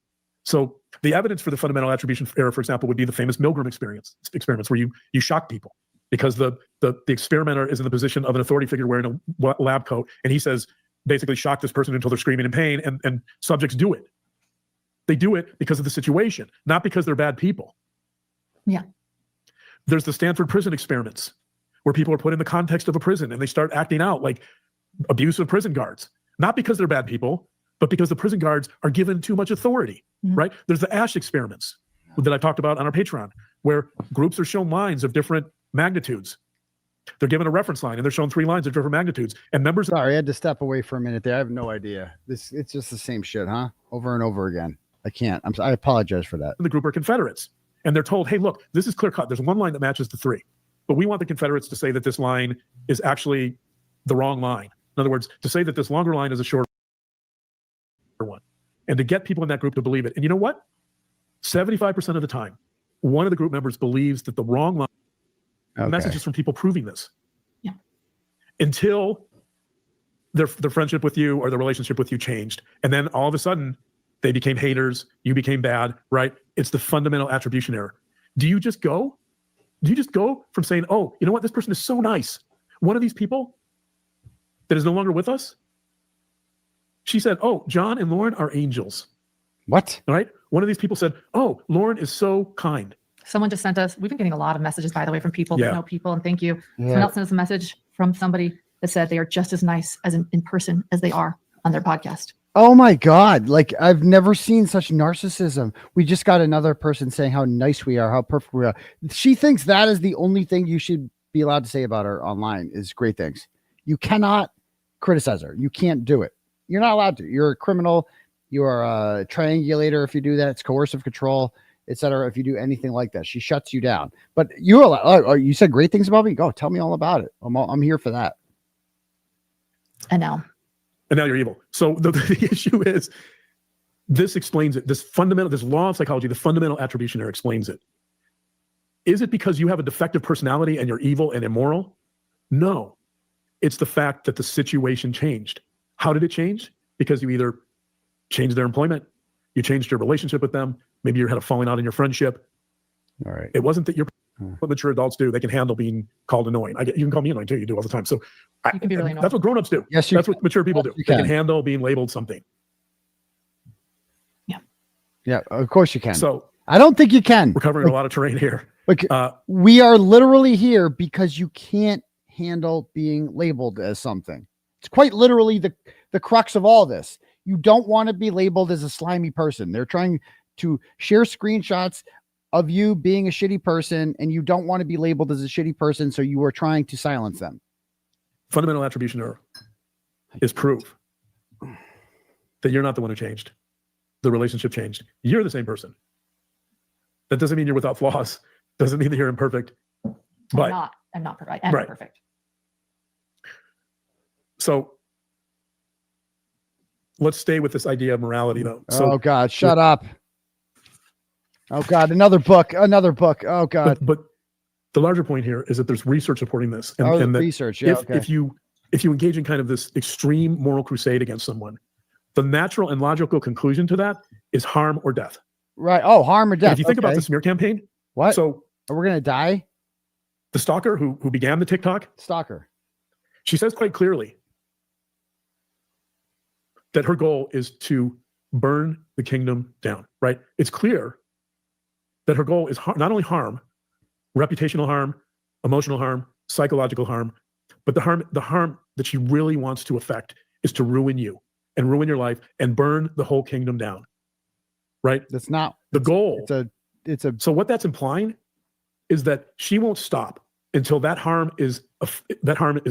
So the evidence for the fundamental attribution error, for example, would be the famous Milgram experiments where you shock people because the experimenter is in the position of an authority figure wearing a lab coat, and he says, basically shock this person until they're screaming in pain, and subjects do it. They do it because of the situation, not because they're bad people. Yeah. There's the Stanford prison experiments where people are put in the context of a prison and they start acting out like abusive prison guards, not because they're bad people, but because the prison guards are given too much authority, right? There's the Ash experiments that I talked about on our Patreon, where groups are shown lines of different magnitudes. They're given a reference line and they're shown 3 lines of different magnitudes. And members. Sorry, I had to step away for a minute there. I have no idea. It's just the same shit, huh? Over and over again. I can't. I apologize for that. The group are Confederates. And they're told, hey, look, this is clear cut. There's one line that matches the 3. But we want the Confederates to say that this line is actually the wrong line. In other words, to say that this longer line is a shorter one. And to get people in that group to believe it. And you know what? 75% of the time, one of the group members believes that the wrong line. Okay. Messages from people proving this. Yeah. Until their friendship with you or their relationship with you changed. And then all of a sudden, they became haters. You became bad, right? It's the fundamental attribution error. Do you just go from saying, oh, you know what? This person is so nice. One of these people that is no longer with us, she said, oh, John and Lauren are angels. What? All right? One of these people said, oh, Lauren is so kind. Someone just sent us, we've been getting a lot of messages, by the way, from people that know people, and thank you. Yeah. Someone else sent us a message from somebody that said they are just as nice as in person as they are on their podcast. Oh my God. Like, I've never seen such narcissism. We just got another person saying how nice we are, how perfect we are. She thinks that is the only thing you should be allowed to say about her online is great things. You cannot criticize her. You can't do it. You're not allowed to. You're a criminal. You are a triangulator if you do that. It's coercive control, etc. If you do anything like that, she shuts you down. But you're allowed. Oh, you said great things about me. Go tell me all about it. I'm here for that. And now you're evil. So the issue is, this explains it. This law of psychology, the fundamental attribution error explains it. Is it because you have a defective personality and you're evil and immoral? No, it's the fact that the situation changed. How did it change? Because you either changed their employment, you changed your relationship with them, maybe you had a falling out in your friendship. All right. It wasn't that you're what mature adults do. They can handle being called annoying. You can call me annoying too. You do all the time. So you can be really annoying. That's what grown-ups do. Yes, that's what mature people do. They can handle being labeled something. Yeah, of course you can. So I don't think you can. We're covering a lot of terrain here. We are literally here because you can't handle being labeled as something. It's quite literally the crux of all this. You don't want to be labeled as a slimy person. They're trying to share screenshots of you being a shitty person, and you don't want to be labeled as a shitty person, so you are trying to silence them. Fundamental attribution error is proof that you're not the one who changed. The relationship changed. You're the same person. That doesn't mean you're without flaws. Doesn't mean that you're imperfect. But I'm not perfect. I'm not perfect. So let's stay with this idea of morality, though. So, oh God, shut up. Oh God, another book. Oh God. But the larger point here is that there's research supporting this. And that research. Yeah, if you engage in kind of this extreme moral crusade against someone, the natural and logical conclusion to that is harm or death. Right. Oh, harm or death. And if you think about the smear campaign, what? So we're gonna die? The stalker who began the TikTok, she says quite clearly that her goal is to burn the kingdom down. Right? It's clear that her goal is not only harm, reputational harm, emotional harm, psychological harm, but the harm that she really wants to affect is to ruin you and ruin your life and burn the whole kingdom down. Right? That's not the goal. It's a. So what that's implying is that she won't stop until that harm is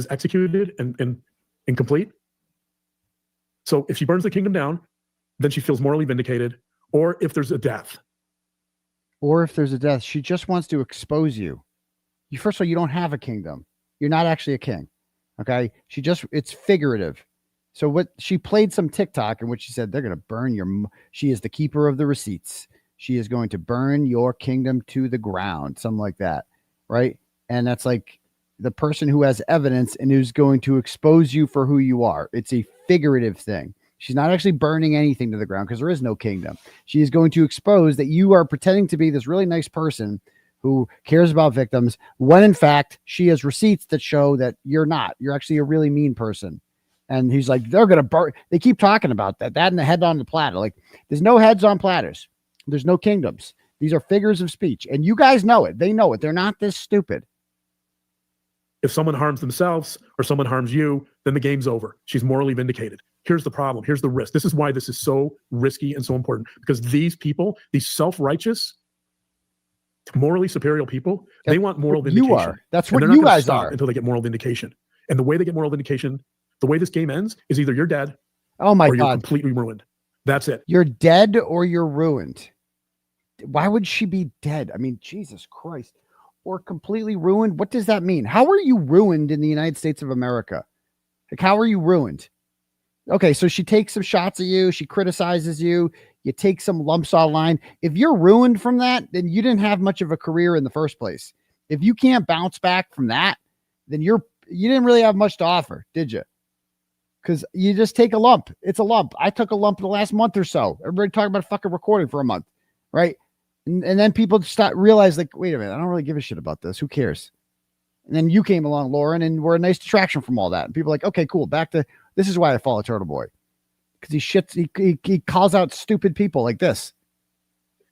executed and complete. So if she burns the kingdom down, then she feels morally vindicated. Or if there's a death. She just wants to expose you. First of all, you don't have a kingdom. You're not actually a king. Okay. It's figurative. So what she played some TikTok in which she said, they're going to burn she is the keeper of the receipts. She is going to burn your kingdom to the ground. Something like that. Right. And that's like the person who has evidence and who's going to expose you for who you are. It's a figurative thing. She's not actually burning anything to the ground because there is no kingdom. She is going to expose that you are pretending to be this really nice person who cares about victims, when in fact she has receipts that show that you're not. You're actually a really mean person. And he's like, they're going to burn. They keep talking about that and the head on the platter. Like, there's no heads on platters. There's no kingdoms. These are figures of speech, and you guys know it. They know it. They're not this stupid. If someone harms themselves or someone harms you, then the game's over. She's morally vindicated. Here's the problem. Here's the risk. This is why this is so risky and so important, because these people, these self-righteous, morally superior people, they want moral vindication. You are. That's what they're not you gonna guys stop are. until they get moral vindication. And the way they get moral vindication, the way this game ends, is either you're dead Oh my or you're God. completely ruined. That's it. You're dead or you're ruined. Why would she be dead? I mean, Jesus Christ. Or completely ruined? What does that mean? How are you ruined in the United States of America? Like, how are you ruined? Okay, so she takes some shots at you. She criticizes you. You take some lumps online. If you're ruined from that, then you didn't have much of a career in the first place. If you can't bounce back from that, then you didn't really have much to offer, did you? Because you just take a lump. It's a lump. I took a lump in the last month or so. Everybody talking about fucking recording for a month, right? And then people realize, like, wait a minute, I don't really give a shit about this. Who cares? And then you came along, Lauren, and we're a nice distraction from all that. And people are like, okay, cool. Back to this is why I follow Turtle Boy, because he calls out stupid people like this.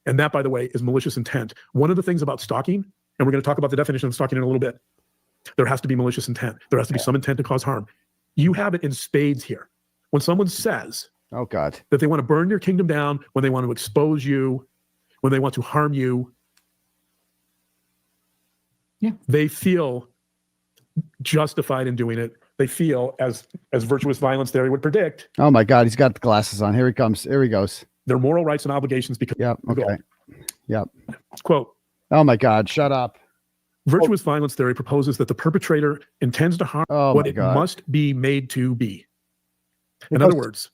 And that, by the way, is malicious intent. One of the things about stalking, and we're going to talk about the definition of stalking in a little bit, there has to be malicious intent. There has to be some intent to cause harm. You have it in spades here. When someone says, oh God, that they want to burn your kingdom down, when they want to expose you, when they want to harm you, they feel justified in doing it. They feel, as virtuous violence theory would predict. Oh my God, he's got the glasses on. Here he comes. Here he goes. Their moral rights and obligations become. Yep. Okay. Yep. Quote. Oh my God, shut up. Virtuous violence theory proposes that the perpetrator intends to harm what it must be made to be. In other words,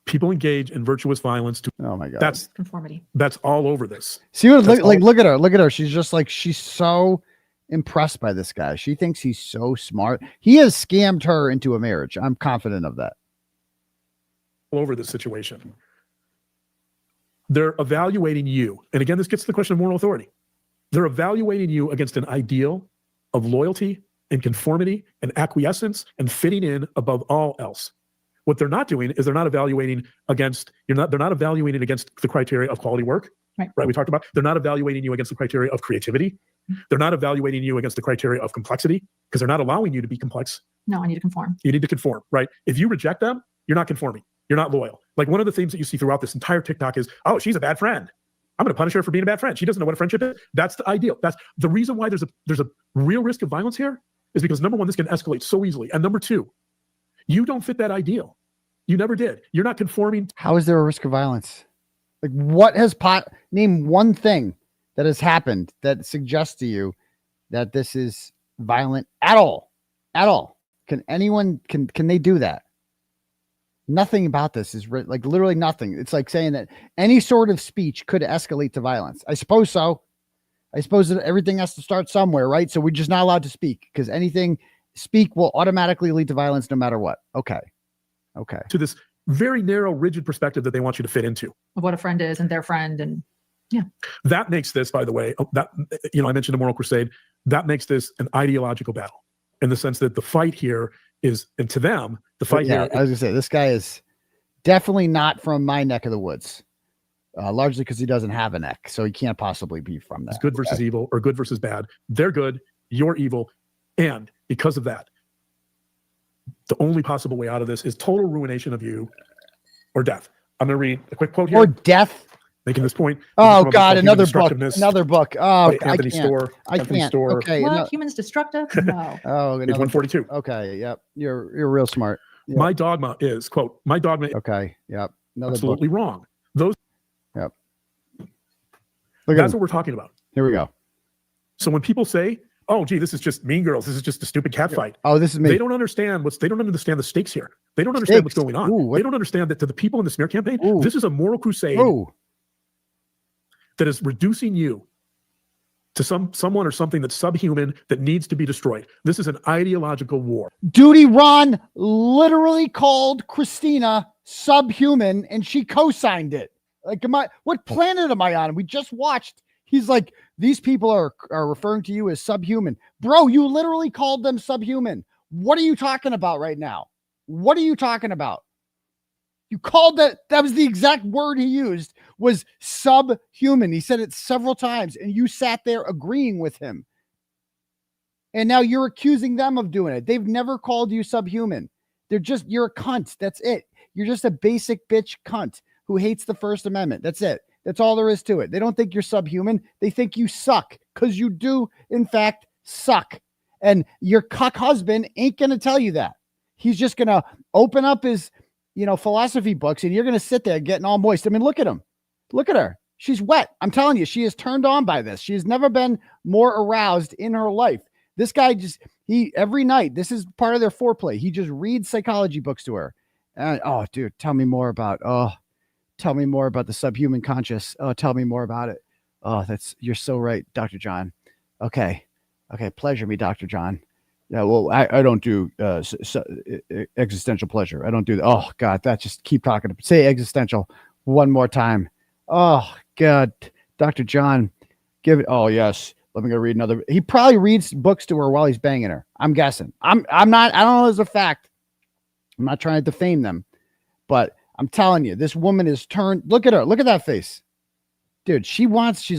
people engage in virtuous violence to. Oh my God. That's conformity. That's all over this. See what look at her. Look at her. She's just like, she's so impressed by this guy. She thinks he's so smart. He has scammed her into a marriage. I'm confident of that. All over this situation. They're evaluating you. And again, this gets to the question of moral authority. They're evaluating you against an ideal of loyalty and conformity and acquiescence and fitting in above all else. What they're not doing is they're not evaluating against, they're not evaluating against the criteria of quality work. Right. We talked about, they're not evaluating you against the criteria of creativity. They're not evaluating you against the criteria of complexity, because they're not allowing you to be complex. No, I need to conform. You need to conform, right? If you reject them, you're not conforming. You're not loyal. Like, one of the themes that you see throughout this entire TikTok is, oh, she's a bad friend. I'm going to punish her for being a bad friend. She doesn't know what a friendship is. That's the ideal. That's the reason why there's a real risk of violence here, is because, number one, this can escalate so easily. And number two, you don't fit that ideal. You never did. You're not conforming. How is there a risk of violence? Like, what has name one thing that has happened that suggests to you that this is violent at all? At all? Can anyone, can they do that? Nothing about this is like literally nothing. It's like saying that any sort of speech could escalate to violence. I suppose so. I suppose that everything has to start somewhere, right? So we're just not allowed to speak, because anything speak will automatically lead to violence no matter what. Okay. Okay. To this very narrow, rigid perspective that they want you to fit into. Of what a friend is and their friend. And yeah. That makes this, by the way, that, I mentioned the moral crusade. That makes this an ideological battle, in the sense that the fight here is, and to them, the fight here. I was gonna say, this guy is definitely not from my neck of the woods, largely because he doesn't have a neck, so he can't possibly be from that. It's good versus evil, or good versus bad. They're good, you're evil, and because of that, the only possible way out of this is total ruination of you, or death. I'm going to read a quick quote here. Or death. Making this point. Oh God, another book. Another book. Oh, Anthony Storr. I can't. Okay. What? Humans destructive? No. Oh, page 142. Okay. Yep. You're real smart. Yep. My dogma is, quote, my dogma. Okay. Yep. Another absolutely book. Wrong. Those. Yep. That's what we're talking about. Here we go. So when people say, oh, gee, this is just Mean Girls, this is just a stupid cat fight. Oh, this is me. They don't understand the stakes here. They don't understand what's going on. They don't understand that to the people in the smear campaign, this is a moral crusade that is reducing you to someone or something that's subhuman, that needs to be destroyed. This is an ideological war. Duty Ron literally called Christina subhuman, and she co-signed it. Like, what planet am I on? We just watched. He's like, these people are referring to you as subhuman. Bro, you literally called them subhuman. What are you talking about right now? What are you talking about? You called that was the exact word he used was subhuman. He said it several times, and you sat there agreeing with him. And now you're accusing them of doing it. They've never called you subhuman. You're a cunt. That's it. You're just a basic bitch cunt who hates the First Amendment. That's it. That's all there is to it. They don't think you're subhuman. They think you suck, because you do, in fact, suck. And your cuck husband ain't going to tell you that. He's just going to open up his, philosophy books, and you're going to sit there getting all moist. I mean, look at him. Look at her. She's wet. I'm telling you, she is turned on by this. She has never been more aroused in her life. This guy every night, this is part of their foreplay. He just reads psychology books to her. Oh, dude, tell me more about the subhuman conscious. Oh, tell me more about it. Oh, you're so right, Dr. John. Okay. Pleasure me, Dr. John. Yeah. Well, I don't do existential pleasure. I don't do that. Oh God, keep talking. Say existential one more time. Oh God, Dr. John, give it. Oh yes. Let me go read another. He probably reads books to her while he's banging her. I'm guessing. I'm not. I don't know as a fact. I'm not trying to defame them, but I'm telling you, this woman is turned. Look at her. Look at that face, dude. She's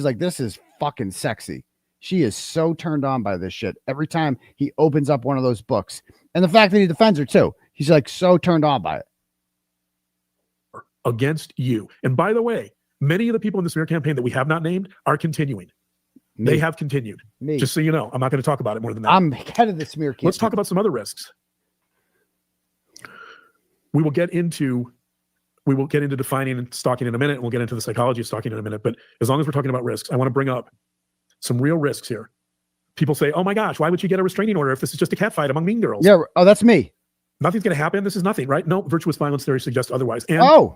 like, this is fucking sexy. She is so turned on by this shit every time he opens up one of those books, and the fact that he defends her too. He's like so turned on by it. Against you. And by the way, many of the people in the smear campaign that we have not named are continuing. They have continued. Just so you know, I'm not going to talk about it more than that. I'm head of the smear campaign. Let's talk about some other risks. We will get into defining stalking in a minute, and we'll get into the psychology of stalking in a minute. But as long as we're talking about risks, I want to bring up some real risks here. People say, oh my gosh, why would you get a restraining order if this is just a catfight among mean girls? Yeah. Oh, that's me. Nothing's going to happen. This is nothing, right? No, virtuous violence theory suggests otherwise. And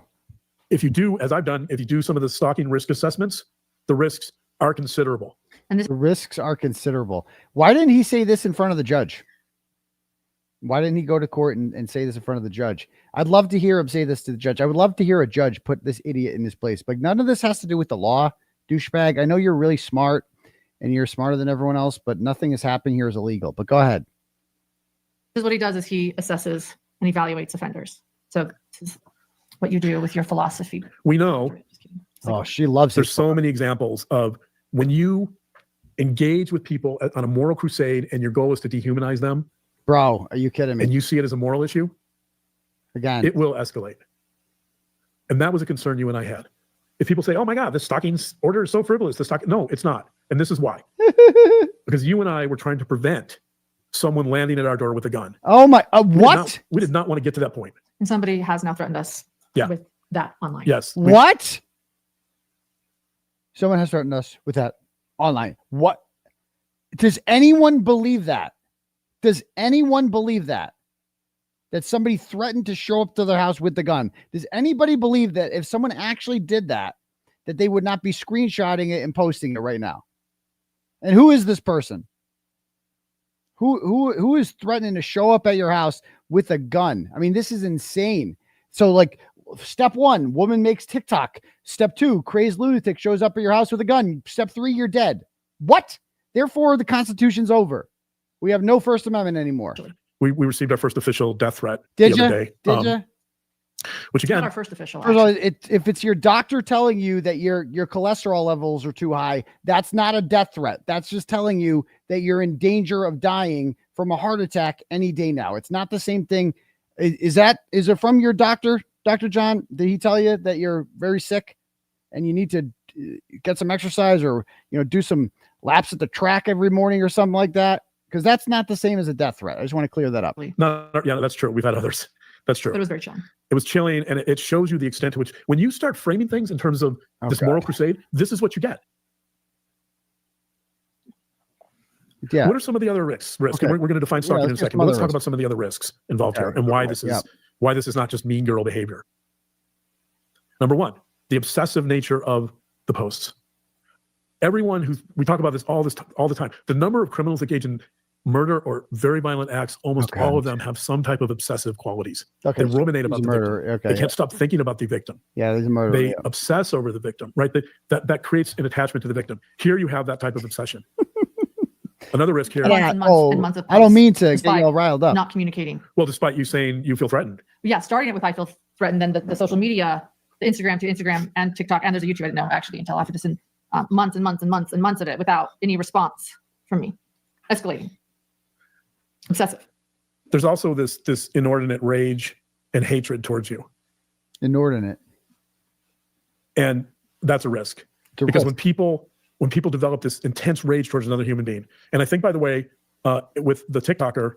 if you do, as I've done, if you do some of the stalking risk assessments, the risks are considerable. And the risks are considerable. Why didn't he say this in front of the judge? Why didn't he go to court and say this in front of the judge? I'd love to hear him say this to the judge. I would love to hear a judge put this idiot in his place. But none of this has to do with the law, douchebag. I know you're really smart and you're smarter than everyone else, but nothing is happening here is illegal. But go ahead. This is what he does is he assesses and evaluates offenders. So this is what you do with your philosophy. We know. Oh, she loves it. There's so many examples of when you engage with people on a moral crusade and your goal is to dehumanize them. Bro, are you kidding me? And you see it as a moral issue, again, it will escalate. And that was a concern you and I had. If people say, oh my God, this stalking order is so frivolous, no, it's not. And this is why. Because you and I were trying to prevent someone landing at our door with a gun. Oh my, what? We did not want to get to that point. And somebody has now threatened us with that online. Yes. What? Someone has threatened us with that online. What? Does anyone believe that? Does anyone believe that? That somebody threatened to show up to their house with the gun? Does anybody believe that if someone actually did that, that they would not be screenshotting it and posting it right now? And who is this person? Who is threatening to show up at your house with a gun? I mean, this is insane. So like, step 1, woman makes TikTok. Step 2, crazed lunatic shows up at your house with a gun. Step 3, you're dead. What? Therefore, the Constitution's over. We have no First Amendment anymore. We received our first official death threat the other day. Did you? Which again, not our first official. First of all, if it's your doctor telling you that your cholesterol levels are too high, that's not a death threat. That's just telling you that you're in danger of dying from a heart attack any day now. It's not the same thing. Is it from your doctor, Dr. John? Did he tell you that you're very sick and you need to get some exercise or do some laps at the track every morning or something like that? Because that's not the same as a death threat. I just want to clear that up. No, that's true. We've had others. That's true. It was very chilling. It was chilling, and it shows you the extent to which, when you start framing things in terms of this moral crusade, this is what you get. Yeah. What are some of the other risks? Okay. We're going to define stalking in a second. But let's talk about some of the other risks involved here and why this is not just mean girl behavior. Number 1, the obsessive nature of the posts. Everyone we talk about this all the time. The number of criminals engaged in murder or very violent acts, almost all of them have some type of obsessive qualities. They ruminate about the victim. They can't stop thinking about the victim. Yeah, there's a murder. They obsess over the victim, right? That creates an attachment to the victim. Here you have that type of obsession. Another risk here. And months of I don't mean to get you all riled up. Not communicating. Well, despite you saying you feel threatened. Yeah, starting it with I feel threatened, then the social media to Instagram and TikTok, and there's a YouTube. I didn't know actually until after this, and months and months and months and months of it without any response from me. Escalating. Obsessive. There's also this inordinate rage and hatred towards you. Inordinate. And that's a risk. Because when people develop this intense rage towards another human being, and I think, by the way, with the TikToker,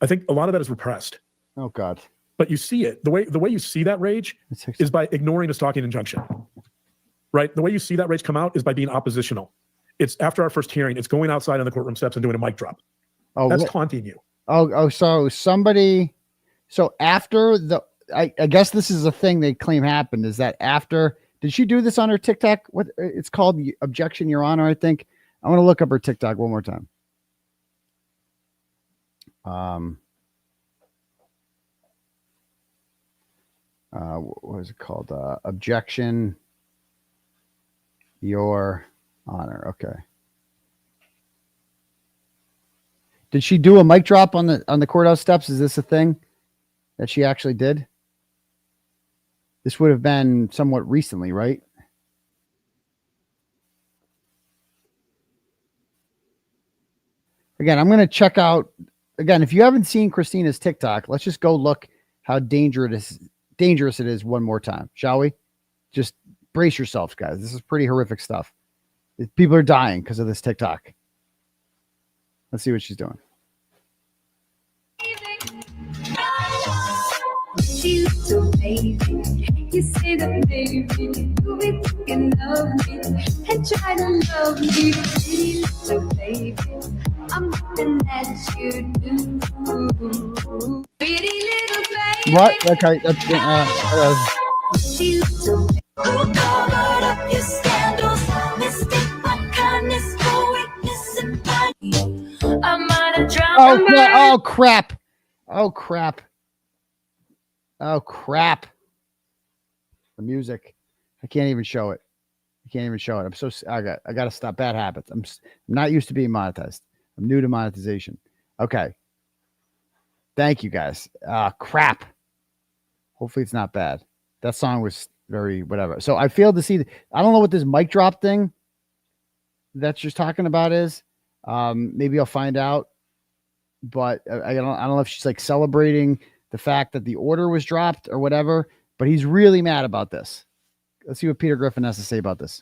I think a lot of that is repressed. Oh God. But you see it. The way you see that rage is by ignoring a stalking injunction. Right? The way you see that rage come out is by being oppositional. It's after our first hearing, it's going outside on the courtroom steps and doing a mic drop. Oh, that's taunting you. So after I guess this is a thing they claim happened, is that after, did she do this on her TikTok? What it's called, Objection, Your Honor, I think. I want to look up her TikTok one more time. What is it called? Objection, Your Honor. Okay. Did she do a mic drop on the courthouse steps? Is this a thing that she actually did? This would have been somewhat recently, right? Again, I'm going to check out. Again, if you haven't seen Christina's TikTok, let's just go look how dangerous it is one more time, shall we? Just brace yourselves, guys. This is pretty horrific stuff. People are dying because of this TikTok. Let's see what she's doing. You say that baby, you be thinking of me and try to love me. Pretty little baby, I'm looking at you do. Pretty little baby. What? Okay. That's Pretty little baby. Who covered up your scandals? Mistake my kindness for weakness and body. I might have drowned. Oh crap! Oh crap! Oh crap! The music, I can't even show it. I'm so I got to stop bad habits. I'm not used to being monetized. I'm new to monetization. Okay. Thank you guys. Crap. Hopefully it's not bad. That song was very whatever. So I failed to see. I don't know what this mic drop thing that you're talking about is. Maybe I'll find out. But I don't know if she's like celebrating the fact that the order was dropped or whatever. But he's really mad about this. Let's see what Peter Griffin has to say about this.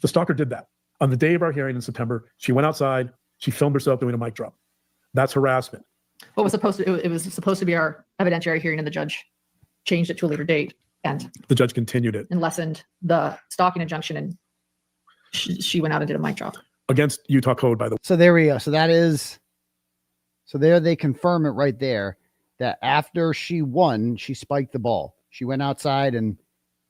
The stalker did that. On the day of our hearing in September, she went outside. She filmed herself doing a mic drop. That's harassment. What was supposed to? It was supposed to be our evidentiary hearing, and the judge changed it to a later date, and the judge continued it and lessened the stalking injunction, and she went out and did a mic drop against Utah code. By the way, so there we go. So that is. So there they confirm it right there. That after she won, she spiked the ball. She went outside and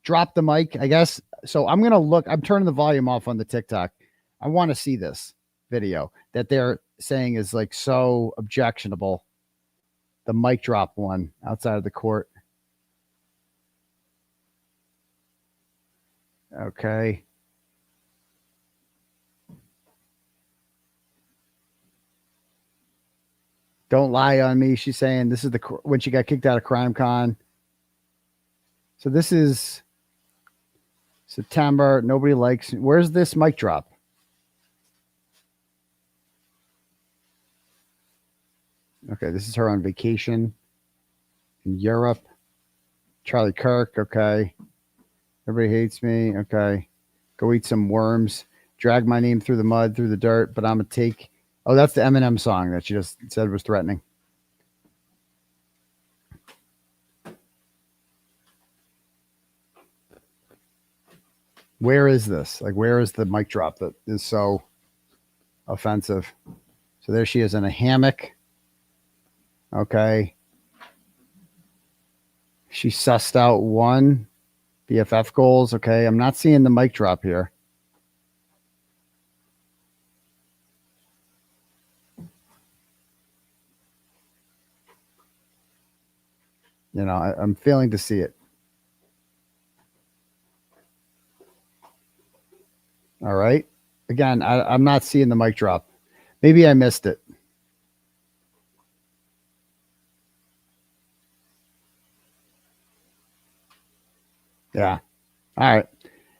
dropped the mic, I guess. So I'm going to look. I'm turning the volume off on the TikTok. I want to see this video that they're saying is like so objectionable. The mic drop one outside of the court. Okay. Don't lie on me. She's saying this is when she got kicked out of CrimeCon. So this is September. Nobody likes. Where's this mic drop? Okay, this is her on vacation in Europe. Charlie Kirk. Okay. Everybody hates me. Okay. Go eat some worms. Drag my name through the mud, through the dirt, but I'm going to take. Oh, that's the Eminem song that she just said was threatening. Where is this? Like, where is the mic drop that is so offensive? So there she is in a hammock. Okay. She sussed out one BFF goals. Okay. I'm not seeing the mic drop here. You know, I'm failing to see it. All right. Again, I'm not seeing the mic drop. Maybe I missed it. Yeah. All right.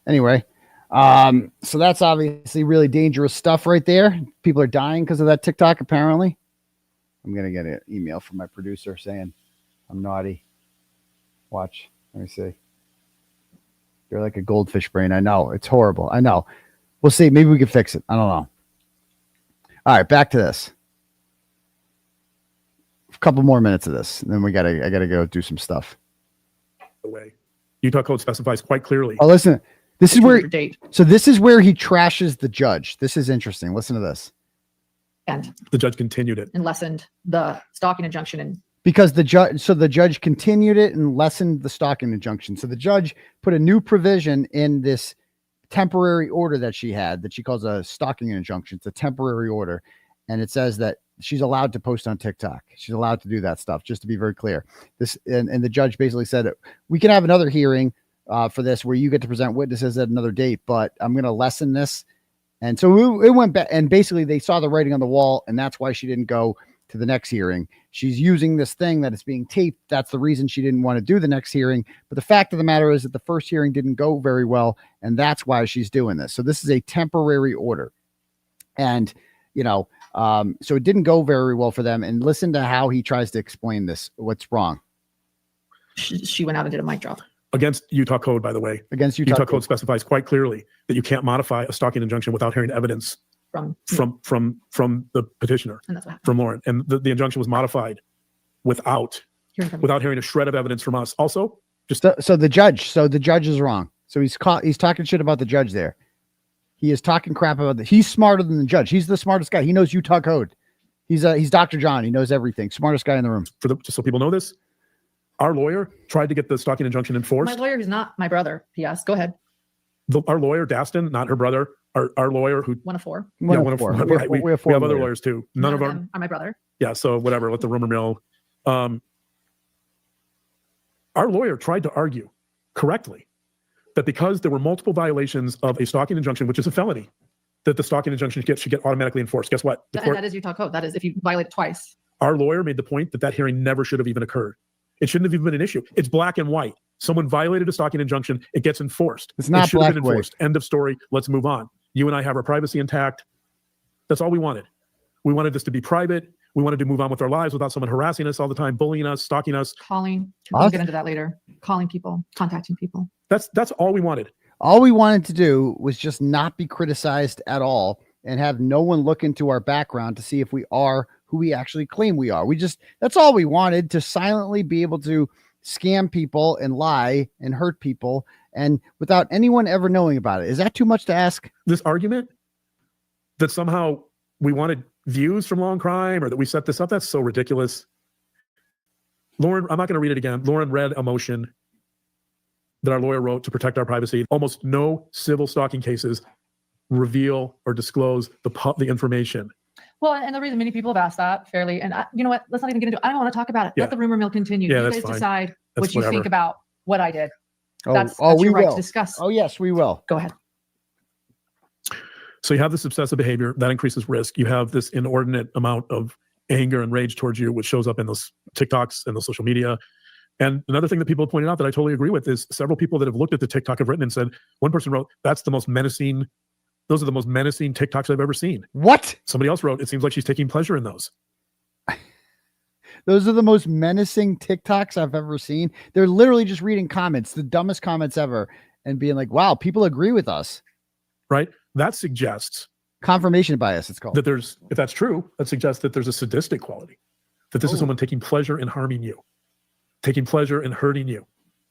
Anyway, so that's obviously really dangerous stuff right there. People are dying because of that TikTok, apparently. I'm going to get an email from my producer saying I'm naughty. Watch. Let me see. You're like a goldfish brain. I know. It's horrible. I know. We'll see. Maybe we can fix it. I don't know. All right. Back to this. A couple more minutes of this. And then I gotta go do some stuff. The way Utah code specifies quite clearly. Oh, listen. This is where he trashes the judge. This is interesting. Listen to this. And the judge continued it and lessened the stalking injunction, and because the judge continued it and lessened the stalking injunction. So the judge put a new provision in this temporary order that she had that she calls a stalking injunction. It's a temporary order, and it says that she's allowed to post on TikTok. She's allowed to do that stuff. Just to be very clear, this and the judge basically said we can have another hearing for this where you get to present witnesses at another date, but I'm going to lessen this. And so it went back, and basically they saw the writing on the wall, and that's why she didn't go to the next hearing. She's using this thing that is being taped. That's the reason she didn't want to do the next hearing. But the fact of the matter is that the first hearing didn't go very well, and that's why she's doing this. So this is a temporary order. And, so it didn't go very well for them. And listen to how he tries to explain this, what's wrong. She went out and did a mic drop. Against Utah code, by the way. Against Utah code specifies quite clearly that you can't modify a stalking injunction without hearing evidence from the petitioner, and that's what happened. From Lauren. And the injunction was modified without hearing a shred of evidence from us. Also, so the judge is wrong. So he's talking shit about the judge there. He is talking crap about he's smarter than the judge. He's the smartest guy. He knows Utah code. He's Dr. John. He knows everything. Smartest guy in the room. Just so people know this, our lawyer tried to get the stalking injunction enforced. My lawyer is not my brother. P.S. Go ahead. Our lawyer, Daston, not her brother. Our lawyer who one of four. Yeah, one of four. Right. We have other lawyers too. None of them are my brother. Yeah. So whatever. Let the rumor mill. Our lawyer tried to argue correctly that because there were multiple violations of a stalking injunction, which is a felony, that the stalking injunction should get automatically enforced. Guess what? And that is Utah code. That is if you violate it twice. Our lawyer made the point that hearing never should have even occurred. It shouldn't have even been an issue. It's black and white. Someone violated a stalking injunction. It gets enforced. It's not black and white. End of story. Let's move on. You and I have our privacy intact. That's all we wanted. We wanted this to be private. We wanted to move on with our lives without someone harassing us all the time, bullying us, stalking us. Calling. We'll get into that later. Calling people, contacting people. That's all we wanted. All we wanted to do was just not be criticized at all and have no one look into our background to see if we are who we actually claim we are. That's all we wanted, to silently be able to scam people and lie and hurt people and without anyone ever knowing about it. Is that too much to ask? This argument that somehow we wanted views from Law and Crime or that we set this up, that's so ridiculous. Lauren, I'm not going to read it again. Lauren read a motion that our lawyer wrote to protect our privacy. Almost no civil stalking cases reveal or disclose the information. Well, and the reason many people have asked that fairly, and you know what? Let's not even get into it. I don't want to talk about it. Yeah. Let the rumor mill continue. Yeah, You that's guys fine. decide That's what you whatever. think about what I did. Oh, That's we your right will to discuss. Oh, yes, we will. Go ahead. So you have this obsessive behavior that increases risk. You have this inordinate amount of anger and rage towards you, which shows up in those TikToks and those social media. And another thing that people have pointed out that I totally agree with is several people that have looked at the TikTok have written and said, one person wrote, those are the most menacing TikToks I've ever seen. What? Somebody else wrote, it seems like she's taking pleasure in those. Those are the most menacing TikToks I've ever seen. They're literally just reading comments, the dumbest comments ever, and being like, wow, people agree with us. Right? That suggests confirmation bias, it's called. That if that's true, that suggests that there's a sadistic quality, that this is someone taking pleasure in harming you, taking pleasure in hurting you,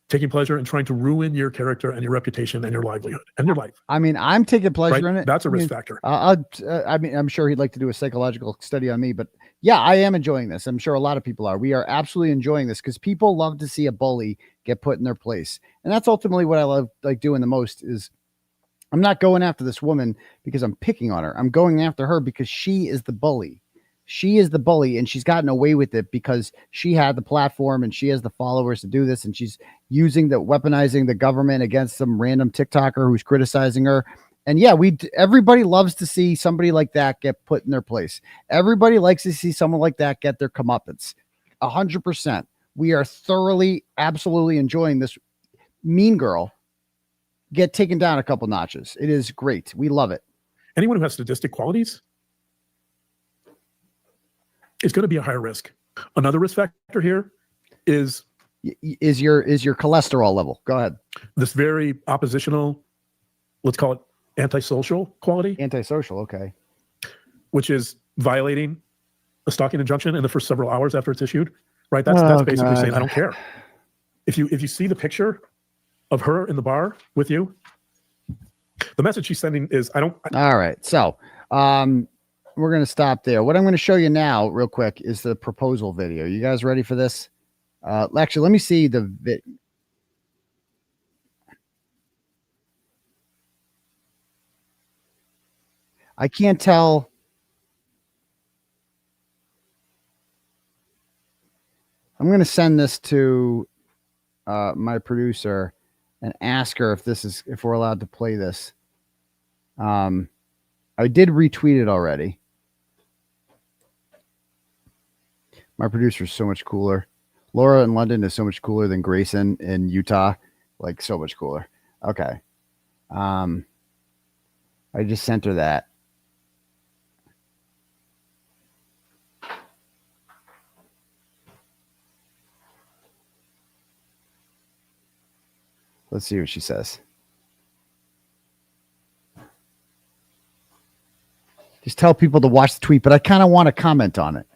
taking pleasure in trying to ruin your character and your reputation and your livelihood and your life. I mean, I'm taking pleasure in it. That's a risk factor. I mean, I'm sure he'd like to do a psychological study on me, but yeah, I am enjoying this. I'm sure a lot of people are. We are absolutely enjoying this because people love to see a bully get put in their place. And that's ultimately what I love doing the most is I'm not going after this woman because I'm picking on her. I'm going after her because she is the bully. She is the bully, and she's gotten away with it because she had the platform and she has the followers to do this. And she's weaponizing the government against some random TikToker who's criticizing her. And yeah, everybody loves to see somebody like that get put in their place. Everybody likes to see someone like that get their comeuppance. 100%. We are thoroughly, absolutely enjoying this. Mean Girl get taken down a couple notches. It is great. We love it. Anyone who has sadistic qualities is going to be a higher risk. Another risk factor here is your cholesterol level. Go ahead. This very oppositional, let's call it antisocial quality. Antisocial, okay. Which is violating a stalking injunction in the first several hours after it's issued, right? That's basically saying, I don't care. If you see the picture of her in the bar with you, the message she's sending is, All right. So we're going to stop there. What I'm going to show you now real quick is the proposal video. You guys ready for this? Actually, let me see the I can't tell. I'm going to send this to my producer and ask her if we're allowed to play this. I did retweet it already. My producer is so much cooler. Laura in London is so much cooler than Grayson in Utah. Like, so much cooler. Okay. I just sent her that. Let's see what she says. Just tell people to watch the tweet, but I kind of want to comment on it.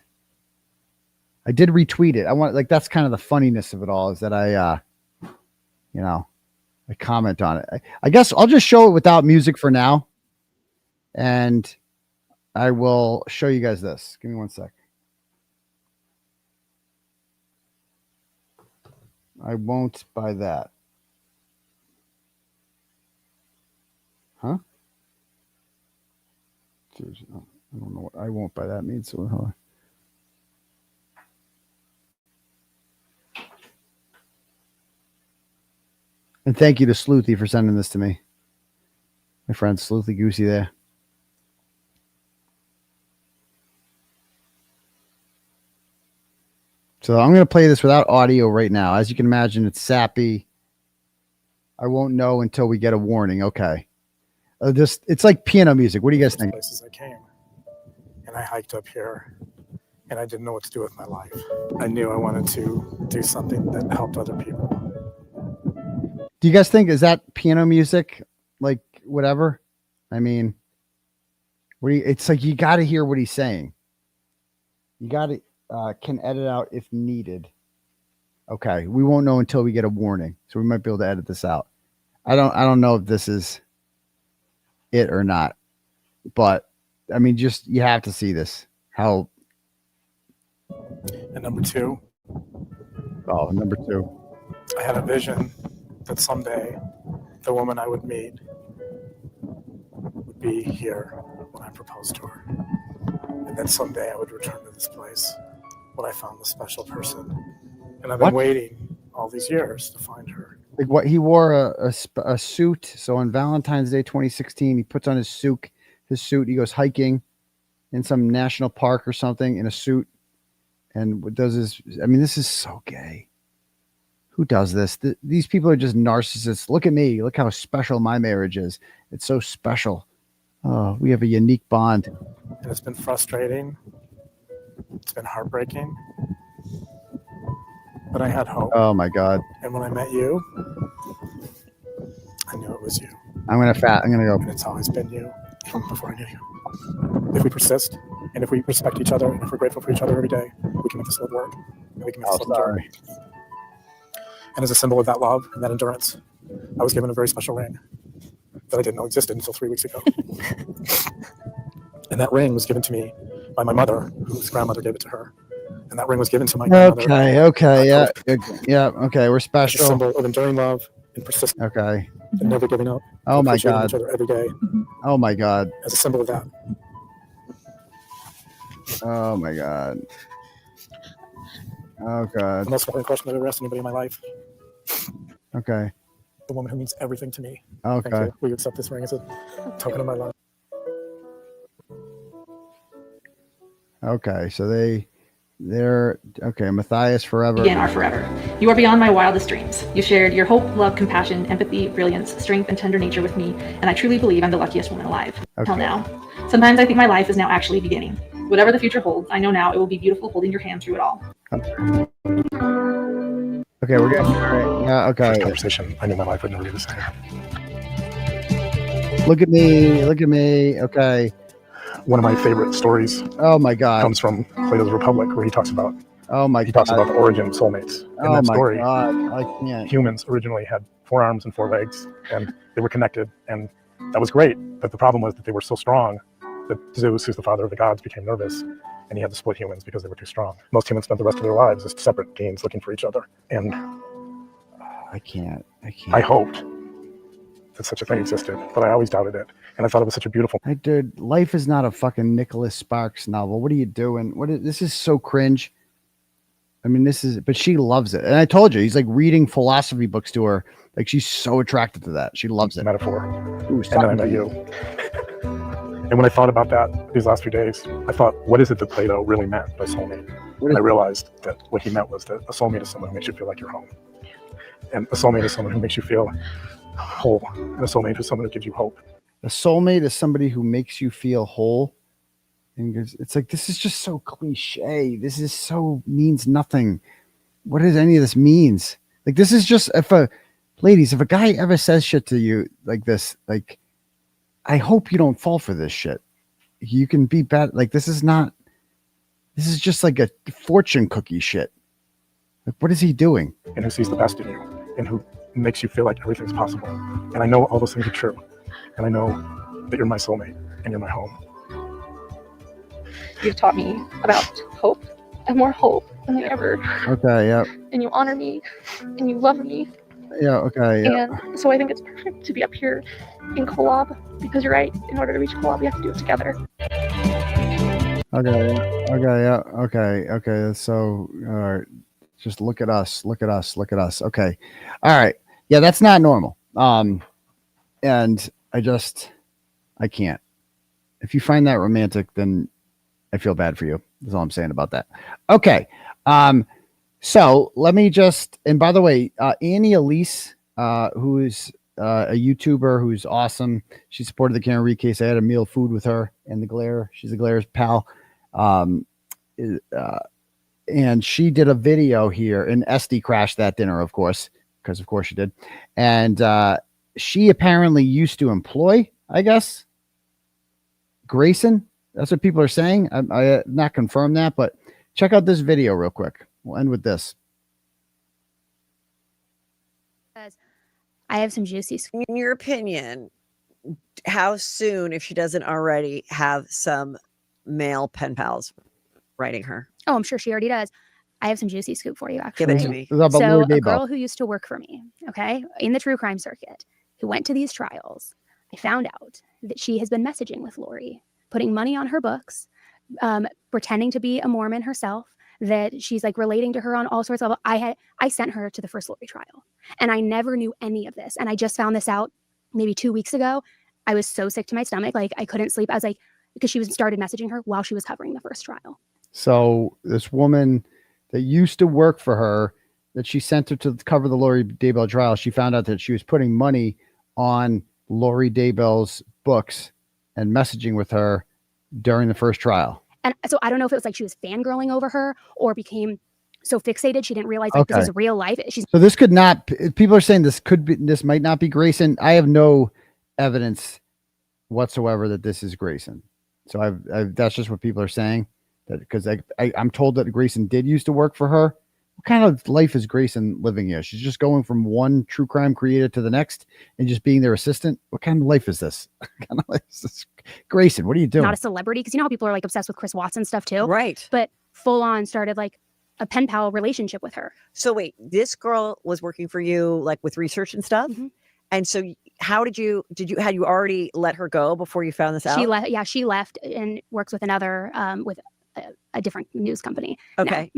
I did retweet it. I want, like, that's kind of the funniness of it all, is that I comment on it. I guess I'll just show it without music for now. And I will show you guys this. Give me one sec. I won't buy that. Huh? I don't know what I won't buy that means. So hold on. And thank you to Sleuthy for sending this to me. My friend Sleuthy Goosey there. So I'm going to play this without audio right now. As you can imagine, it's sappy. I won't know until we get a warning. Okay. It's like piano music. What do you guys think? Places I came, and I hiked up here, and I didn't know what to do with my life. I knew I wanted to do something that helped other people. Do you guys think, is that piano music? Like, whatever? I mean, it's like, you got to hear what he's saying. You got to, can edit out if needed. Okay. We won't know until we get a warning. So we might be able to edit this out. I don't know if this is it or not, but I mean, just, you have to see this. How. And number two. Oh, number two. I had a vision that someday the woman I would meet would be here when I proposed to her. And then someday I would return to this place when I found the special person. And I've been waiting all these years to find her. Like, what, he wore a suit. So on Valentine's Day 2016, he puts on his suit. He goes hiking in some national park or something in a suit, and does his. I mean, this is so gay. Who does this? These people are just narcissists. Look at me. Look how special my marriage is. It's so special. Oh, we have a unique bond. And it's been frustrating. It's been heartbreaking. But I had hope. Oh my God. And when I met you, I knew it was you. I'm gonna go. And it's always been you, even before I knew you. If we persist, and if we respect each other, and if we're grateful for each other every day, we can make this love work. And we can make this love endure. And as a symbol of that love and that endurance, I was given a very special ring that I didn't know existed until 3 weeks ago. And that ring was given to me by my mother, whose grandmother gave it to her. And that ring was given to my grandmother. Okay, yeah, okay, we're special. As a symbol of enduring love and persistence. Okay. And never giving up. Oh my God. Each other every day. Oh my God. As a symbol of that. Oh my God. Oh God. The most important question I've ever asked anybody in my life. Okay. The woman who means everything to me. Okay. Thank you. Will you accept this ring as a token of my love? Okay, so they There. Okay, Matthias forever. Begin our forever. You are beyond my wildest dreams. You shared your hope, love, compassion, empathy, brilliance, strength, and tender nature with me, and I truly believe I'm the luckiest woman alive. Till now. Sometimes I think my life is now actually beginning. Whatever the future holds, I know now it will be beautiful holding your hand through it all. Okay, we're getting right. Yeah, okay. First conversation, I knew my life would never be the same. Look at me. Look at me. Okay. One of my favorite stories. Oh my God. Comes from Plato's Republic, where he talks about. Oh my God. He talks about the origin of soulmates. In Oh that my story, God. I can't. Humans originally had 4 arms and 4 legs, and they were connected, and that was great. But the problem was that they were so strong that Zeus, who's the father of the gods, became nervous, and he had to split humans because they were too strong. Most humans spent the rest of their lives as separate beings looking for each other. And I can't. I hoped that such a thing existed, but I always doubted it. And I thought it was such a beautiful. Dude, life is not a fucking Nicholas Sparks novel. What are you doing? This is so cringe. I mean, but she loves it. And I told you, he's like reading philosophy books to her. Like, she's so attracted to that. She loves it. Metaphor. Ooh, and then I met you. And when I thought about that these last few days, I thought, what is it that Plato really meant by soulmate? And I realized that what he meant was that a soulmate is someone who makes you feel like you're home. And a soulmate is someone who makes you feel whole. And a soulmate is someone who gives you hope. A soulmate is somebody who makes you feel whole. And it's like, this is just so cliche. This is so means nothing. What does any of this means? Like, this is just, if a guy ever says shit to you like this, like, I hope you don't fall for this shit. You can be bad. Like, this is just like a fortune cookie shit. Like, what is he doing? And who sees the best in you, and who makes you feel like everything's possible. And I know all those things are true. And I know that you're my soulmate and you're my home. You've taught me about hope and more hope than I ever. Okay, yeah. And you honor me and you love me. Yeah, okay. Yeah. And so I think it's perfect to be up here in Kolob, because you're right. In order to reach Kolob, we have to do it together. Okay. So, all right. Just look at us. Okay. All right. Yeah, that's not normal. And I can't. If you find that romantic, then I feel bad for you. That's all I'm saying about that. Okay. So let me and by the way, Annie Elise, who's a YouTuber who's awesome. She supported the Karen Reed case. I had a meal food with her and the Glare. She's the Glaire's pal. And she did a video here, and SD crashed that dinner, of course, because of course she did. And she apparently used to employ, I guess, Grayson. That's what people are saying. I not confirmed that, but check out this video real quick. We'll end with this. I have some juicy. In your opinion, how soon, if she doesn't already, have some male pen pals writing her? Oh, I'm sure she already does. I have some juicy scoop for you, actually. Give it to me. So a girl who used to work for me, okay, in the true crime circuit, who went to these trials, I found out that she has been messaging with Lori, putting money on her books, pretending to be a Mormon herself, that she's like relating to her on all sorts of. I sent her to the first Lori trial, and I never knew any of this. And I just found this out maybe 2 weeks ago. I was so sick to my stomach, like I couldn't sleep. I was like, because she started messaging her while she was covering the first trial. So this woman that used to work for her, that she sent her to cover the Lori Daybell trial, she found out that she was putting money on Lori Daybell's books and messaging with her during the first trial. And so I don't know if it was like she was fangirling over her or became so fixated she didn't realize like this is real life. So this could not. People are saying this might not be Grayson. I have no evidence whatsoever that this is Grayson. So that's just what people are saying. That because I'm told that Grayson did used to work for her. What kind of life is Grayson living here? She's just going from one true crime creator to the next and just being their assistant. What kind of life is this? What kind of life is this? Grayson, what are you doing? Not a celebrity, because you know how people are like obsessed with Chris Watson stuff too, right? But full on started like a pen pal relationship with her. So wait, this girl was working for you like with research and stuff, and so how had you already let her go before you found this out? She left. Yeah, she left and works with another with a different news company. Okay.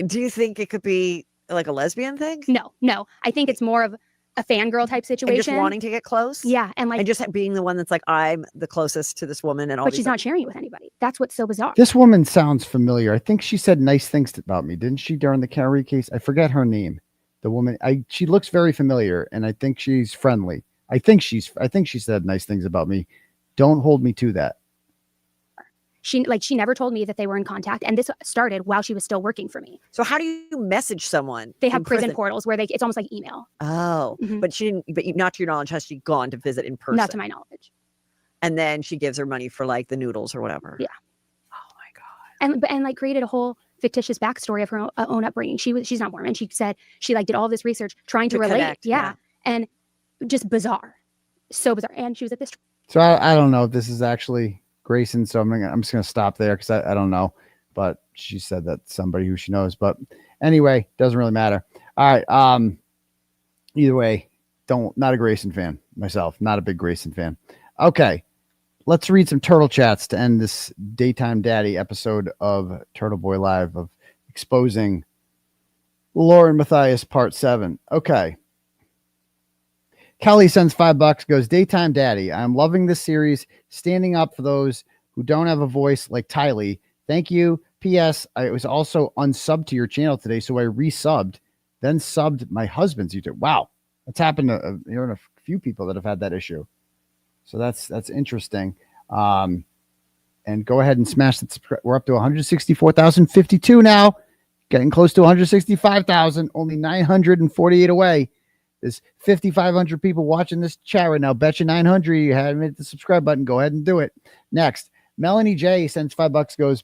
Do you think it could be like a lesbian thing? No. I think it's more of a fangirl type And situation. just wanting to get close. Yeah, and like And just being the one that's like, I'm the closest to this woman, and all. but she's not sharing it with anybody. That's what's so bizarre. This woman sounds familiar. I think she said nice things about me, didn't she, during the Carrie case? I forget her name. The woman, she looks very familiar, and I think she's friendly. I think she said nice things about me. Don't hold me to that. She never told me that they were in contact, and this started while she was still working for me. So how do you message someone? They have in prison portals where it's almost like email. Oh, but she didn't. But not to your knowledge, has she gone to visit in person? Not to my knowledge. And then she gives her money for like the noodles or whatever. Yeah. Oh my god. And like created a whole fictitious backstory of her own upbringing. She's not Mormon. She said she like did all this research trying to relate. Connect, yeah, and just bizarre, so bizarre. And she was at this. So I don't know if this is actually Grayson, so I'm just gonna stop there because I don't know, but she said that somebody who she knows. But anyway, doesn't really matter. All right. Either way, not a Grayson fan myself. Not a big Grayson fan. Okay, let's read some turtle chats to end this Daytime Daddy episode of Turtle Boy Live of exposing Lauren Matthias Part 7. Okay. Kelly sends $5, goes, Daytime Daddy, I'm loving this series, standing up for those who don't have a voice like Tylee. Thank you. P.S. I was also unsubbed to your channel today, so I resubbed, then subbed my husband's YouTube. Wow. That's happened to a few people that have had that issue. So that's interesting. And go ahead and smash that. We're up to 164,052 now, getting close to 165,000, only 948 away. There's 5,500 people watching this chat right now. Bet you 900 you haven't hit the subscribe button. Go ahead and do it. Next, Melanie J sends $5, goes,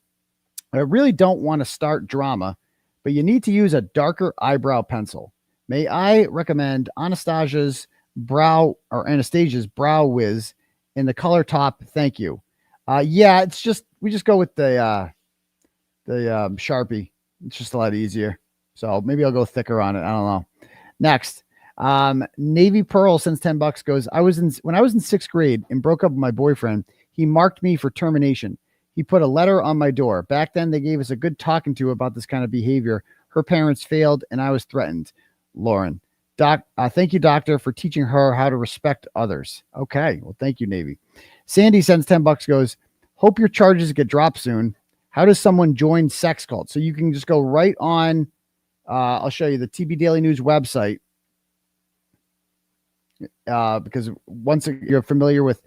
I really don't want to start drama, but you need to use a darker eyebrow pencil. May I recommend Anastasia's Brow Wiz in the color top? Thank you. Yeah, we just go with the Sharpie. It's just a lot easier. So maybe I'll go thicker on it. I don't know. Next. Navy Pearl sends $10, goes, when I was in 6th grade and broke up with my boyfriend, he marked me for termination. He put a letter on my door. Back then they gave us a good talking to about this kind of behavior. Her parents failed and I was threatened. Lauren, thank you, doctor, for teaching her how to respect others. Okay. Well, thank you, Navy. Sandy sends $10, goes, hope your charges get dropped soon. How does someone join Sex Cult? So you can just go right on, I'll show you the TB Daily News website. Because once you're familiar with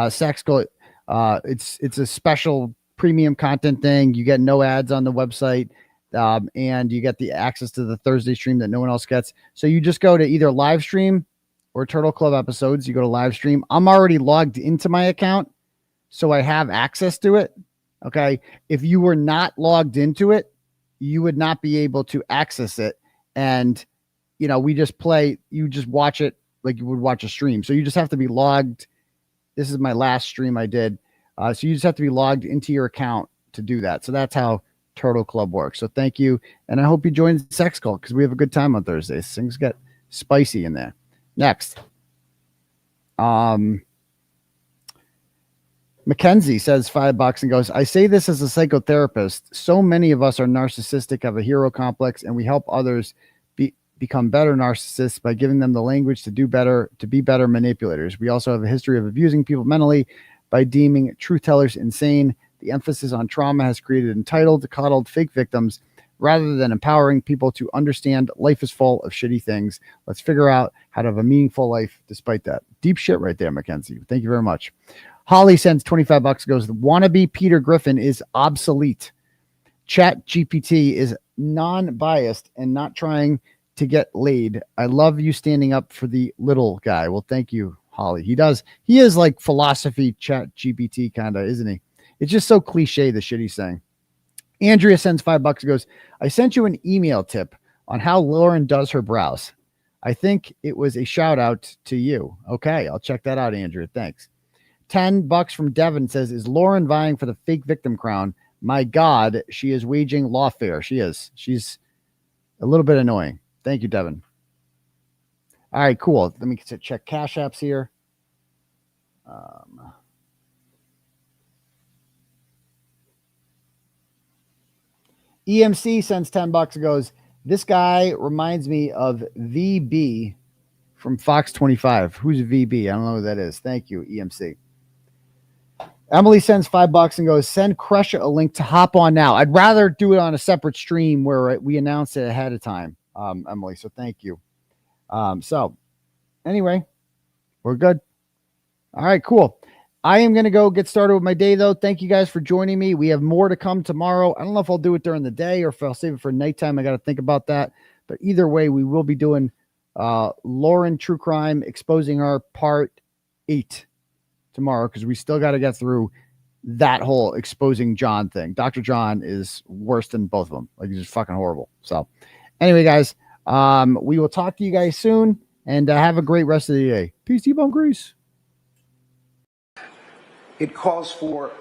Sex Cult, it's a special premium content thing. You get no ads on the website, and you get the access to the Thursday stream that no one else gets. So you just go to either live stream or Turtle Club episodes. You go to live stream. I'm already logged into my account, so I have access to it. Okay. If you were not logged into it, you would not be able to access it. And, we just you just watch it like you would watch a stream. So you just have to be logged. This is my last stream I did. So you just have to be logged into your account to do that. So that's how Turtle Club works. So thank you. And I hope you join Sex Cult because we have a good time on Thursdays. Things get spicy in there. Next. Mackenzie says $5 and goes, I say this as a psychotherapist. So many of us are narcissistic, have a hero complex, and we help others become better narcissists by giving them the language to do better, to be better manipulators. We also have a history of abusing people mentally by deeming truth tellers insane. The emphasis on trauma has created entitled, coddled fake victims rather than empowering people to understand life is full of shitty things. Let's figure out how to have a meaningful life despite that. Deep shit right there, Mackenzie. Thank you very much. Holly sends $25, goes, the wannabe Peter Griffin is obsolete. Chat GPT is non-biased and not trying to get laid. I love you standing up for the little guy. Well, thank you, Holly. He is like philosophy Chat GPT kind of, isn't he? It's just so cliche, the shit he's saying. Andrea sends $5, goes, I sent you an email tip on how Lauren does her brows. I think it was a shout out to you. Okay, I'll check that out, Andrea. Thanks. $10 from Devin says, is Lauren vying for the fake victim crown? My God, she is waging lawfare. She is. She's a little bit annoying. Thank you, Devin. All right, cool. Let me check Cash Apps here. EMC sends $10 and goes, this guy reminds me of VB from Fox 25. Who's VB? I don't know who that is. Thank you, EMC. Emily sends $5 and goes, send Crusher a link to hop on now. I'd rather do it on a separate stream where we announce it ahead of time, Emily. So thank you. So anyway, we're good. All right, cool. I am going to go get started with my day, though. Thank you guys for joining me. We have more to come tomorrow. I don't know if I'll do it during the day or if I'll save it for nighttime. I got to think about that. But either way, we will be doing Lauren True Crime Exposing Her Part 8 tomorrow because we still got to get through that whole exposing John thing. Dr. John is worse than both of them. Like, he's just fucking horrible. So anyway, guys, we will talk to you guys soon and have a great rest of the day. Peace, T-Bone Grease. It calls for